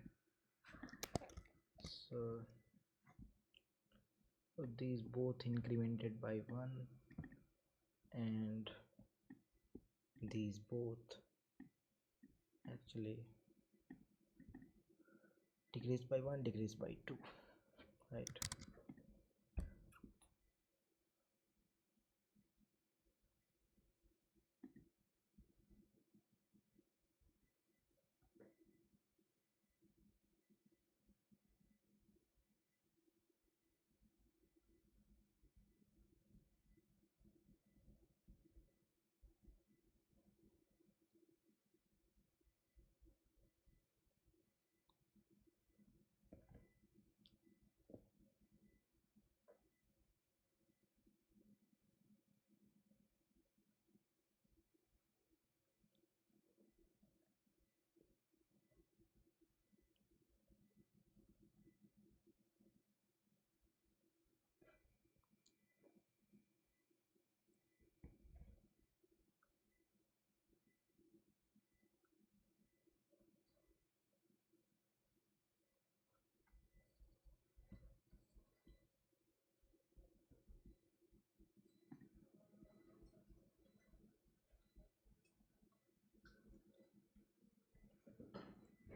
So these both incremented by 1 and these both actually decreased by 1, decreased by 2, right?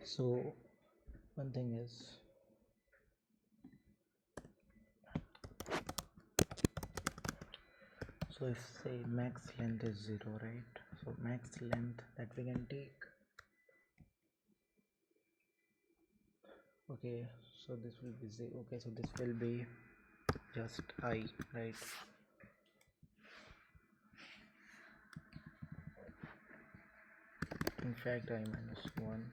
So one thing is, so if say max length is 0, right? So max length that we can take, okay, so this will be 0, okay, so this will be just I, right? In fact I minus 1,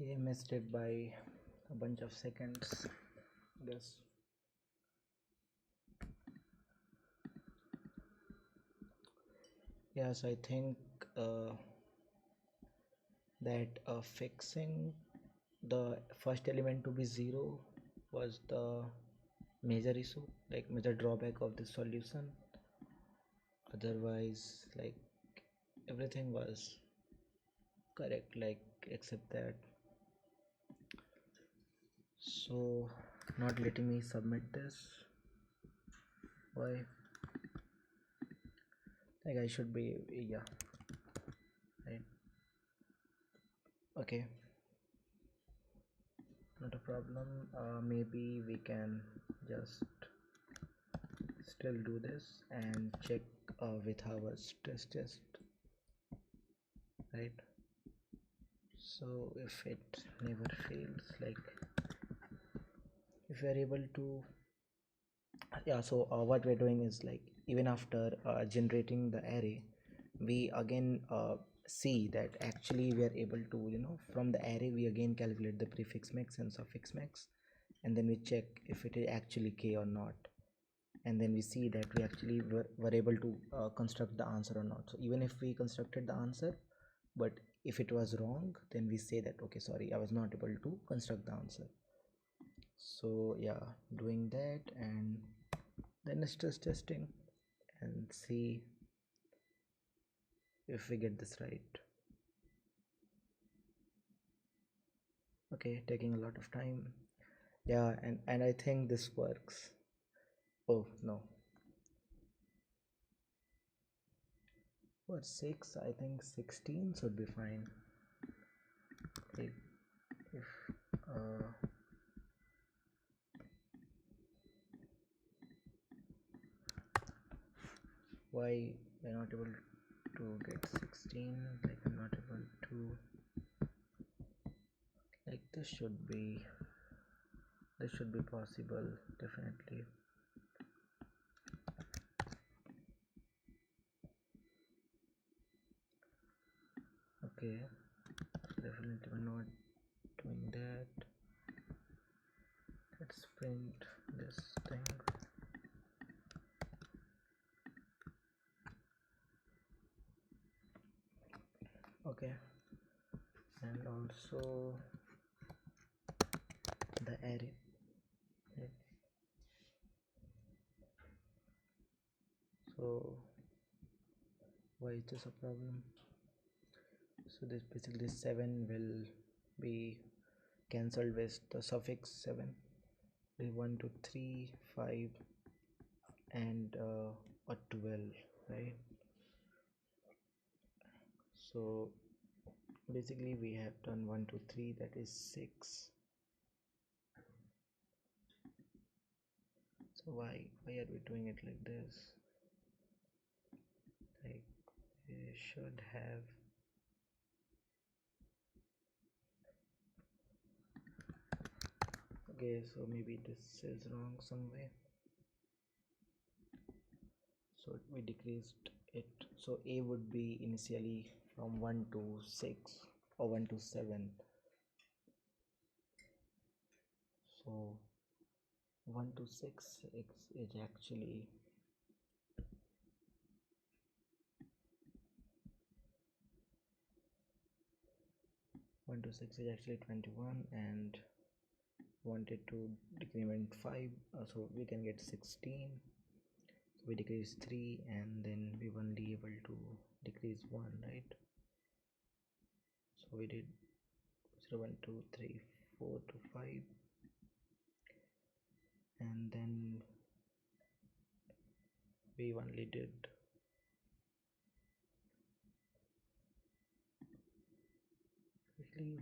He missed it by a bunch of seconds, I guess. Yes, I think that fixing the first element to be 0 was the major issue, like major drawback of the solution. Otherwise, like everything was correct, like except that. So not letting me submit this. Why? Like I should be, yeah, right. Okay, not a problem. Maybe we can just still do this and check with our stress test, right? So if it never fails, like if we are able to, yeah, so what we're doing is like even after generating the array, we again see that actually we are able to, from the array we again calculate the prefix max and suffix max, and then we check if it is actually k or not, and then we see that we actually were able to construct the answer or not. So even if we constructed the answer, but if it was wrong, then we say that okay, sorry, I was not able to construct the answer. So yeah, doing that and then stress testing and see if we get this right. Okay, taking a lot of time. Yeah, and I think this works. Oh no, for 6 I think 16 should be fine. If why we're not able to get 16, like I'm not able to, like this should be possible, definitely. Okay, so definitely we're not doing that. Let's print this thing. Okay, and also the array, right? So why is this a problem? So this basically 7 will be cancelled with the suffix 7. 1 2 3 5 and a 12, right? So basically we have done 1 2 3, that is 6. So why are we doing it like this? Like we should have, okay, so maybe this is wrong some way. So we decreased it, so a would be initially from 1 to 6 or 1 to 7. So 1 to 6 is actually 1 to 6 is actually 21, and wanted to decrement 5, so we can get 16. So we decrease 3 and then we only able to decrease 1, right? So we did 0 1 2 3 4 to 5, and then we only did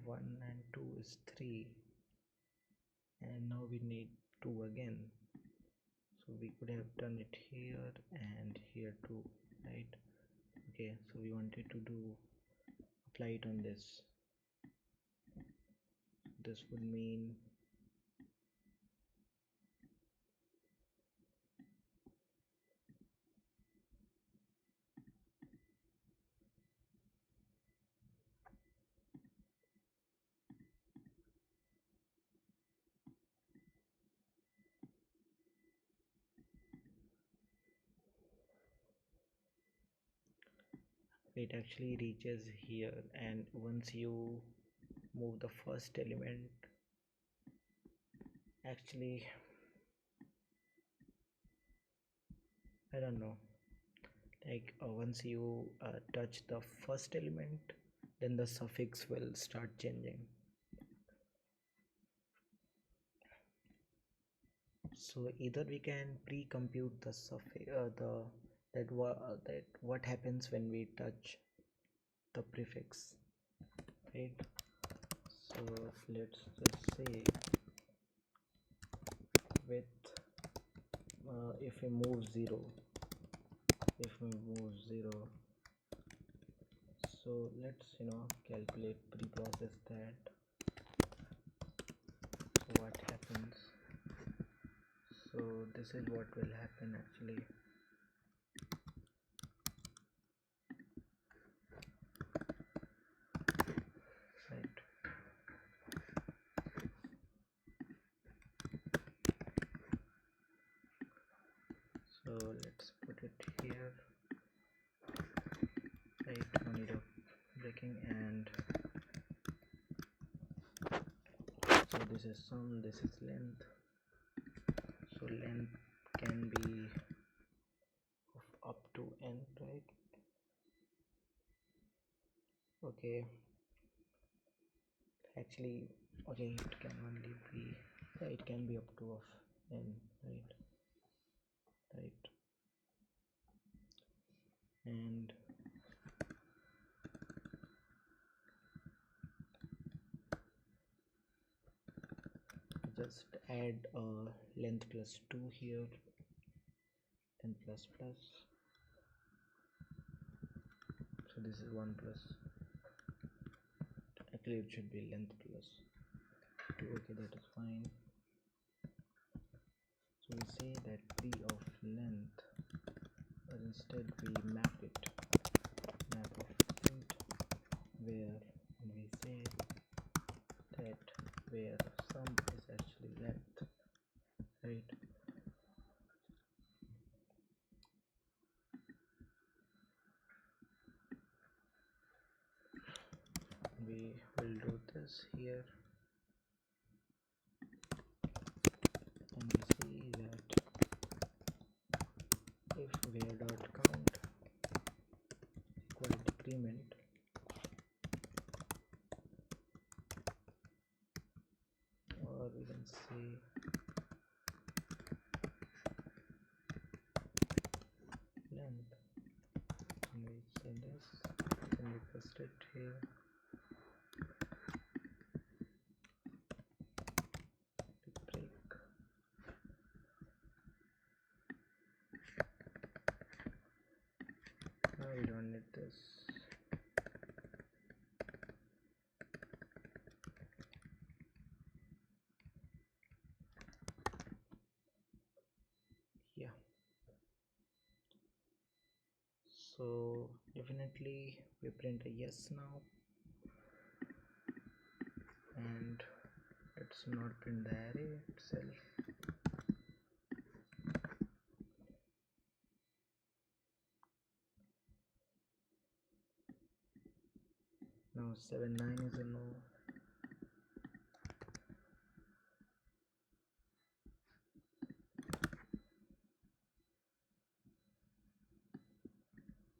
1 and 2 is 3, and now we need 2 again. So we could have done it here and here too, right? Okay, so we wanted to do apply it on this. This would mean it actually reaches here, and once you move the first element, actually I don't know, like once you touch the first element, then the suffix will start changing. So either we can pre-compute the suffix, that what happens when we touch the prefix, right? So let's just say with if we move 0, so let's calculate, pre-process that, what happens. So this is what will happen actually. Right. So let's put it here. Right, no need of breaking. And so this is sum, this is length. So length can be of up to n, right? Okay, actually, okay, it can only be, yeah, it can be up to of n, right? And just add length plus 2 here, and plus plus. So this is 1 plus, actually it should be length plus 2. Okay, that is fine. So we say that p of length, or instead we map of int, where we say that where sum is actually length, right? We will do this here, and we see that if where dot count equal decrement, or we can say length, and we say this, and we paste it here. Break. Now we don't need this. Yeah, so definitely we print a yes now, and let's not print the array itself. Now 79 is a no.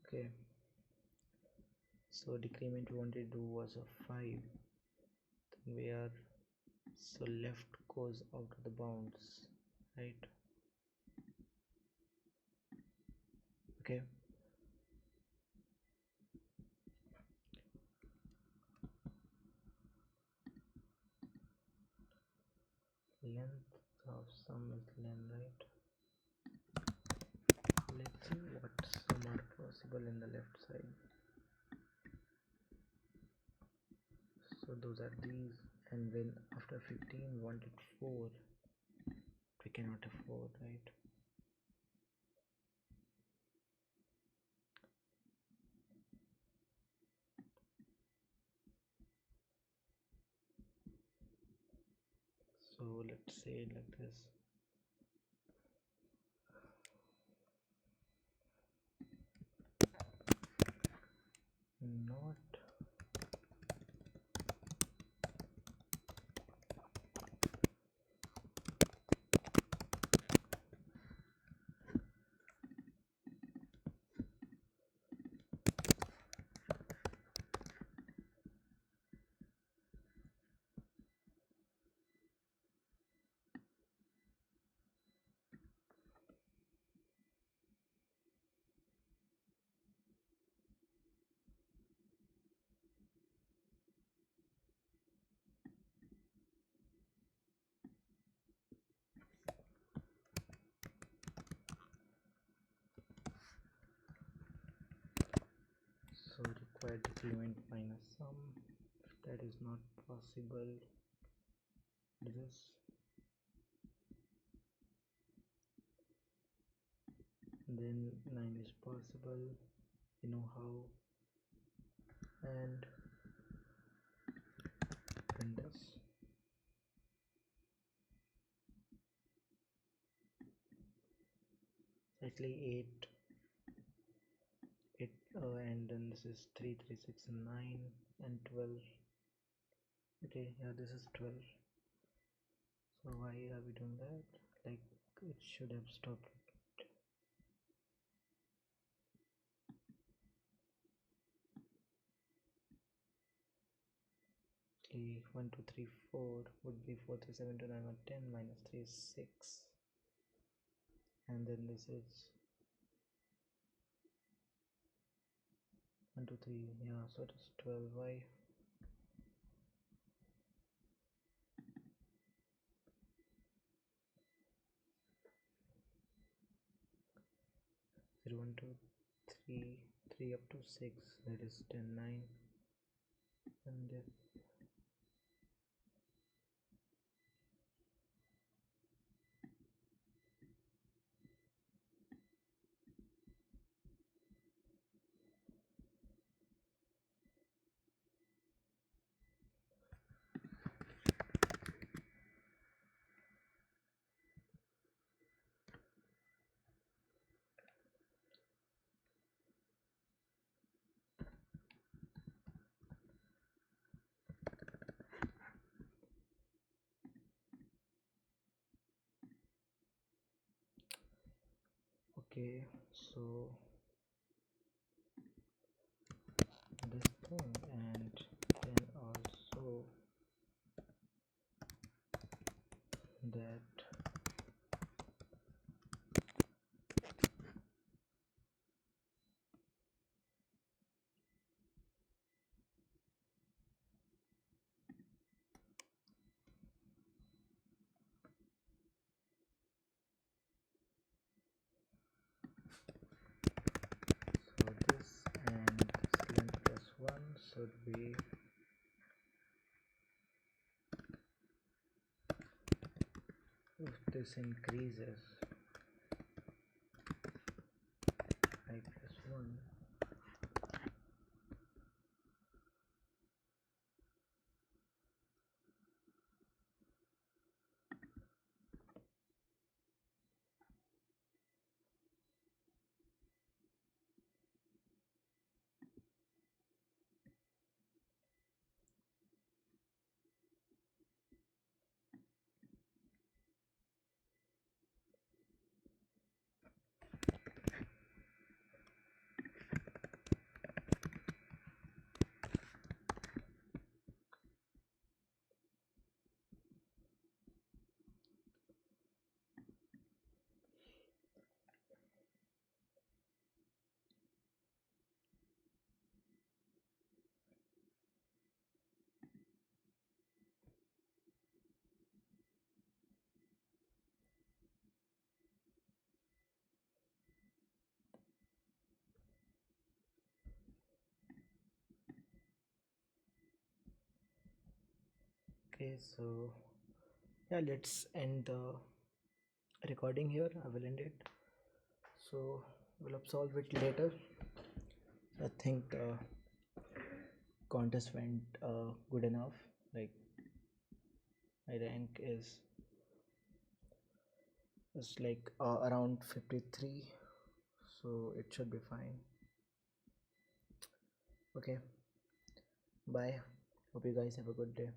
Okay, so decrement we wanted to do was a 5, then we are, so left goes out of the bounds, right? Okay, length of sum is len, right? Let's see what sum are possible in the left side. So those are these, and when after 15 wanted 4, we cannot have 4, right? So let's say it like this. know what? So required decrement minus sum. If that is not possible, this. Then 9 is possible. You know how. And run this. Actually 8, and then this is 3, 3, 6, and 9, and 12. Okay, yeah, this is 12. So why are we doing that? Like, it should have stopped. Okay, 1, 2, 3, 4 would be 4, 3, 7, 2, 9, 1, 10, minus 3 is 6. And then this is 1, 2, 3, yeah, so it is 12y. 0, 1, 2, 3, 3 up to 6, that is 10, 9, and then okay, so this thing, and then also that so this and this length plus 1 should be if this increases I plus 1, okay, so yeah, let's end the recording here. I will end it, so we'll solve it later. I think the contest went good enough. Like, my rank is like around 53, so it should be fine. Okay, Bye. Hope you guys have a good day.